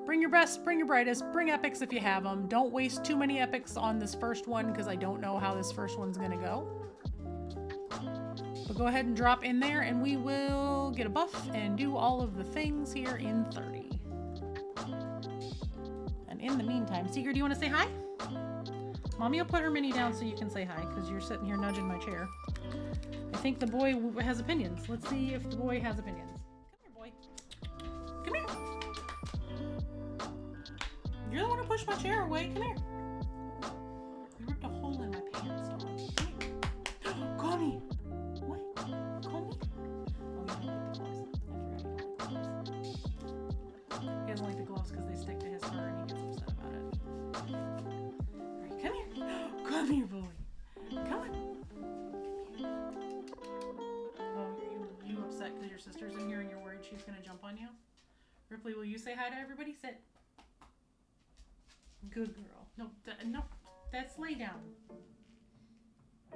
bring your best, bring your brightest, bring epics if you have them. Don't waste too many epics on this first one because I don't know how this first one's going to go. But go ahead and drop in there and we will get a buff and do all of the things here in 30. And in the meantime, Seeger, do you want to say hi? Mommy will put her mini down so you can say hi because you're sitting here nudging my chair. I think the boy has opinions. Let's see if the boy has opinions. Come here, boy. Come here. You're the one who pushed my chair away. Come here. You ripped a hole in my pants. Come here. Call me. What? Call me? Oh, you don't like the gloves. I forgot you don't like the gloves. He doesn't like the gloves because they stick to his fur and he gets upset about it. Alright, come here. Come here, boy. Come on. Oh, you upset because your sister's in here and you're worried she's going to jump on you? Ripley, will you say hi to everybody? Sit. Good girl. No, no, that's lay down.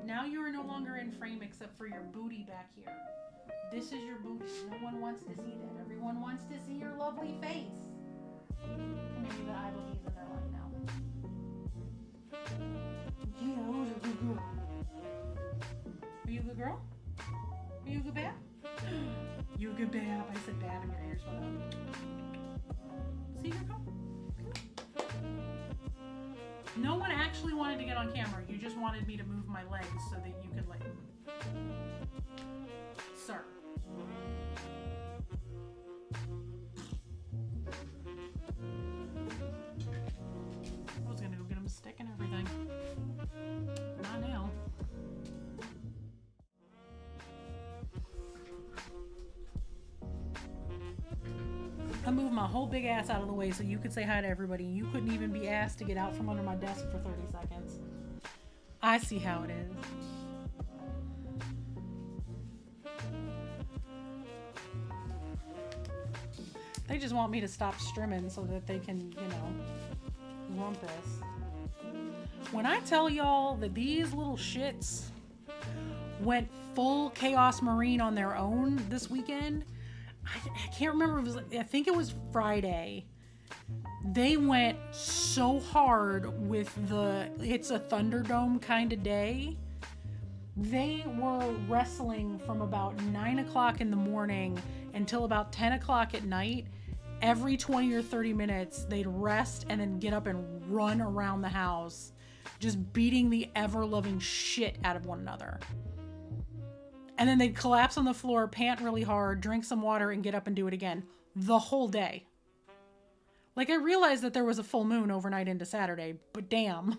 Now you are no longer in frame except for your booty back here. This is your booty. No one wants to see that. Everyone wants to see your lovely face. Maybe the eye boogies in their life now. Yeah, who's a good girl? Are you a good girl? Are you a good bab? You a good bab. I said bab in your ears. See, here, come. No one actually wanted to get on camera. You just wanted me to move my legs so that you could, like... Sir. I was gonna go get him a stick and everything. Not now. I moved my whole big ass out of the way so you could say hi to everybody. You couldn't even be asked to get out from under my desk for 30 seconds. I see how it is. They just want me to stop streaming so that they can, you know, rumpus. When I tell y'all that these little shits went full Chaos Marine on their own this weekend, I can't remember. I think it was Friday. They went so hard with the it's a Thunderdome kind of day. They were wrestling from about 9 o'clock in the morning until about 10 o'clock at night. Every 20 or 30 minutes, they'd rest and then get up and run around the house, just beating the ever-loving shit out of one another. And then they'd collapse on the floor, pant really hard, drink some water, and get up and do it again. The whole day. Like, I realized that there was a full moon overnight into Saturday, but damn.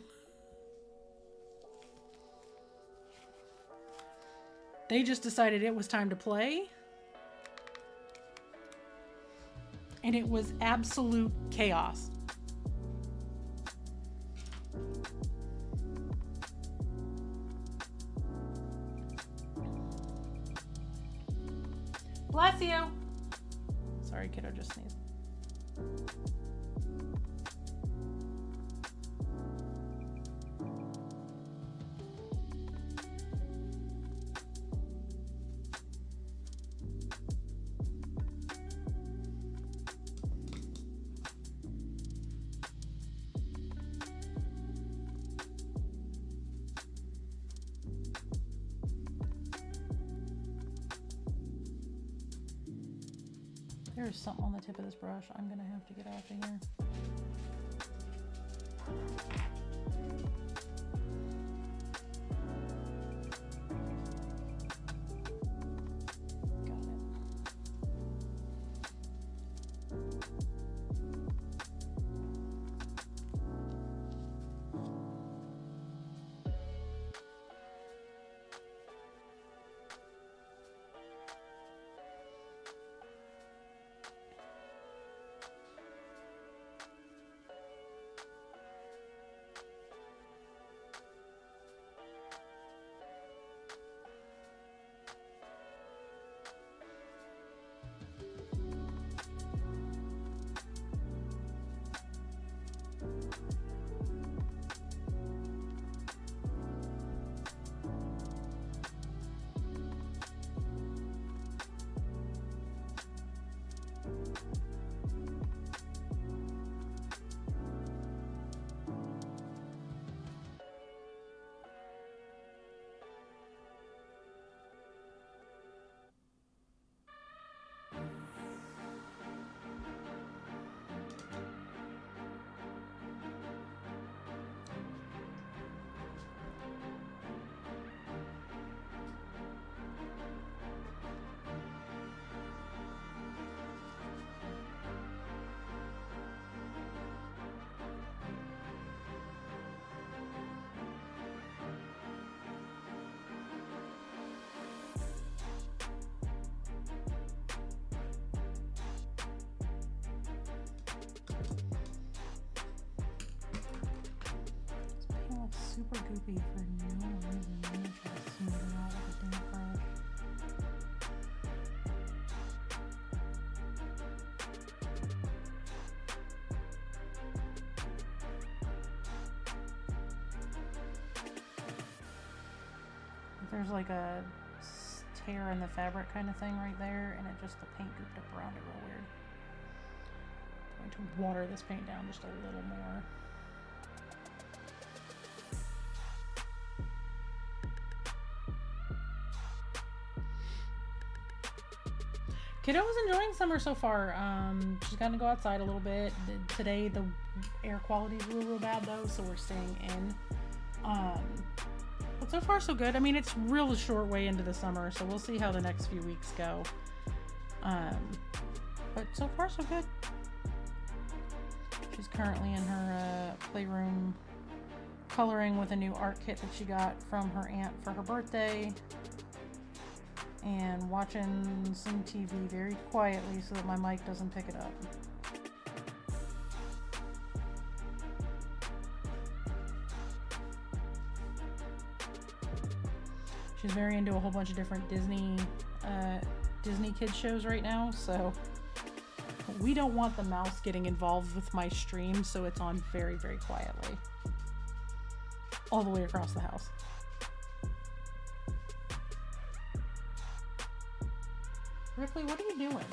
They just decided it was time to play. And it was absolute chaos. Bless you. Sorry, kiddo just sneezed. There's something on the tip of this brush. I'm gonna have to get off of here. Got it. Super goopy for no reason. I'm gonna try to smooth it out with a damp brush. There's like a tear in the fabric kind of thing right there, and it just, the paint gooped up around it real weird. I'm going to water this paint down just a little more. Kiddo is enjoying summer so far. She's gotten to go outside a little bit. Today the air quality is real bad though, so we're staying in. But so far so good. I mean, it's real short way into the summer, so we'll see how the next few weeks go. But so far so good. She's currently in her playroom coloring with a new art kit that she got from her aunt for her birthday. And watching some TV very quietly so that my mic doesn't pick it up. She's very into a whole bunch of different Disney kids shows right now, so we don't want the mouse getting involved with my stream, so it's on very, very quietly. All the way across the house. Ripley, what are you doing?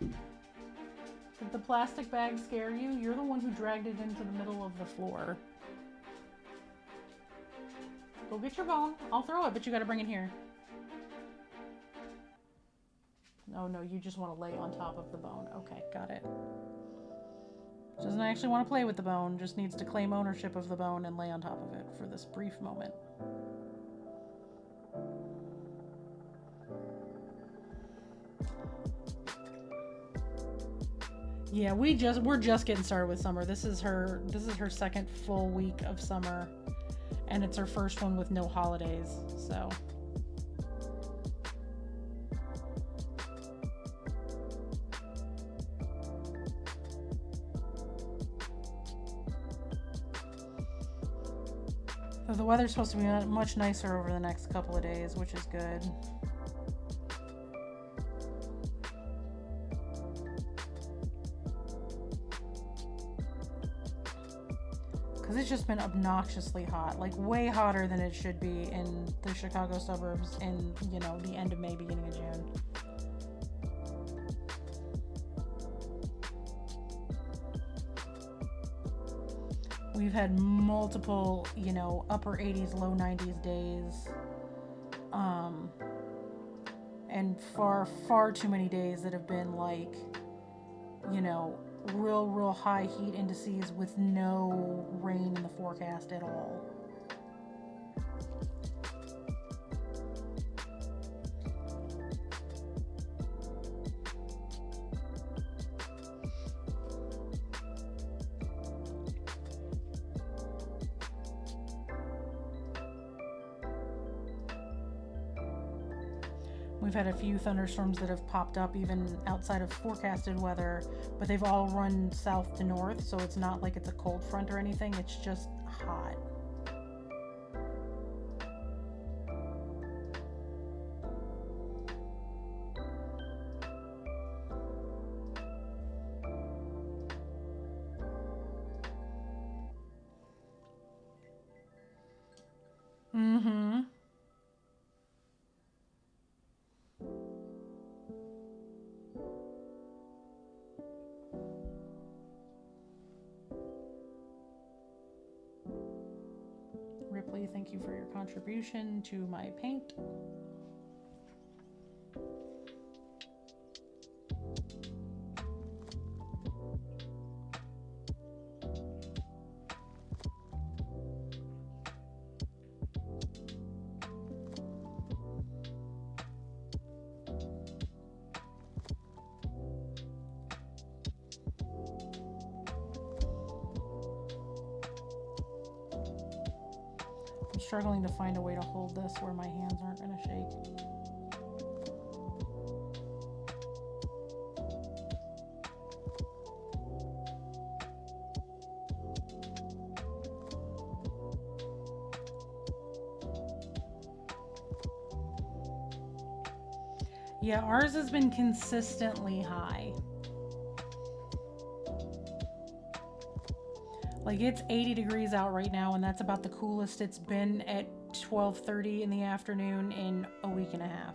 Did the plastic bag scare you? You're the one who dragged it into the middle of the floor. Go get your bone. I'll throw it, but you gotta bring it here. No, you just want to lay on top of the bone. Okay, got it. Doesn't actually want to play with the bone, just needs to claim ownership of the bone and lay on top of it for this brief moment. Yeah, we're just getting started with summer. This is her second full week of summer, and it's her first one with no holidays. So the weather's supposed to be much nicer over the next couple of days, which is good. Because it's just been obnoxiously hot, like way hotter than it should be in the Chicago suburbs in, the end of May, beginning of June. We've had multiple, upper 80s, low 90s days. And far too many days that have been like, real high heat indices with no rain in the forecast at all. We've had a few thunderstorms that have popped up even outside of forecasted weather, but they've all run south to north, so it's not like it's a cold front or anything, it's just hot. Mm-hmm. Ripley, thank you for your contribution to my paint. I'm struggling to find a way to hold this where my hands aren't going to shake. Yeah, ours has been consistently high. Like, it's 80 degrees out right now, and that's about the coolest it's been at 12:30 in the afternoon in a week and a half.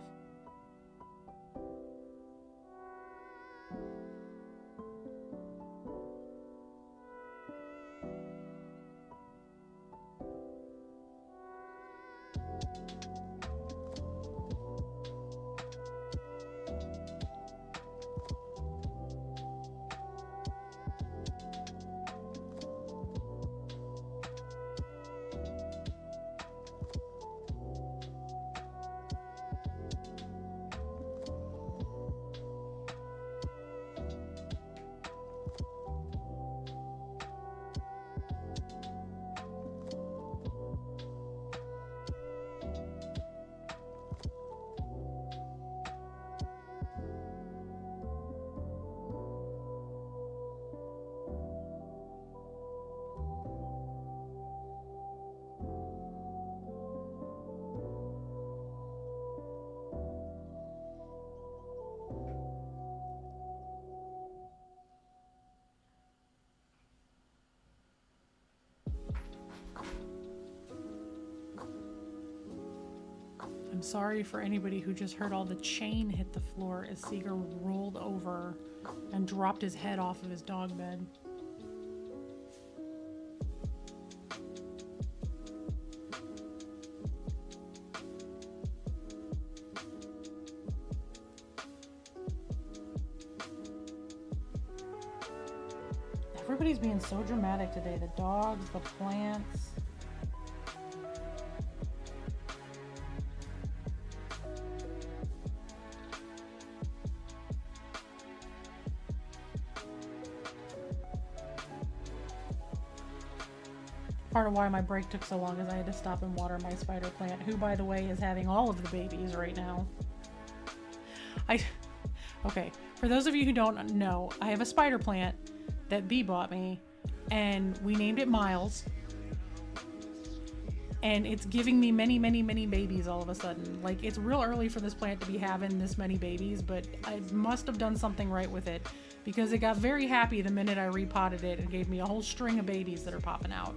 I'm sorry for anybody who just heard all the chain hit the floor as Seeger rolled over and dropped his head off of his dog bed. Everybody's being so dramatic today. The dogs, the plants. Part of why my break took so long is I had to stop and water my spider plant, who, by the way, is having all of the babies right now. Okay, for those of you who don't know, I have a spider plant that Bee bought me, and we named it Miles. And it's giving me many, many, many babies all of a sudden. Like, it's real early for this plant to be having this many babies, but I must have done something right with it, because it got very happy the minute I repotted it and gave me a whole string of babies that are popping out.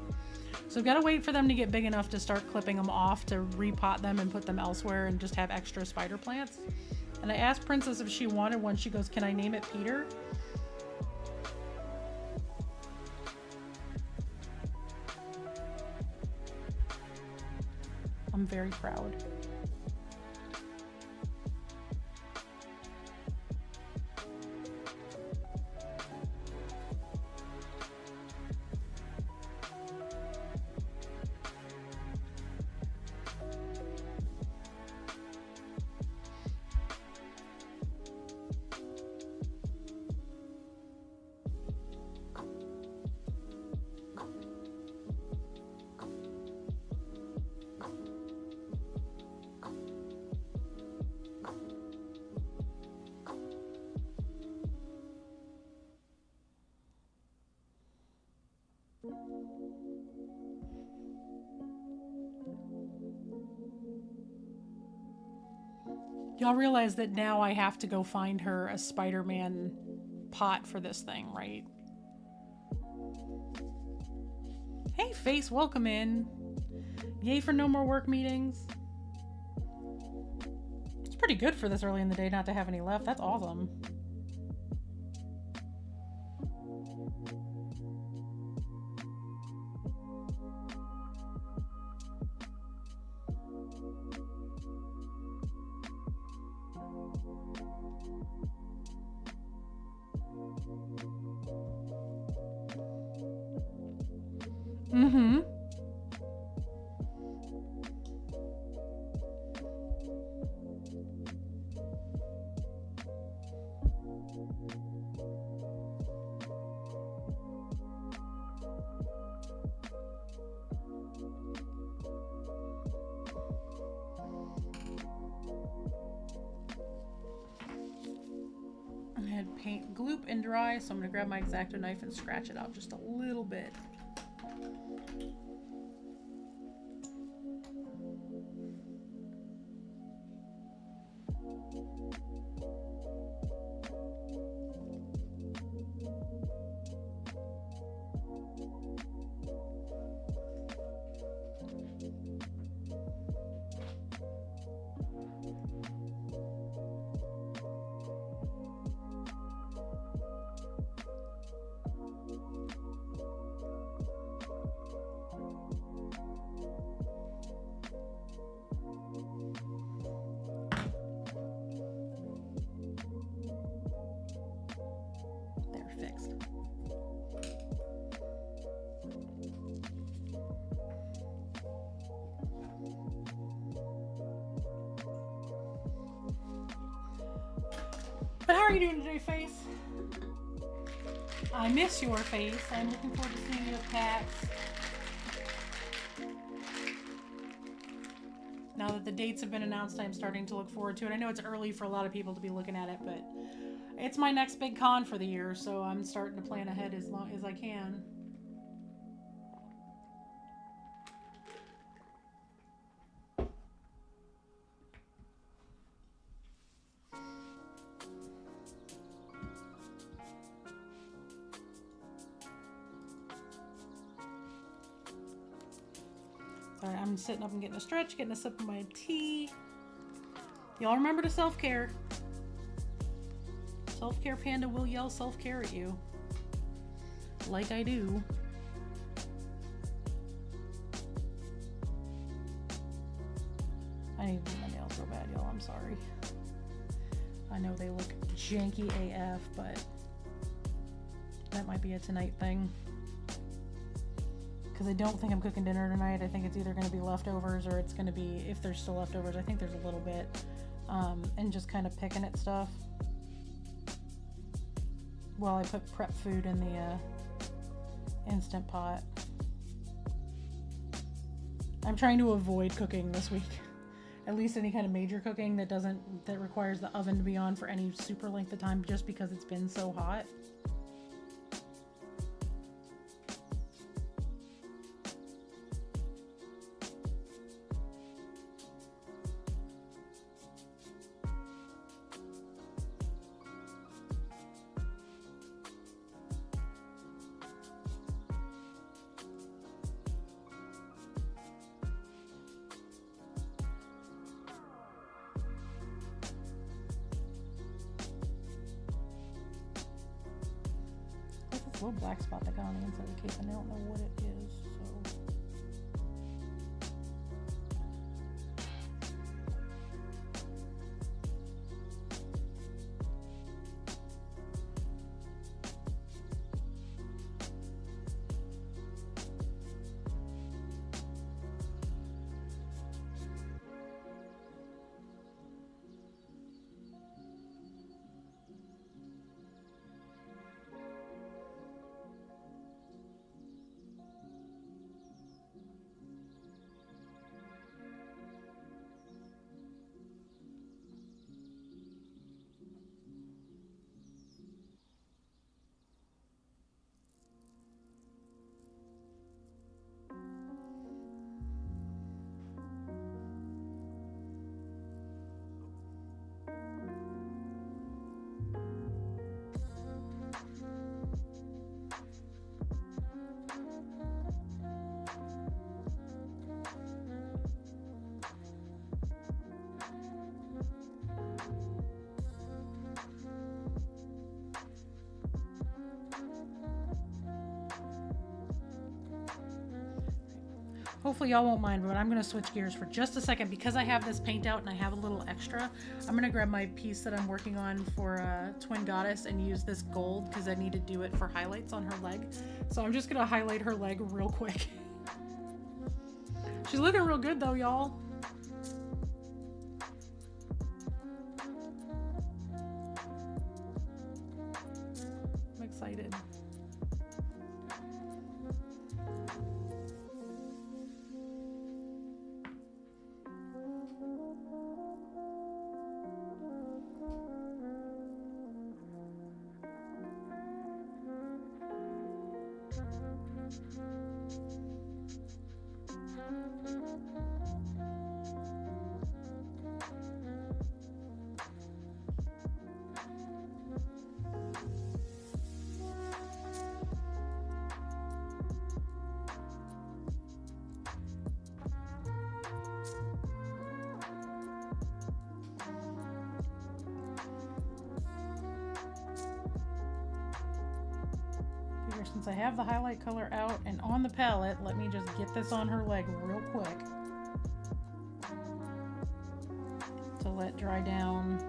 So I've got to wait for them to get big enough to start clipping them off to repot them and put them elsewhere and just have extra spider plants. And I asked Princess if she wanted one. She goes, "Can I name it Peter?" I'm very proud. Y'all realize that now I have to go find her a Spider-Man pot for this thing, right? Hey, Face, welcome in. Yay for no more work meetings. It's pretty good for this early in the day not to have any left. That's awesome. Mm-hmm. I had paint gloop and dry, so I'm gonna grab my X-Acto knife and scratch it out just a little bit. But how are you doing today, Face? I miss your face. I'm looking forward to seeing you at PAX. Now that the dates have been announced, I'm starting to look forward to it. I know it's early for a lot of people to be looking at it, but it's my next big con for the year, so I'm starting to plan ahead as long as I can. Alright, I'm sitting up and getting a stretch, getting a sip of my tea. Y'all remember to self-care. Self-care panda will yell self-care at you. Like I do. I need to do my nails so bad, y'all. I'm sorry. I know they look janky AF, but that might be a tonight thing. Because I don't think I'm cooking dinner tonight. I think it's either going to be leftovers or it's going to be, if there's still leftovers, I think there's a little bit. And just kind of picking at stuff. While I put prep food in the Instant Pot. I'm trying to avoid cooking this week. At least any kind of major cooking that requires the oven to be on for any super length of time just because it's been so hot. Little black spot that got on the inside of the case, and I don't know what it is, so. Hopefully y'all won't mind, but I'm going to switch gears for just a second. Because I have this paint out and I have a little extra, I'm going to grab my piece that I'm working on for Twin Goddess and use this gold because I need to do it for highlights on her leg. So I'm just going to highlight her leg real quick. She's looking real good though, y'all. I'm excited. Since I have the highlight color out and on the palette, let me just get this on her leg real quick to let dry down.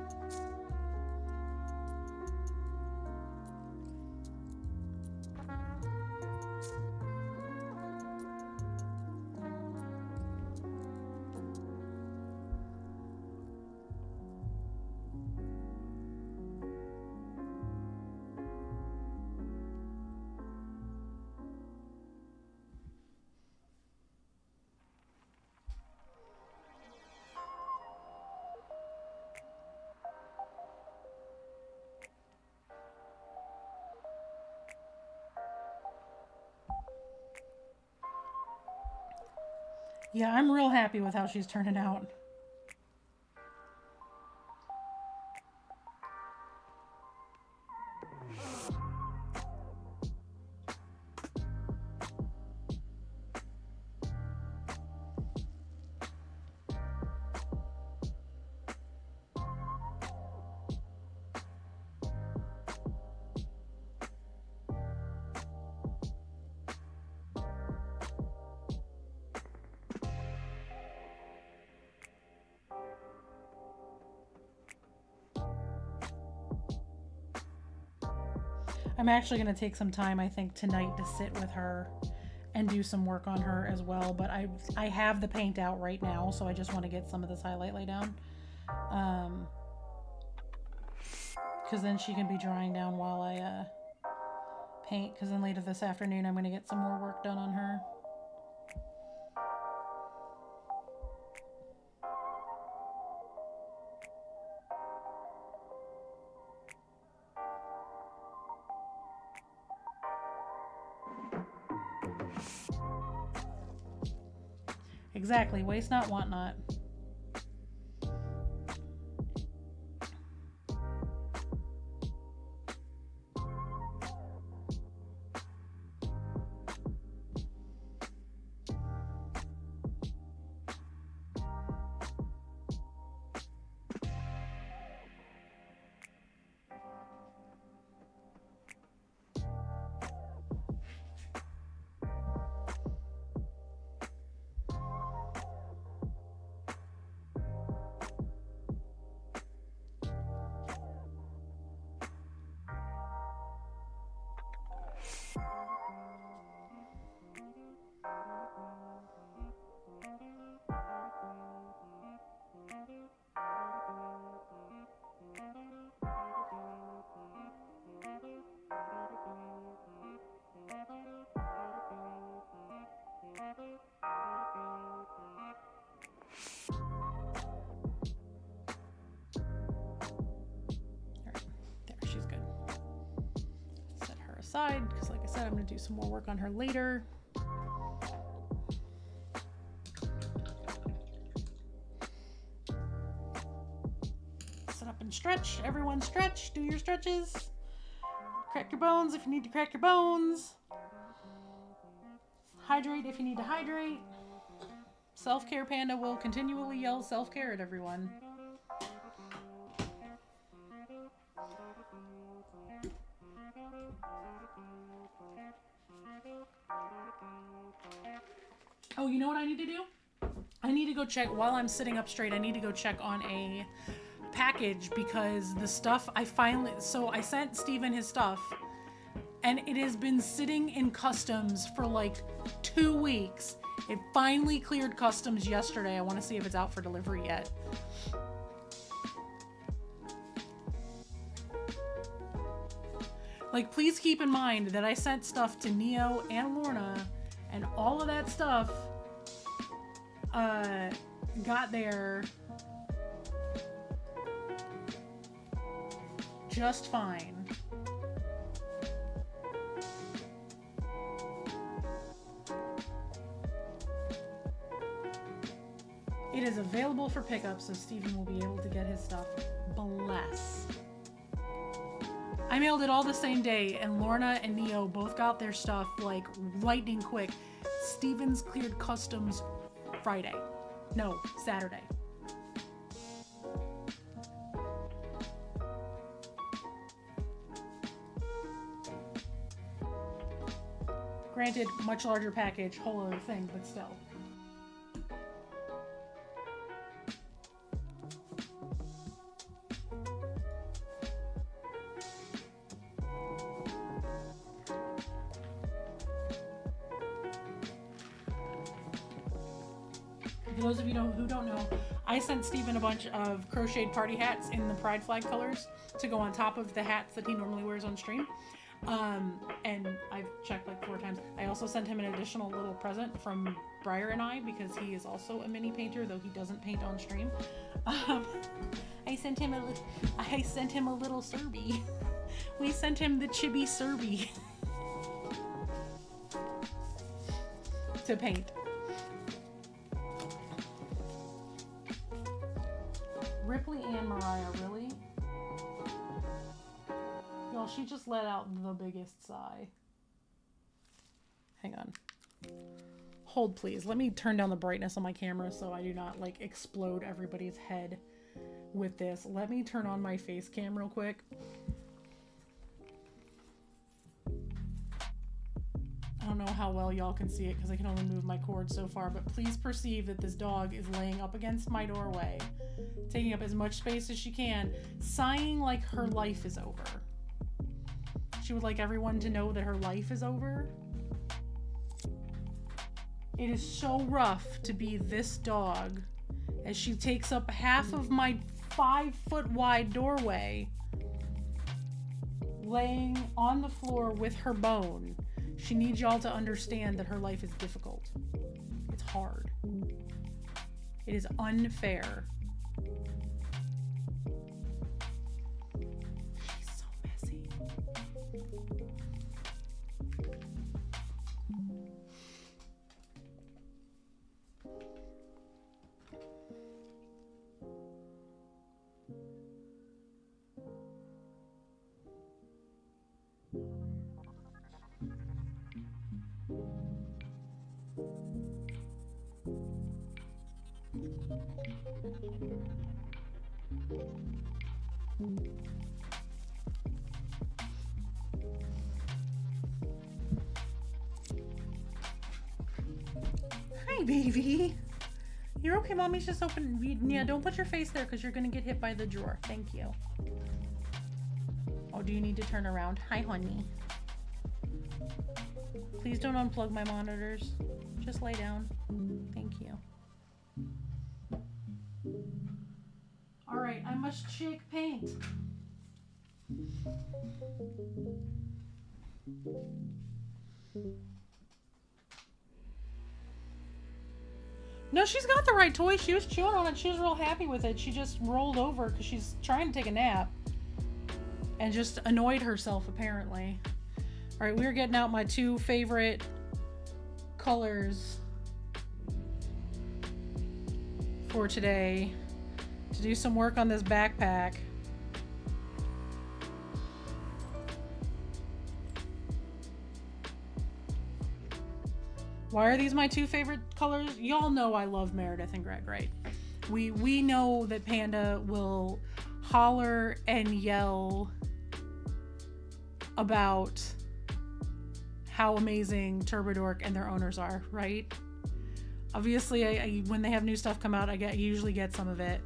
Yeah, I'm real happy with how she's turning out. I'm actually going to take some time, I think, tonight to sit with her and do some work on her as well. But I have the paint out right now, so I just want to get some of this highlight laid down. Because then she can be drying down while I paint. Because then later this afternoon, I'm going to get some more work done on her. Exactly. Waste not, want not. Aside, because like I said, I'm going to do some more work on her later. Sit up and stretch. Everyone stretch. Do your stretches. Crack your bones if you need to crack your bones. Hydrate if you need to hydrate. Self-Care Panda will continually yell self-care at everyone. Oh, you know what I need to do? I need to go check, while I'm sitting up straight, I need to go check on a package because the stuff I sent Steven his stuff and it has been sitting in customs for like 2 weeks. It finally cleared customs yesterday. I want to see if it's out for delivery yet. Like, please keep in mind that I sent stuff to Neo and Lorna, and all of that stuff got there just fine. It is available for pickup, so Steven will be able to get his stuff. Bless. I mailed it all the same day, and Lorna and Neo both got their stuff like lightning quick. Steven's cleared customs Friday. No, Saturday. Granted, much larger package, whole other thing, but still. For those of you who don't know, I sent Steven a bunch of crocheted party hats in the pride flag colors to go on top of the hats that he normally wears on stream. And I've checked like 4 times. I also sent him an additional little present from Briar and I because he is also a mini painter, though he doesn't paint on stream. I sent him a little Serby. We sent him the Chibi Serby to paint. Ripley and Mariah, really? Y'all, she just let out the biggest sigh. Hang on. Hold, please. Let me turn down the brightness on my camera so I do not, like, explode everybody's head with this. Let me turn on my face cam real quick. I don't know how well y'all can see it because I can only move my cord so far, but please perceive that this dog is laying up against my doorway, taking up as much space as she can, sighing like her life is over. She would like everyone to know that her life is over. It is so rough to be this dog as she takes up half of my 5-foot wide doorway, laying on the floor with her bone. She needs y'all to understand that her life is difficult. It's hard. It is unfair. She's so messy. Hi, baby. You're okay, mommy's just open. Yeah, don't put your face there because you're gonna get hit by the drawer. Thank you. Oh, do you need to turn around? Hi, honey. Please don't unplug my monitors. Just lay down. Thank you. All right, I must shake paint. No, she's got the right toy. She was chewing on it. She was real happy with it. She just rolled over because she's trying to take a nap and just annoyed herself, apparently. All right, we're getting out my 2 favorite colors for today to do some work on this backpack. Why are these my 2 favorite colors? Y'all know I love Meredith and Greg, right? We know that Panda will holler and yell about how amazing Turbodork and their owners are, right? Obviously, when they have new stuff come out, I usually get some of it.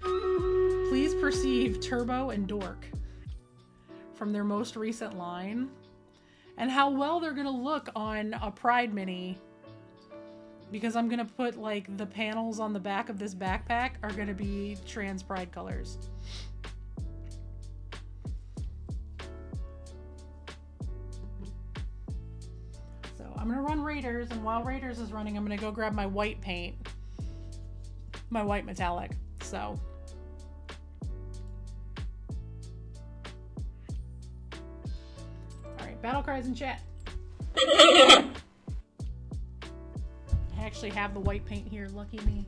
Please perceive Turbo and Dork from their most recent line and how well they're gonna look on a Pride Mini, because I'm gonna put like the panels on the back of this backpack are gonna be trans pride colors. I'm gonna run Raiders, and while Raiders is running, I'm gonna go grab my white paint, my white metallic. So all right, battle cries in chat. I actually have the white paint here, lucky me.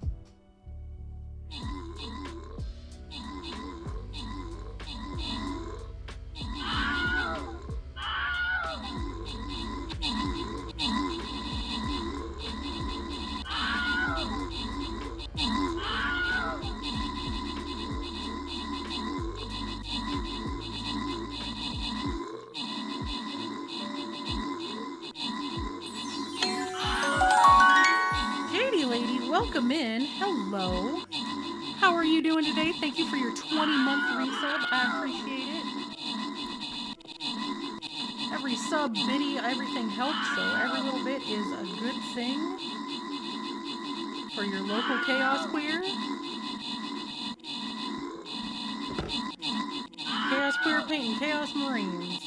Welcome in. Hello. How are you doing today? Thank you for your 20-month resub. I appreciate it. Every sub, biddy, everything helps, so every little bit is a good thing for your local Chaos Queer. Chaos Queer painting Chaos Marines.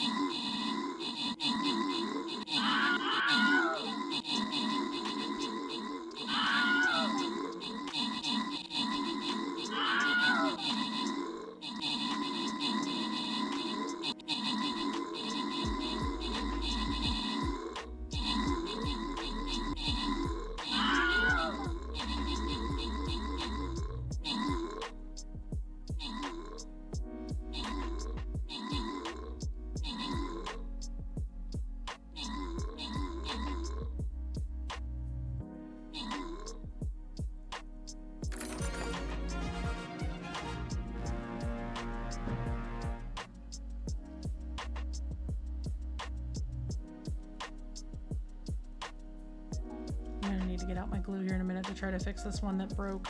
to get out my glue here in a minute to try to fix this one that broke.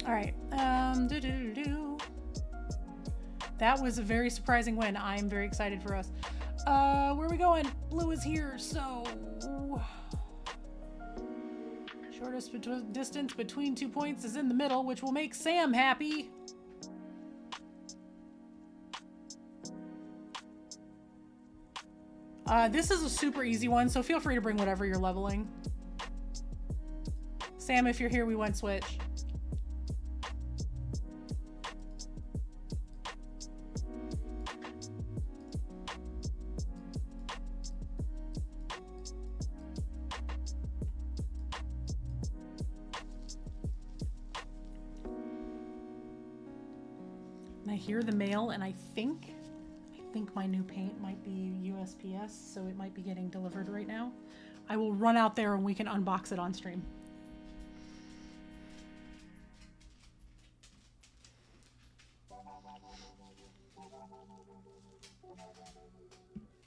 All right. That was a very surprising win. I'm very excited for us. Where are we going? Blue is here, so shortest distance between 2 points is in the middle, which will make Sam happy. This is a super easy one, so feel free to bring whatever you're leveling. Sam, if you're here, we went switch. I hear the mail, and I think my new paint might be USPS, so it might be getting delivered right now. I will run out there and we can unbox it on stream.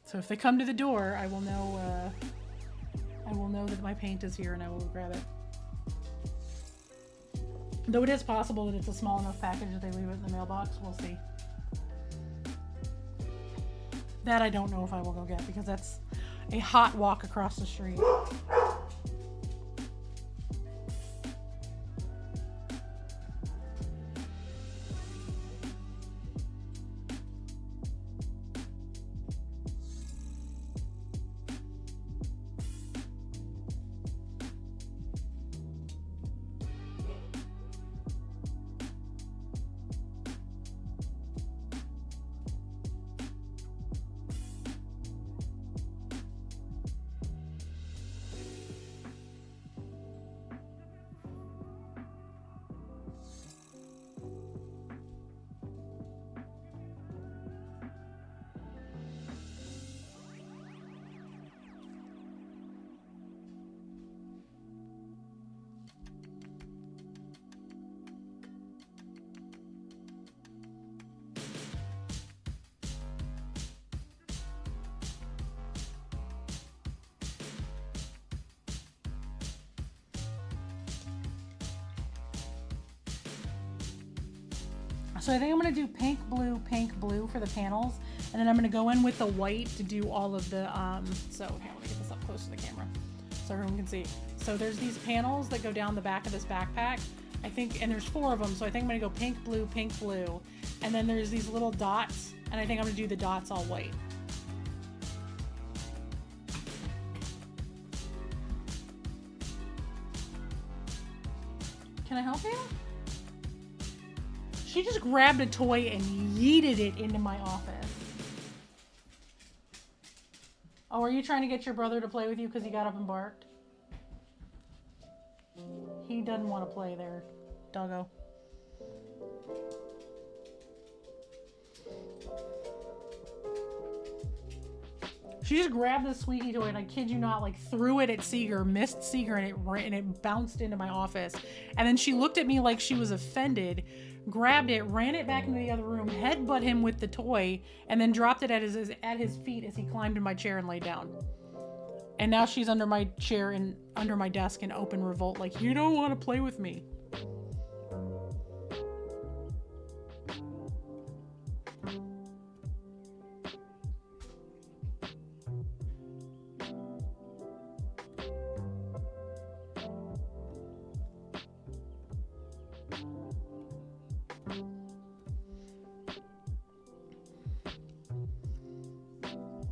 So if they come to the door, I will know that my paint is here and I will grab it. Though it is possible that it's a small enough package that they leave it in the mailbox. We'll see. That I don't know if I will go get because that's a hot walk across the street. So I think I'm going to do pink, blue for the panels. And then I'm going to go in with the white to do all of the, so okay, let me get this up close to the camera so everyone can see. So there's these panels that go down the back of this backpack, I think, and there's 4 of them. So I think I'm going to go pink, blue. And then there's these little dots, and I think I'm going to do the dots all white. Can I help you? She just grabbed a toy and yeeted it into my office. Oh, are you trying to get your brother to play with you because he got up and barked? He doesn't want to play there, doggo. She just grabbed this sweetie toy and I kid you not, like threw it at Seeger, missed Seeger, and it bounced into my office. And then she looked at me like she was offended, grabbed it, ran it back into the other room, headbutt him with the toy, and then dropped it at his feet as he climbed in my chair and lay down. And now she's under my chair and under my desk in open revolt, like, you don't want to play with me.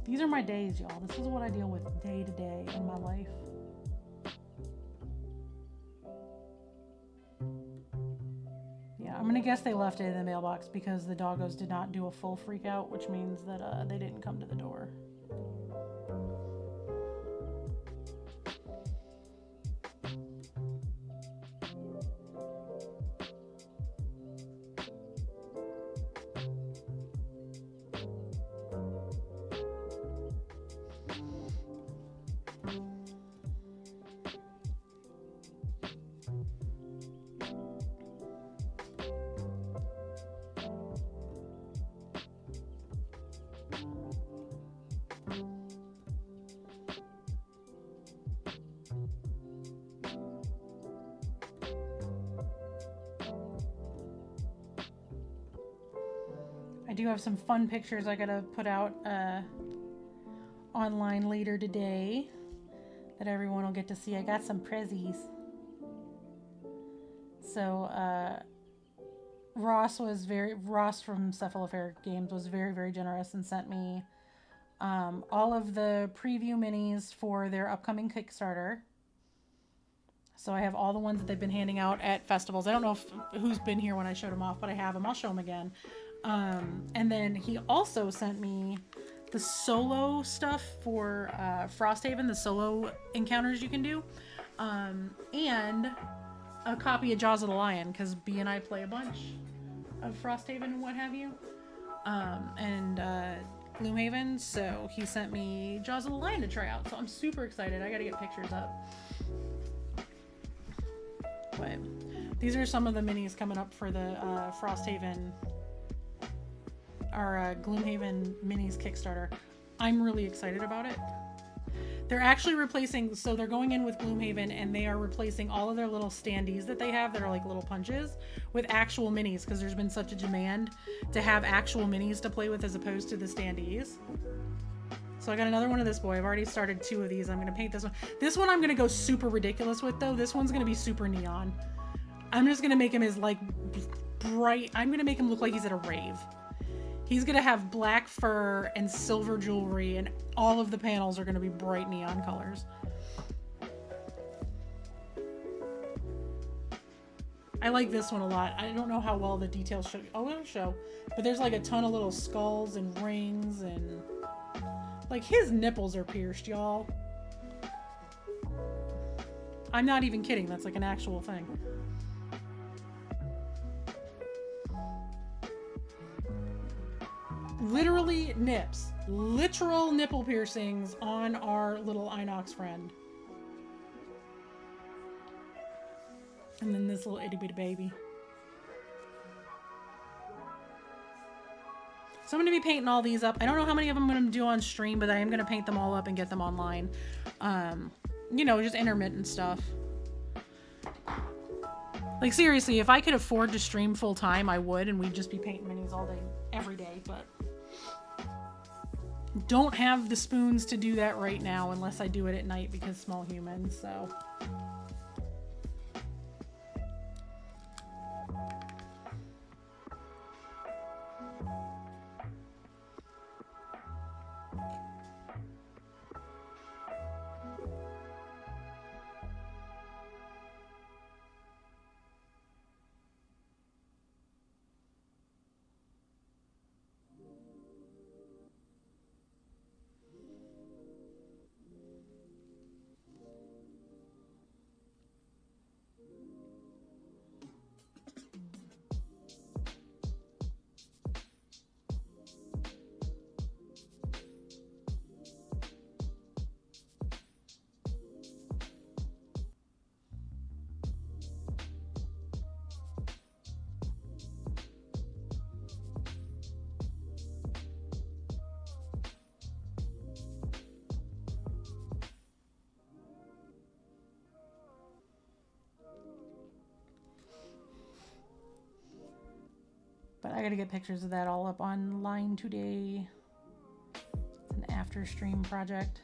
These are my days, y'all. This is what I deal with day to day in my life. Yeah, I'm gonna guess they left it in the mailbox because the doggos did not do a full freak out, which means that they didn't come to the door. I do have some fun pictures I gotta put out online later today that everyone will get to see. I got some prezzies. So Ross from Cephalofair Games was very, very generous and sent me all of the preview minis for their upcoming Kickstarter. So I have all the ones that they've been handing out at festivals. I don't know who's been here when I showed them off, but I have them. I'll show them again. And then he also sent me the solo stuff for Frosthaven, the solo encounters you can do, and a copy of Jaws of the Lion, because B and I play a bunch of Frosthaven and what have you, and Gloomhaven. So he sent me Jaws of the Lion to try out. So I'm super excited. I gotta get pictures up. But these are some of the minis coming up for the Frosthaven, our Gloomhaven minis Kickstarter. I'm really excited about it. They're actually replacing, so they're going in with Gloomhaven and they are replacing all of their little standees that they have that are like little punches with actual minis, because there's been such a demand to have actual minis to play with as opposed to the standees. So I got another one of this boy. I've already started 2 of these. I'm going to paint this one. This one I'm going to go super ridiculous with, though. This one's going to be super neon. I'm just going to make him as, like, bright. I'm going to make him look like he's at a rave. He's going to have black fur and silver jewelry, and all of the panels are going to be bright neon colors. I like this one a lot. I don't know how well the details show. Oh, it'll show. But there's, like, a ton of little skulls and rings and... Like, his nipples are pierced, y'all. I'm not even kidding. That's like an actual thing. Literally nips. Literal nipple piercings on our little Inox friend. And then this little itty bitty baby. So I'm going to be painting all these up. I don't know how many of them I'm going to do on stream, but I am going to paint them all up and get them online. You know, just intermittent stuff. Like, seriously, if I could afford to stream full time, I would, and we'd just be painting minis all day, every day, but don't have the spoons to do that right now unless I do it at night because small humans, so... But I gotta get pictures of that all up online today. It's an after stream project.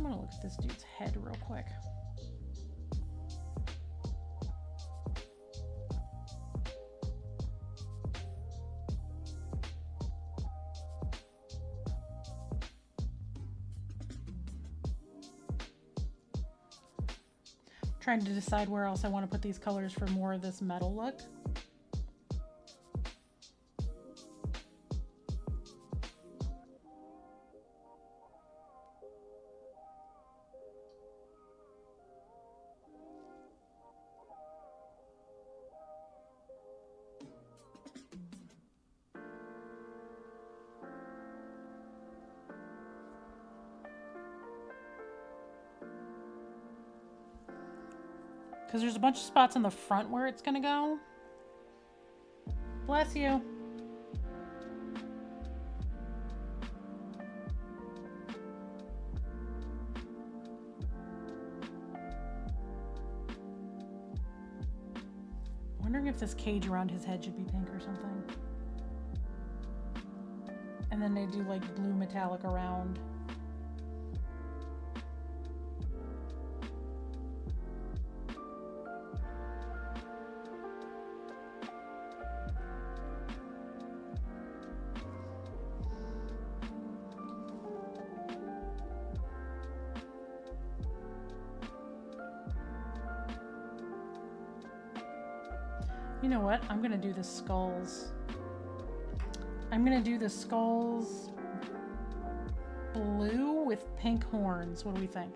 I'm gonna look at this dude's head real quick. Trying to decide where else I want to put these colors for more of this metal look. Because there's a bunch of spots on the front where it's going to go. Bless you. Wondering if this cage around his head should be pink or something. And then they do like blue metallic around. You know what? I'm gonna do the skulls. I'm gonna do the skulls blue with pink horns. What do we think?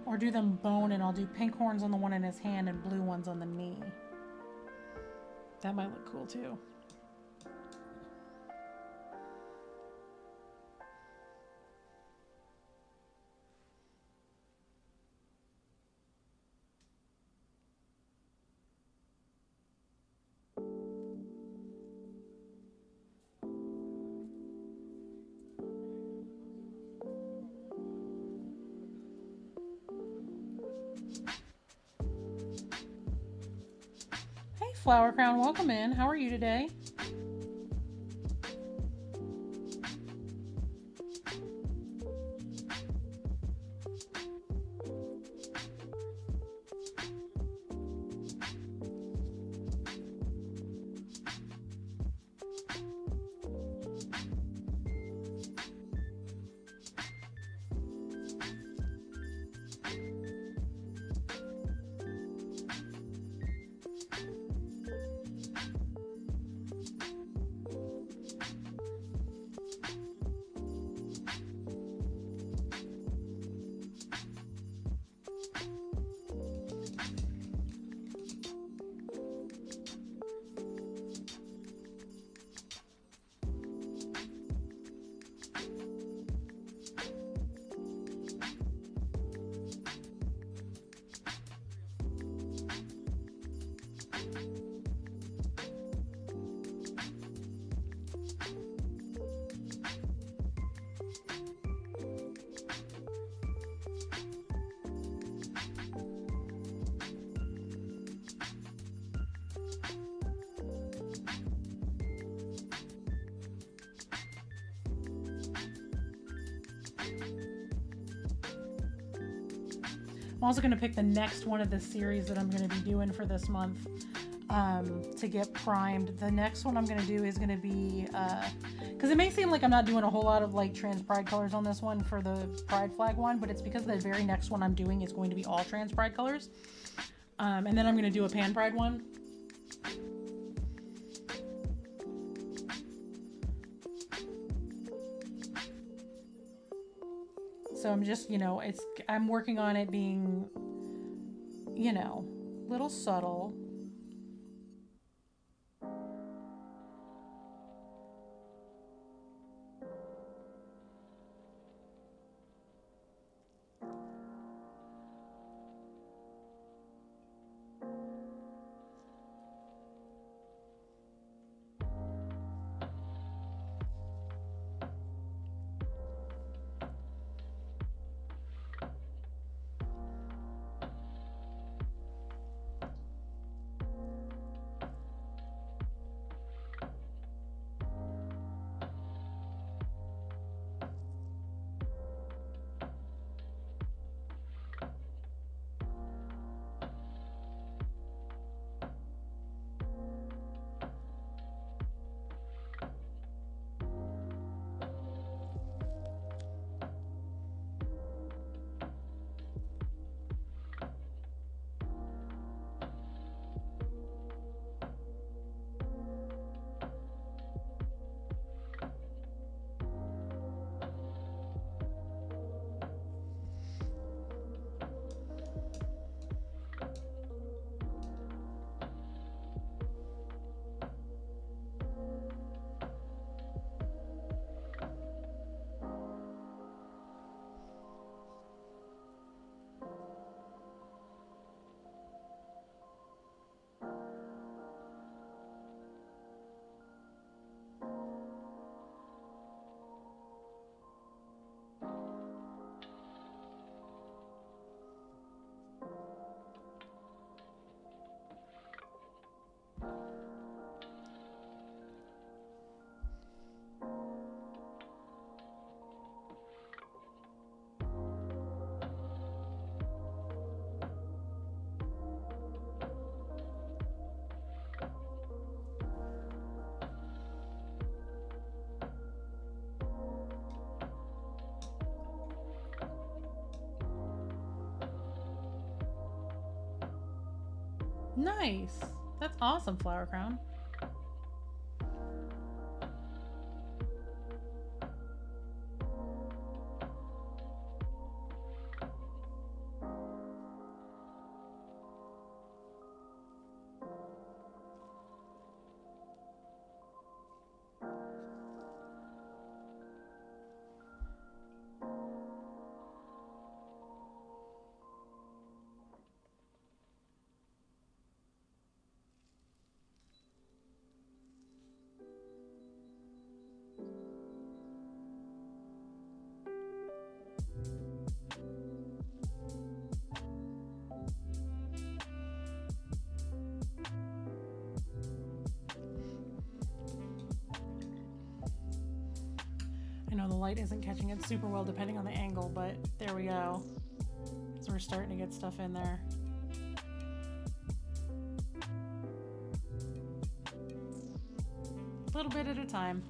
Or do them bone and I'll do pink horns on the one in his hand and blue ones on the knee. That might look cool too. Flower Crown, welcome in. How are you today? I'm also going to pick the next one of the series that I'm going to be doing for this month to get primed. The next one I'm going to do is going to be, because it may seem like I'm not doing a whole lot of like trans pride colors on this one for the pride flag one, but it's because the very next one I'm doing is going to be all trans pride colors. And then I'm going to do a pan pride one. So I'm just, I'm working on it being, little subtle. Nice. That's awesome, Flower Crown. I know the light isn't catching it super well depending on the angle, but there we go. So we're starting to get stuff in there. A little bit at a time.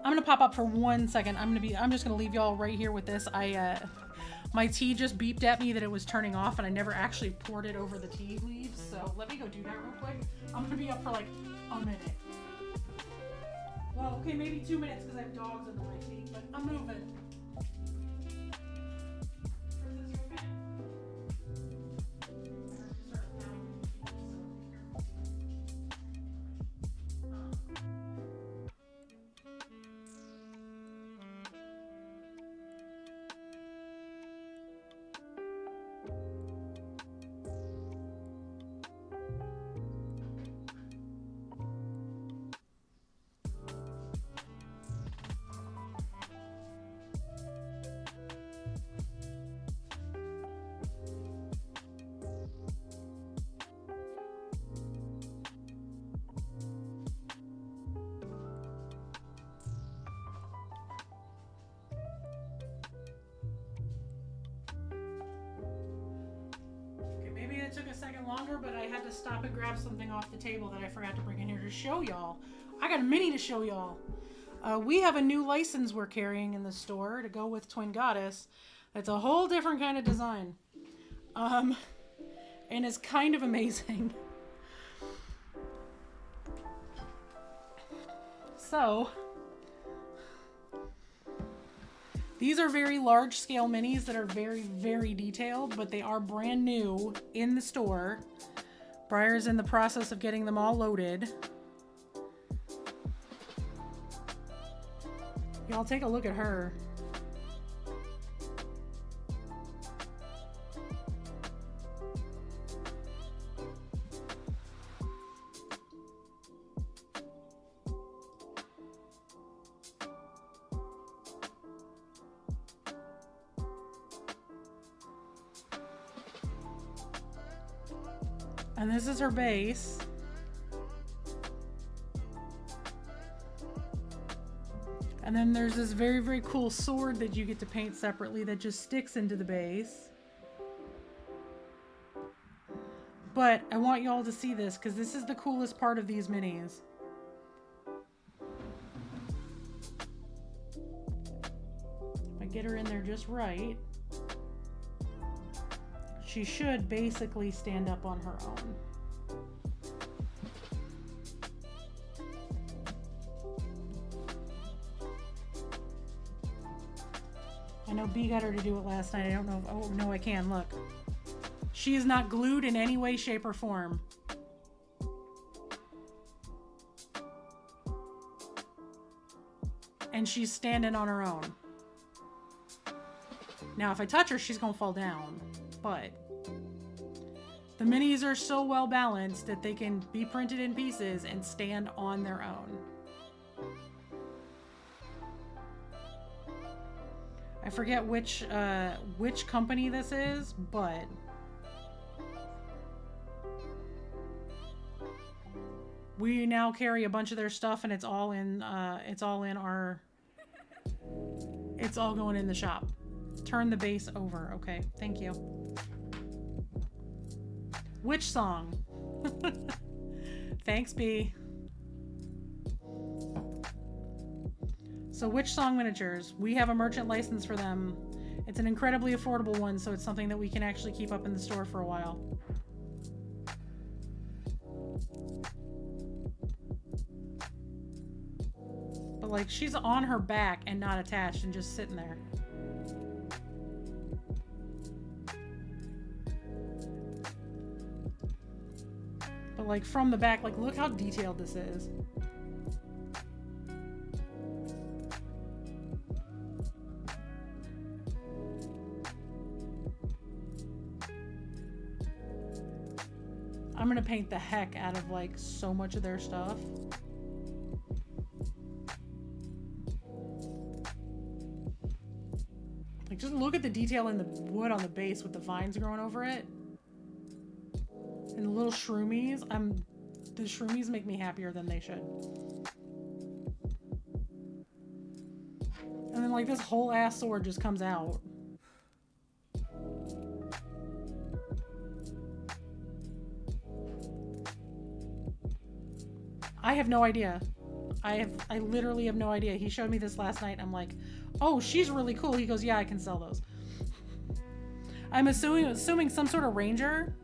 I'm gonna pop up for 1 second. I'm just gonna leave y'all right here with this. My tea just beeped at me that it was turning off, and I never actually poured it over the tea leaves. So let me go do that real quick. I'm gonna be up for like a minute. Well, okay, maybe 2 minutes because I have dogs under my feet, but I'm moving. It took a second longer, but I had to stop and grab something off the table that I forgot to bring in here to show y'all. I got a mini to show y'all. We have a new license we're carrying in the store to go with Twin Goddess. It's a whole different kind of design. And it's kind of amazing. So, these are very large scale minis that are very, very detailed, but they are brand new in the store. Briar's in the process of getting them all loaded. Y'all take a look at her. And this is her base. And then there's this very, very cool sword that you get to paint separately that just sticks into the base. But I want y'all to see this because this is the coolest part of these minis. If I get her in there just right, she should basically stand up on her own. I know B got her to do it last night. I don't know if, oh no, I can, look. She is not glued in any way, shape, or form. And she's standing on her own. Now, if I touch her, she's gonna fall down, but the minis are so well balanced that they can be printed in pieces and stand on their own. I forget which company this is, but we now carry a bunch of their stuff, and it's all going in the shop. Turn the base over. Okay, thank you. Which song? Thanks, B. So Which Song Miniatures? We have a merchant license for them. It's an incredibly affordable one, so it's something that we can actually keep up in the store for a while. But like, she's on her back and not attached and just sitting there. But like from the back, like look how detailed this is. I'm gonna paint the heck out of like so much of their stuff. Like just look at the detail in the wood on the base with the vines growing over it. And the little shroomies. The shroomies make me happier than they should. And then like this whole ass sword just comes out. I have no idea. I literally have no idea. He showed me this last night. I'm like, oh, she's really cool. He goes, yeah, I can sell those. I'm assuming some sort of ranger,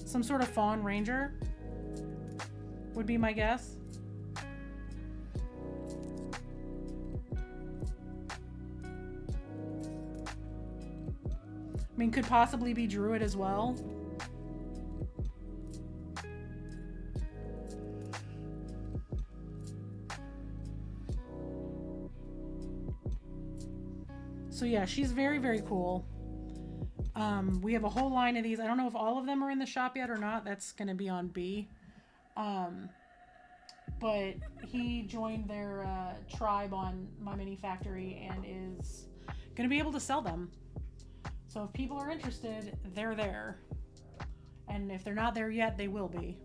some sort of fawn ranger would be my guess. I mean, could possibly be druid as well. So yeah, she's very, very cool. We have a whole line of these. I don't know if all of them are in the shop yet or not. That's going to be on B. But he joined their tribe on My Mini Factory and is going to be able to sell them. So if people are interested, they're there. And if they're not there yet, they will be.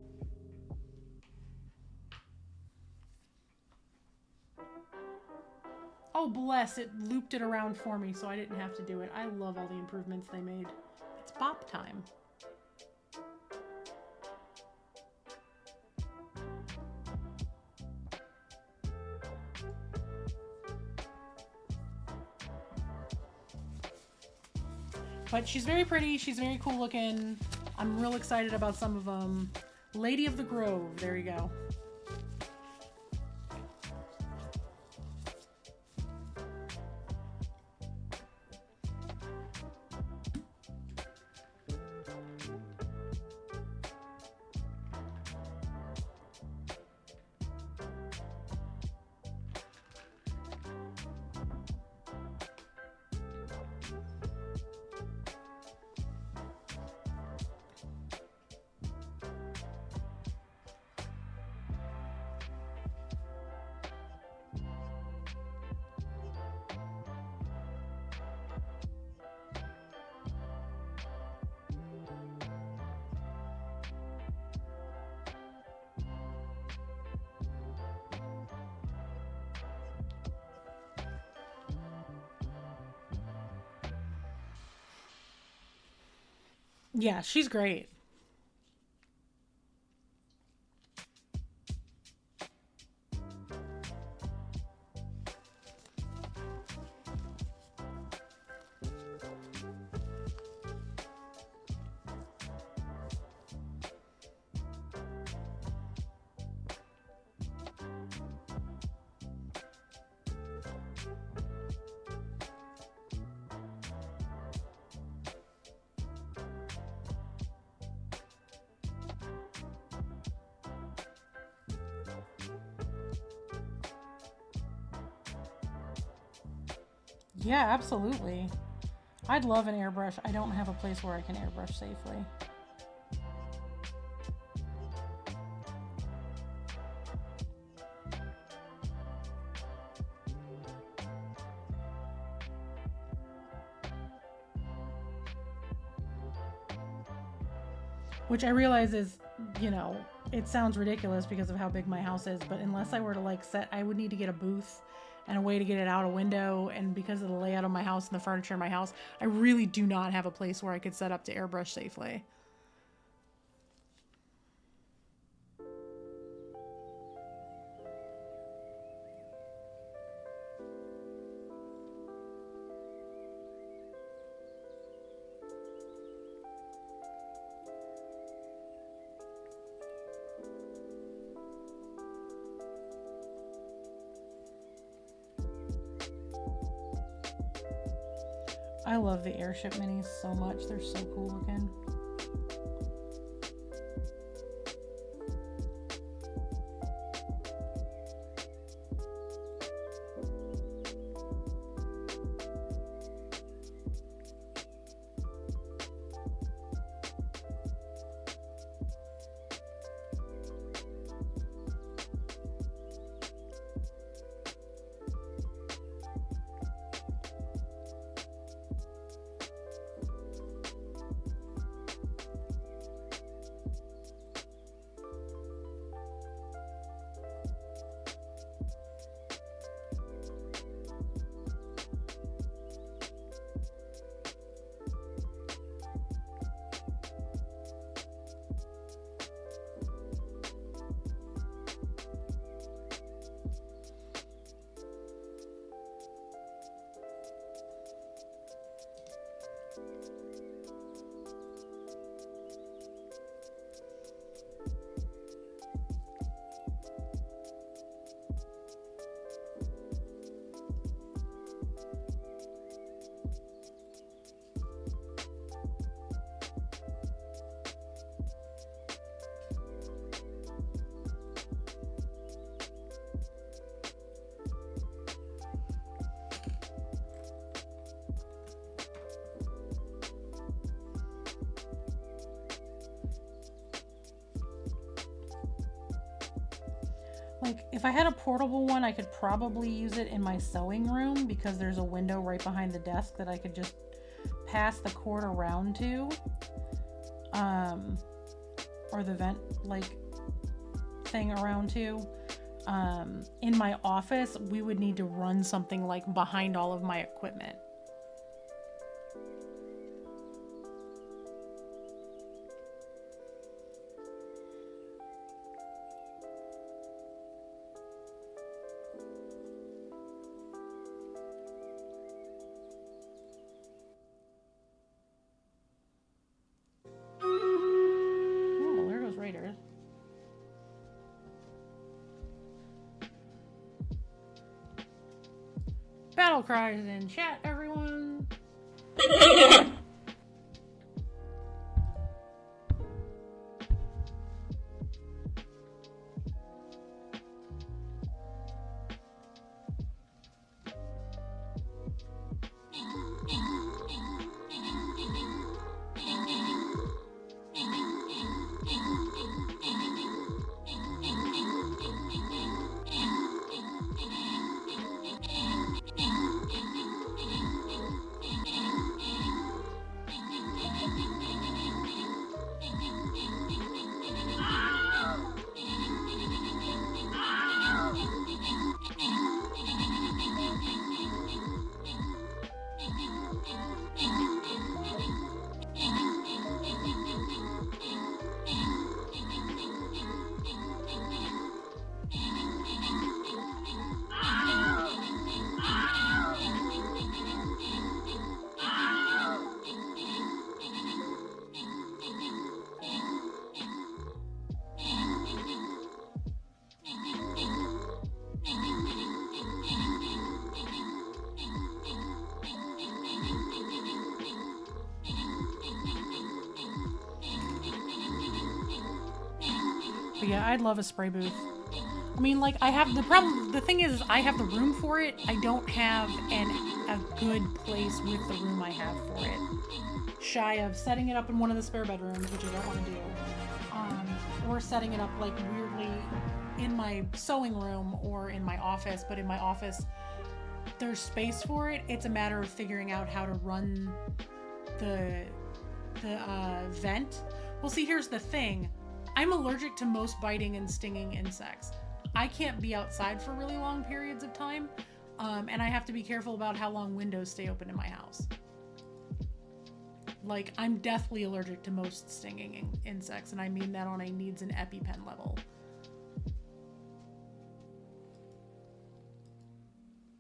Oh, bless, it looped it around for me so I didn't have to do it. I love all the improvements they made. It's bop time. But she's very pretty. She's very cool looking. I'm real excited about some of them. Lady of the Grove. There you go. Yeah, she's great. Yeah, absolutely. I'd love an airbrush. I don't have a place where I can airbrush safely. which I realize is, it sounds ridiculous because of how big my house is, but unless I were to like I would need to get a booth and a way to get it out a window, and because of the layout of my house and the furniture in my house, I really do not have a place where I could set up to airbrush safely. I love the Airship Minis so much. They're so cool looking. Like, if I had a portable one, I could probably use it in my sewing room because there's a window right behind the desk that I could just pass the cord around to. Or the vent, like, thing around to. In my office, we would need to run something, like, behind all of my equipment. Battle cries in chat, everyone. But yeah, I'd love a spray booth. I mean, like, I have the thing is, I have the room for it. I don't have a good place with the room I have for it. Shy of setting it up in one of the spare bedrooms, which I don't want to do. Or setting it up, like, weirdly in my sewing room or in my office. But in my office, there's space for it. It's a matter of figuring out how to run the vent Well, see, here's the thing. I'm allergic to most biting and stinging insects. I can't be outside for really long periods of time, and I have to be careful about how long windows stay open in my house. Like, I'm deathly allergic to most stinging insects, and I mean that on a needs an EpiPen level.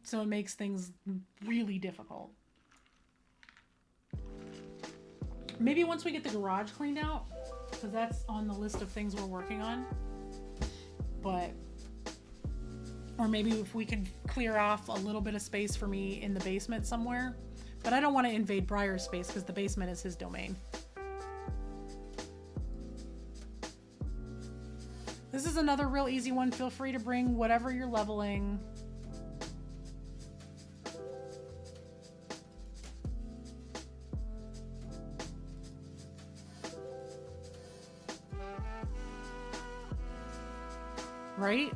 So it makes things really difficult. Maybe once we get the garage cleaned out, because that's on the list of things we're working on. But, or maybe if we could clear off a little bit of space for me in the basement somewhere. But I don't want to invade Briar's space because the basement is his domain. This is another real easy one. Feel free to bring whatever you're leveling. Right?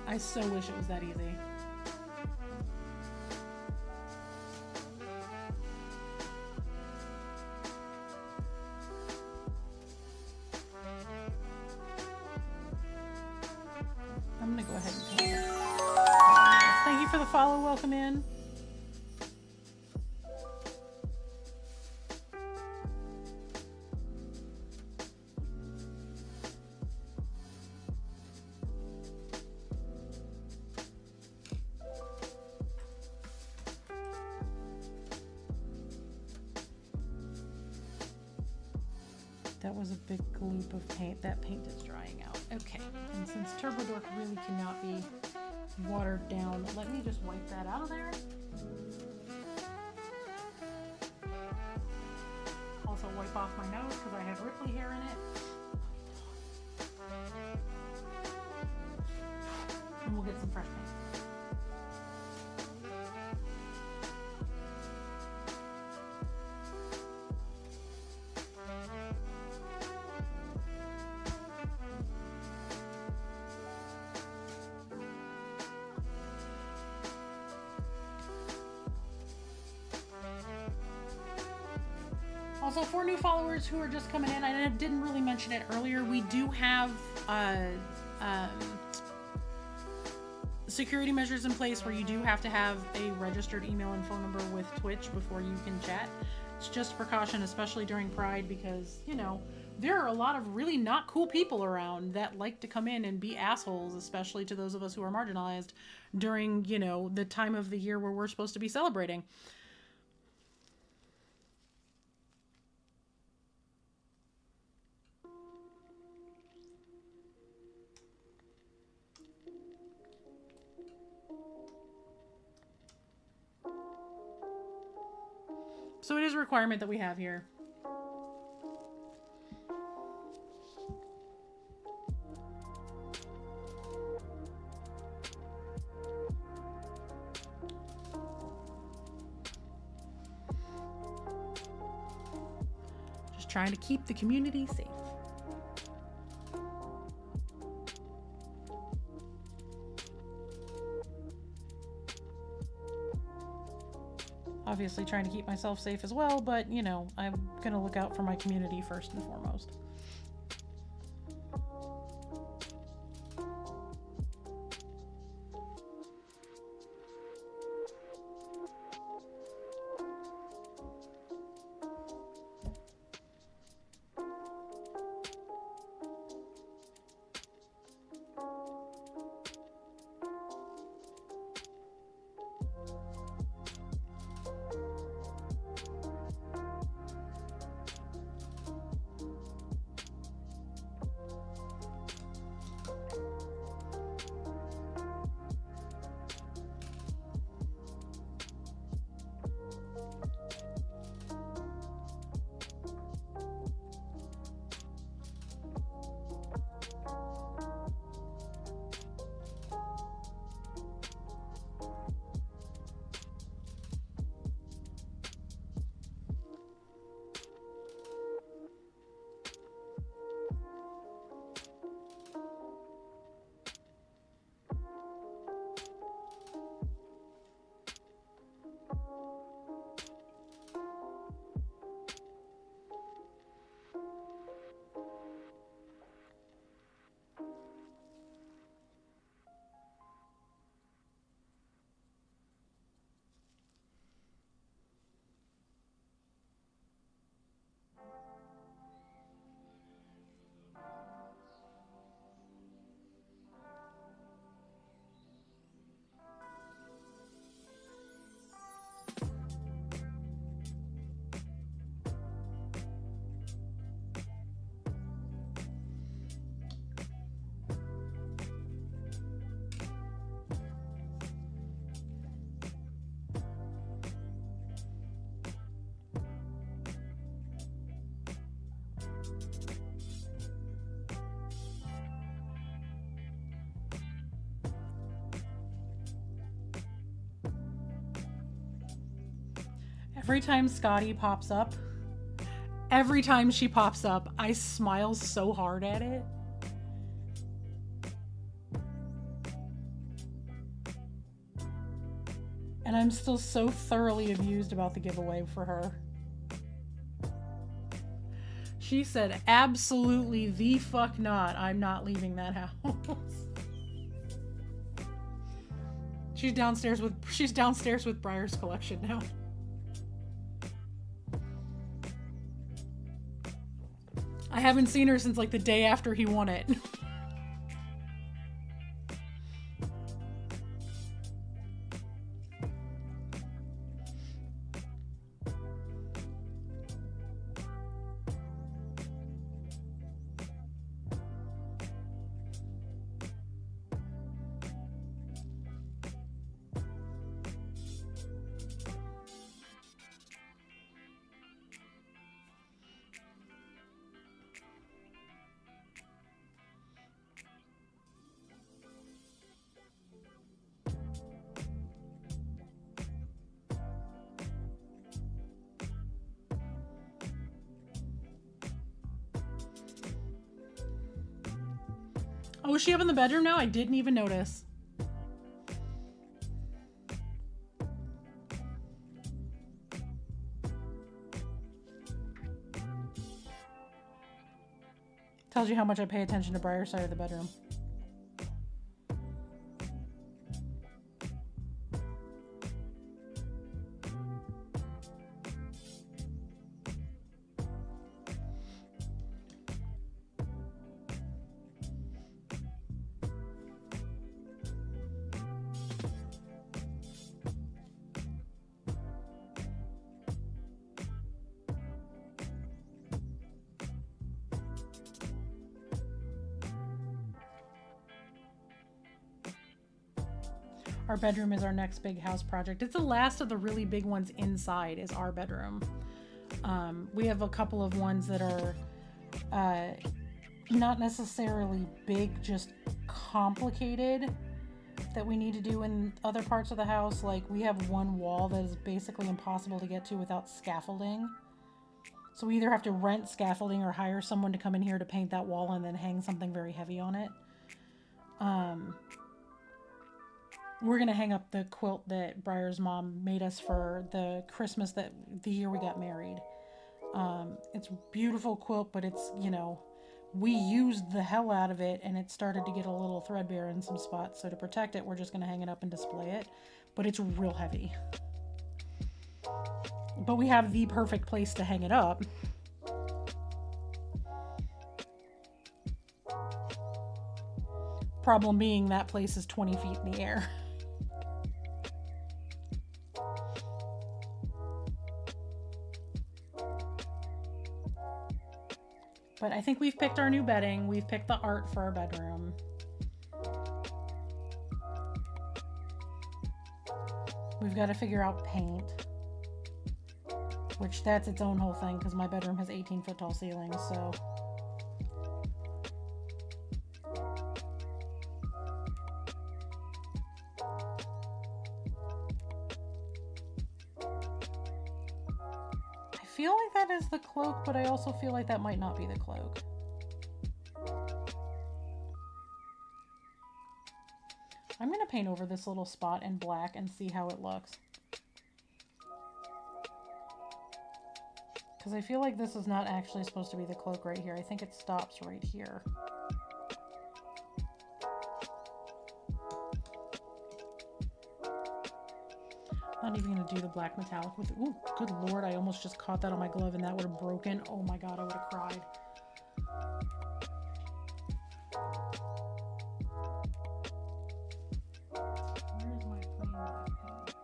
I so wish it was that easy. I'm gonna go ahead and paint it. Thank you for the follow. Welcome in. That was a big gloop of paint. That paint is drying out. Okay, and since TurboDork really cannot be watered down, let me just wipe that out of there. Also wipe off my nose because I have Ripley hair in it. And we'll get some fresh paint. Also, for new followers who are just coming in, I didn't really mention it earlier, we do have security measures in place where you do have to have a registered email and phone number with Twitch before you can chat. It's just a precaution, especially during Pride, because, you know, there are a lot of really not cool people around that like to come in and be assholes, especially to those of us who are marginalized during, you know, the time of the year where we're supposed to be celebrating. So it is a requirement that we have here. Just trying to keep the community safe. Obviously trying to keep myself safe as well, but, you know, I'm going to look out for my community first and foremost. Every time Scotty pops up, every time she pops up, I smile so hard at it. And I'm still so thoroughly amused about the giveaway for her. She said, absolutely the fuck not. I'm not leaving that house. She's downstairs with Briar's collection now. I haven't seen her since like the day after he won it. Oh, is she up in the bedroom now? I didn't even notice. Tells you how much I pay attention to Briar's side of the bedroom. Our bedroom is our next big house project. It's the last of the really big ones inside is our bedroom. We have a couple of ones that are not necessarily big, just complicated that we need to do in other parts of the house. Like we have one wall that is basically impossible to get to without scaffolding. So we either have to rent scaffolding or hire someone to come in here to paint that wall and then hang something very heavy on it. We're going to hang up the quilt that Briar's mom made us for the Christmas the year we got married. It's a beautiful quilt, but it's, you know, we used the hell out of it and it started to get a little threadbare in some spots. So to protect it, we're just going to hang it up and display it. But it's real heavy. But we have the perfect place to hang it up. Problem being that place is 20 feet in the air. But I think we've picked our new bedding. We've picked the art for our bedroom. We've got to figure out paint. Which that's its own whole thing because my bedroom has 18-foot tall ceilings, so... I feel like that is the cloak, but I also feel like that might not be the cloak. I'm going to paint over this little spot in black and see how it looks. Because I feel like this is not actually supposed to be the cloak right here. I think it stops right here. Not even going to do the black metallic with it. Ooh, good lord, I almost just caught that on my glove and that would have broken. Oh my god, I would have cried. Where's my plain black paint?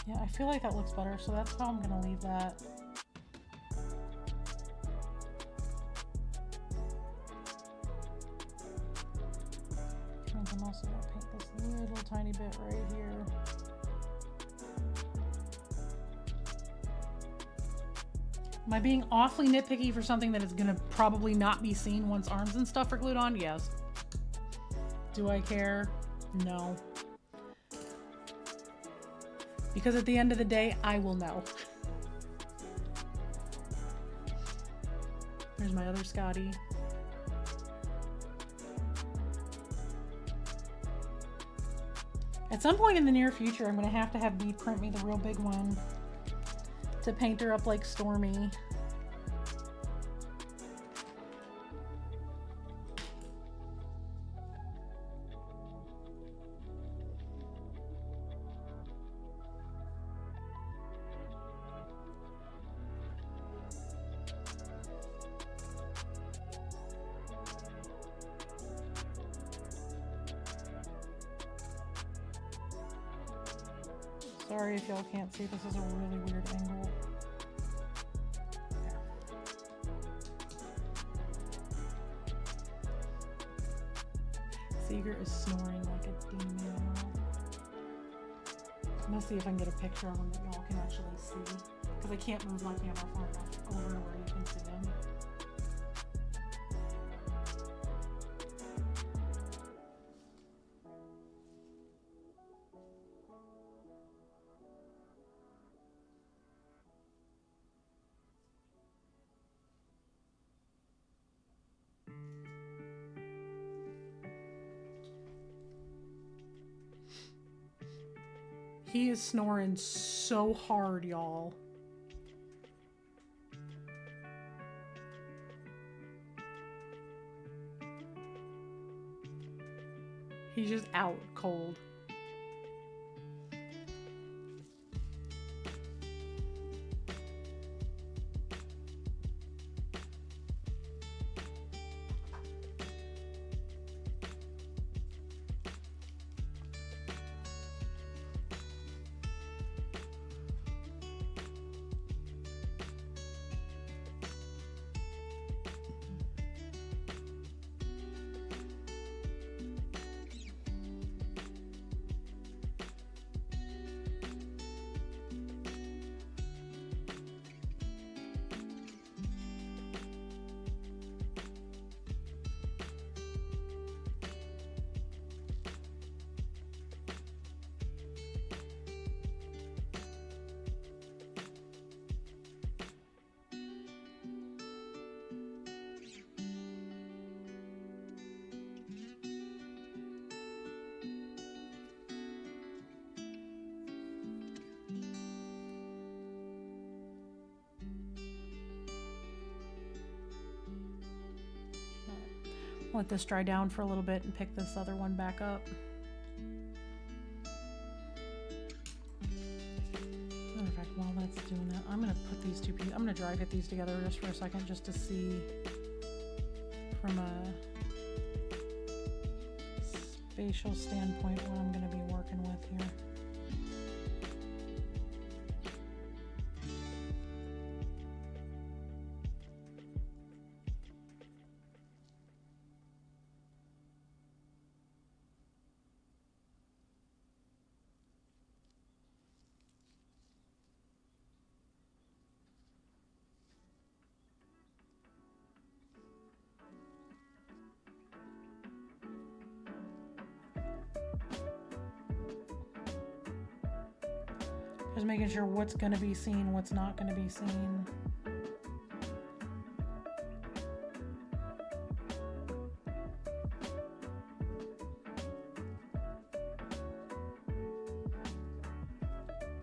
Yeah, I feel like that looks better, so that's how I'm gonna leave that. I'm also gonna paint this little tiny bit right here. Am I being awfully nitpicky for something that is gonna probably not be seen once arms and stuff are glued on? Yes. Do I care? No. Because at the end of the day, I will know. There's my other Scotty. At some point in the near future, I'm going to have Bee print me the real big one to paint her up like Stormy. Sorry if y'all can't see, this is a really weird angle. There. Seeger is snoring like a demon. I'm gonna see if I can get a picture of him that y'all can actually see, because I can't move my camera far enough over where you can see him. He is snoring so hard, y'all. He's just out cold. Let this dry down for a little bit and pick this other one back up. Matter of fact, while that's doing that, I'm gonna put these two pieces, I'm gonna dry fit these together just for a second, just to see from a spatial standpoint what I'm gonna be working with here. Just making sure what's going to be seen, what's not going to be seen.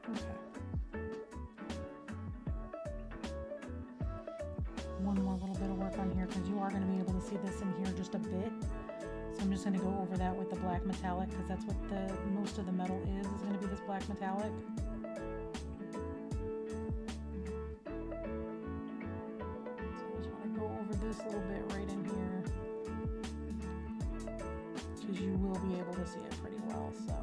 Okay. One more little bit of work on here, because you are going to be able to see this in here just a bit. So I'm just going to go over that with the black metallic, because that's what the most of the metal is going to be this black metallic. This little bit right in here, because you will be able to see it pretty well. So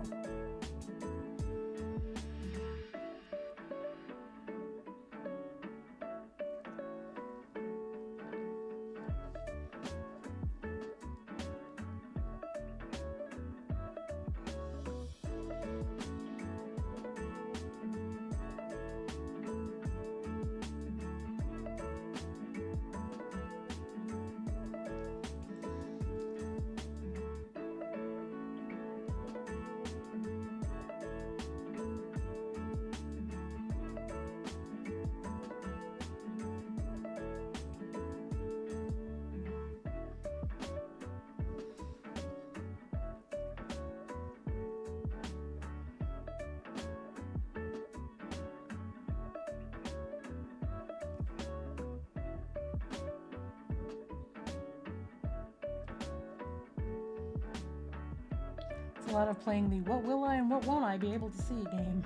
A lot of playing the what will I and what won't I be able to see game.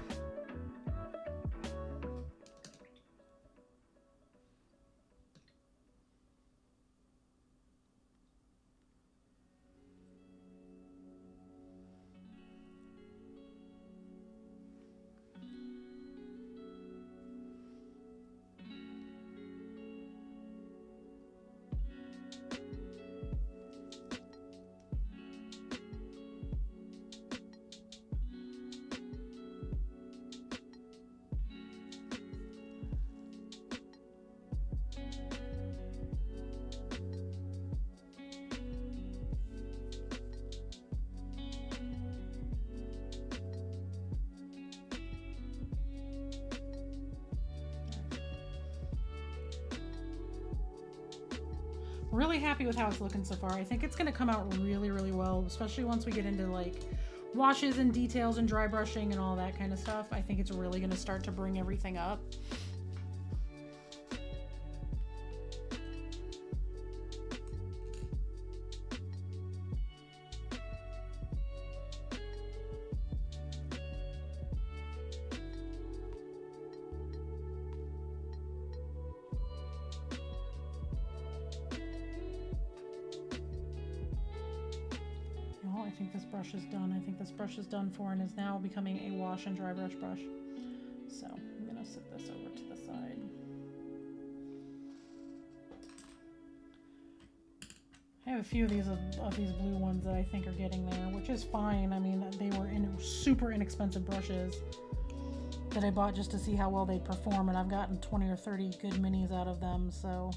Really happy with how it's looking so far. I think it's going to come out really, really well, especially once we get into like washes and details and dry brushing and all that kind of stuff. I think it's really going to start to bring everything up. I think this brush is done. I think this brush is done for and is now becoming a wash and dry brush brush. So I'm going to set this over to the side. I have a few of these blue ones that I think are getting there, which is fine. I mean, they were super inexpensive brushes that I bought just to see how well they'd perform, and I've gotten 20 or 30 good minis out of them, so...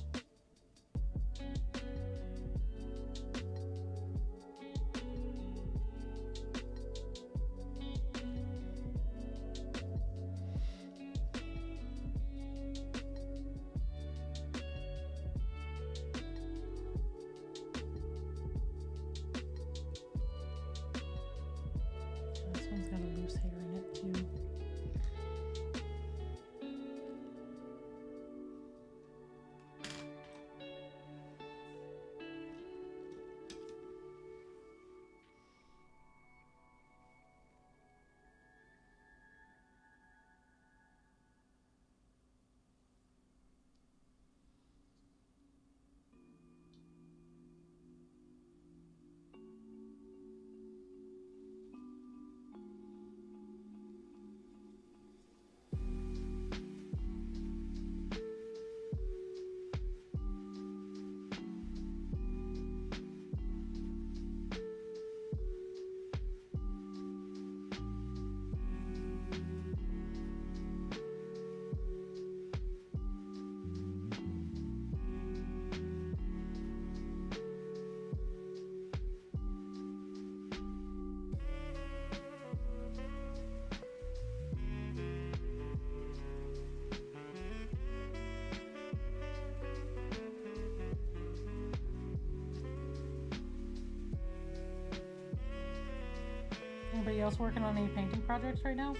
Anybody else working on any painting projects right now?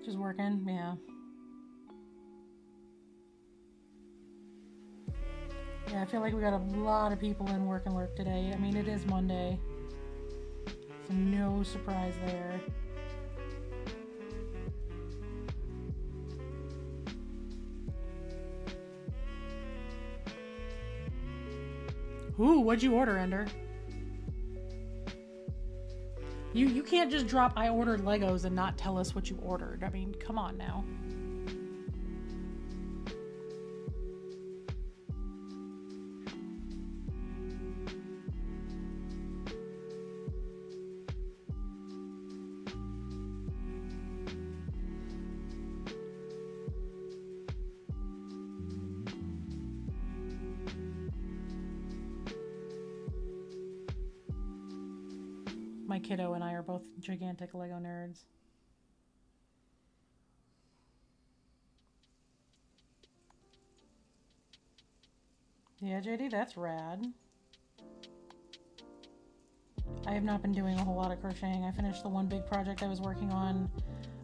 Just working, yeah. Yeah, I feel like we got a lot of people in work and work today. I mean, it is Monday. So no surprise there. Ooh, what'd you order, Ender? You can't just drop I ordered Legos and not tell us what you ordered. I mean, come on now. My kiddo and I are both gigantic Lego nerds. Yeah, JD, that's rad. I have not been doing a whole lot of crocheting. I finished the one big project I was working on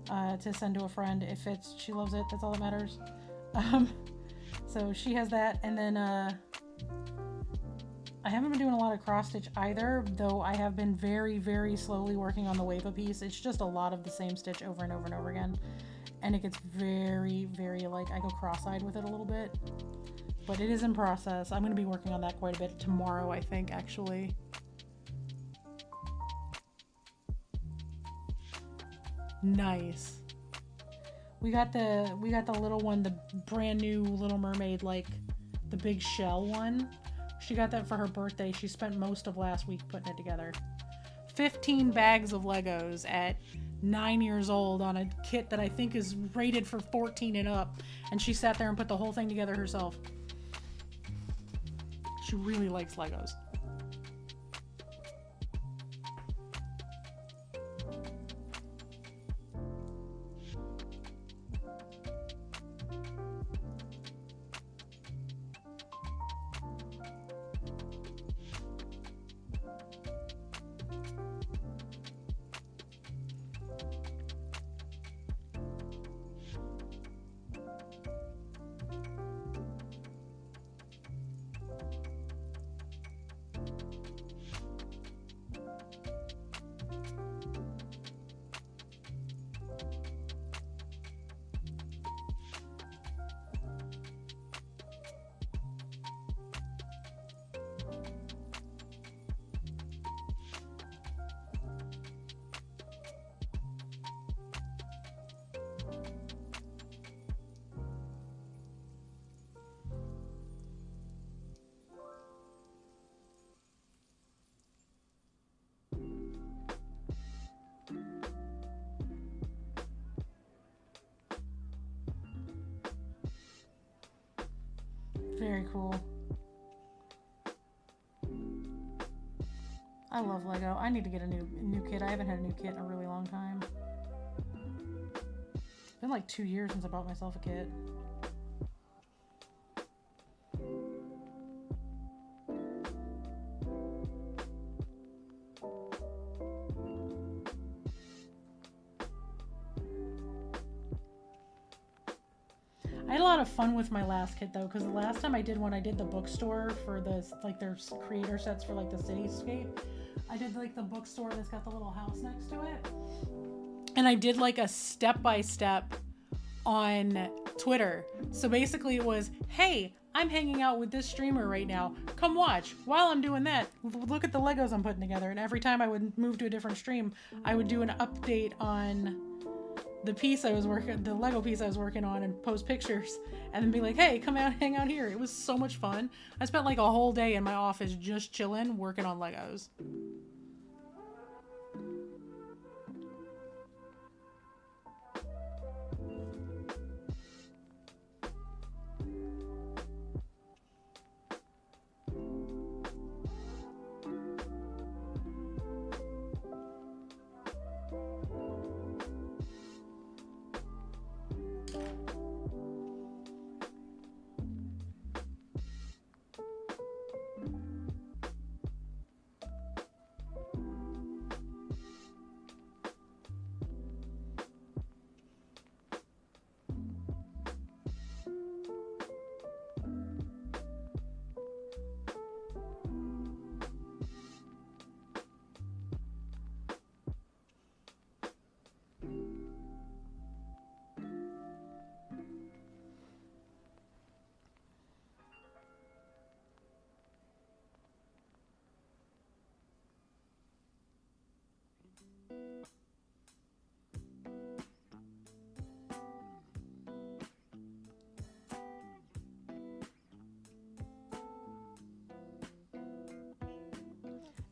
to send to a friend. It fits. She loves it. That's all that matters. So she has that. And then I haven't been doing a lot of cross stitch either, though I have been very, very slowly working on the Wava piece. It's just a lot of the same stitch over and over and over again. And it gets very, very, like, I go cross-eyed with it a little bit. But it is in process. I'm going to be working on that quite a bit tomorrow, I think, actually. Nice. We got the little one, the brand new Little Mermaid, like the big shell one. She got that for her birthday. She spent most of last week putting it together. 15 bags of Legos at 9 years old on a kit that I think is rated for 14 and up. And she sat there and put the whole thing together herself. She really likes Legos. Very cool. I love Lego. I need to get a new kit. I haven't had a new kit in a really long time. It's been like 2 years since I bought myself a kit. I had a lot of fun with my last kit though, because the last time I did one, I did the bookstore for the, like, their creator sets for like the cityscape. I did like the bookstore that's got the little house next to it. And I did like a step-by-step on Twitter. So basically it was, hey, I'm hanging out with this streamer right now. Come watch. While I'm doing that, look at the Legos I'm putting together. And every time I would move to a different stream, I would do an update on the Lego piece I was working on, and post pictures and then be like, hey, come out, hang out here. It was so much fun. I spent like a whole day in my office just chilling, working on Legos.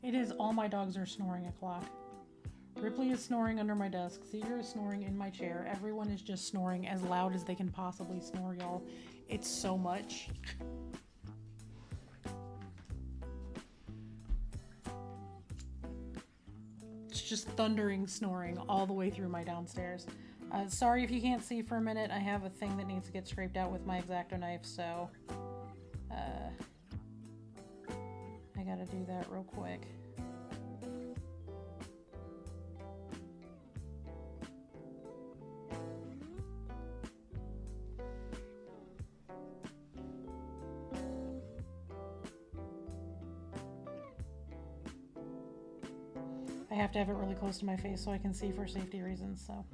It is all my dogs are snoring o'clock. Ripley is snoring under my desk. Seeger is snoring in my chair. Everyone is just snoring as loud as they can possibly snore, y'all. It's so much. It's just thundering snoring all the way through my downstairs. Sorry if you can't see for a minute. I have a thing that needs to get scraped out with my X-Acto knife, so I gotta do that real quick. have to have it really close to my face so I can see for safety reasons, so.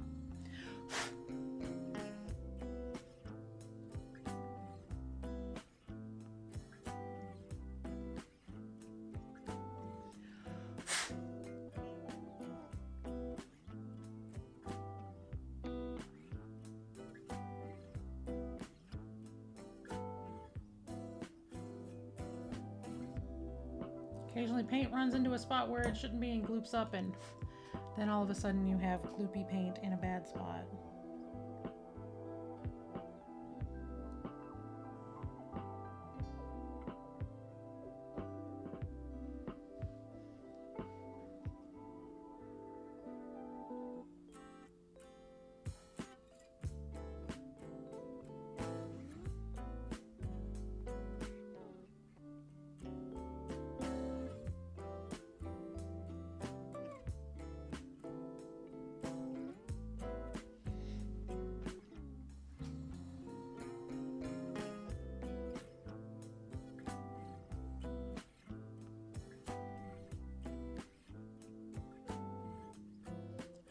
Occasionally paint runs into a spot where it shouldn't be and gloops up, and then all of a sudden you have gloopy paint in a bad spot.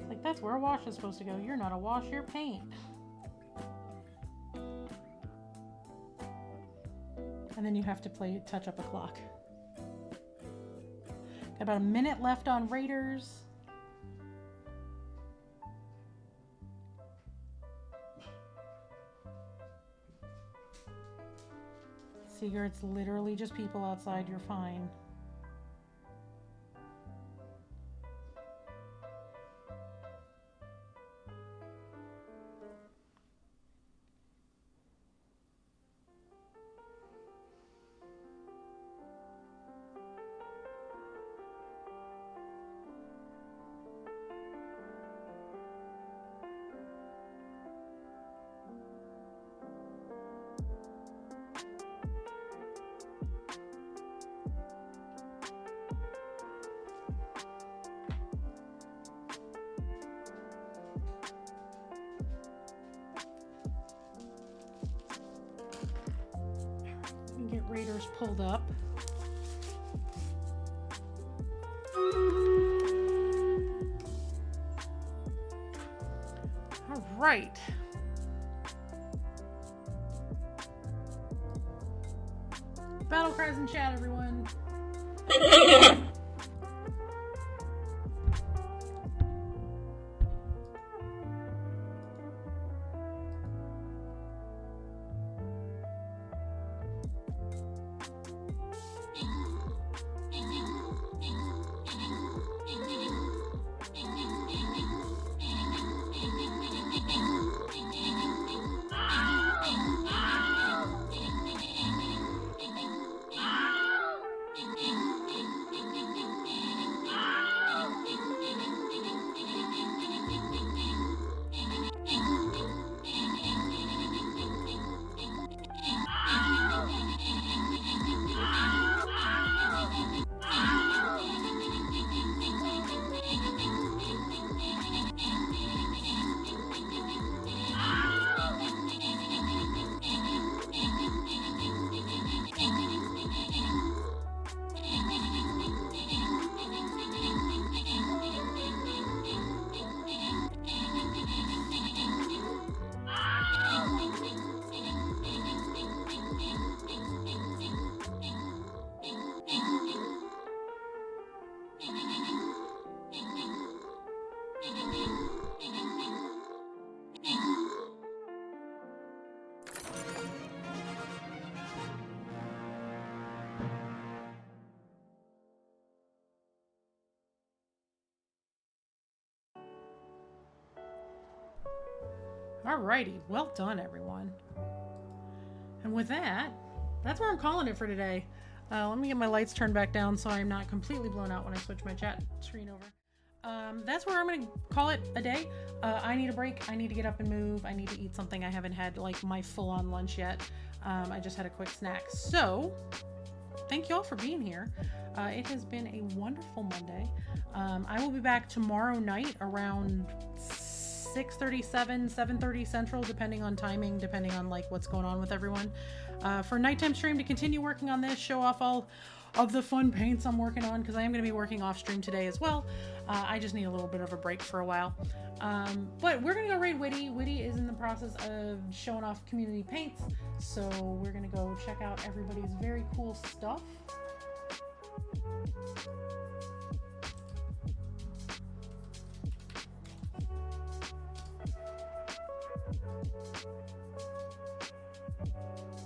Like, that's where a wash is supposed to go. You're not a wash, you're paint. And then you have to touch up a clock. Got about a minute left on Raiders. Seeger, it's literally just people outside. You're fine. Get Raiders pulled up. All right. Battle cries in chat, everyone. Alrighty, well done, everyone. And with that, that's where I'm calling it for today. Let me get my lights turned back down so I'm not completely blown out when I switch my chat screen over. That's where I'm going to call it a day. I need a break. I need to get up and move. I need to eat something. I haven't had like my full-on lunch yet. I just had a quick snack. So, thank you all for being here. It has been a wonderful Monday. I will be back tomorrow night around 6:37, 7:30 Central, depending on timing, depending on like what's going on with everyone, for nighttime stream to continue working on this, show off of the fun paints I'm working on, because I am going to be working off stream today as well. I just need a little bit of a break for a while. But we're going to go raid Witty. Witty is in the process of showing off community paints, so we're going to go check out everybody's very cool stuff.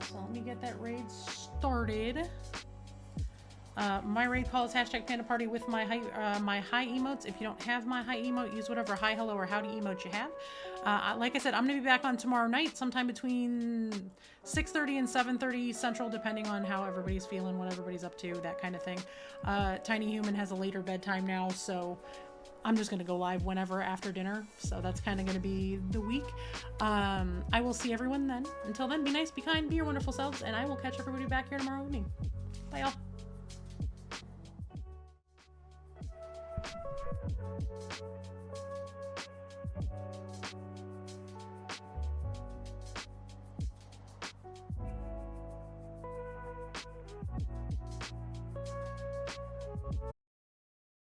So let me get that raid started. My raid call is #PandaParty with my hi emotes. If you don't have my hi emote, use whatever hi, hello, or howdy emote you have. Like I said, I'm going to be back on tomorrow night, sometime between 6:30 and 7:30 Central, depending on how everybody's feeling, what everybody's up to, that kind of thing. Tiny Human has a later bedtime now, so I'm just going to go live whenever after dinner. So that's kind of going to be the week. I will see everyone then. Until then, be nice, be kind, be your wonderful selves, and I will catch everybody back here tomorrow evening. Bye, y'all.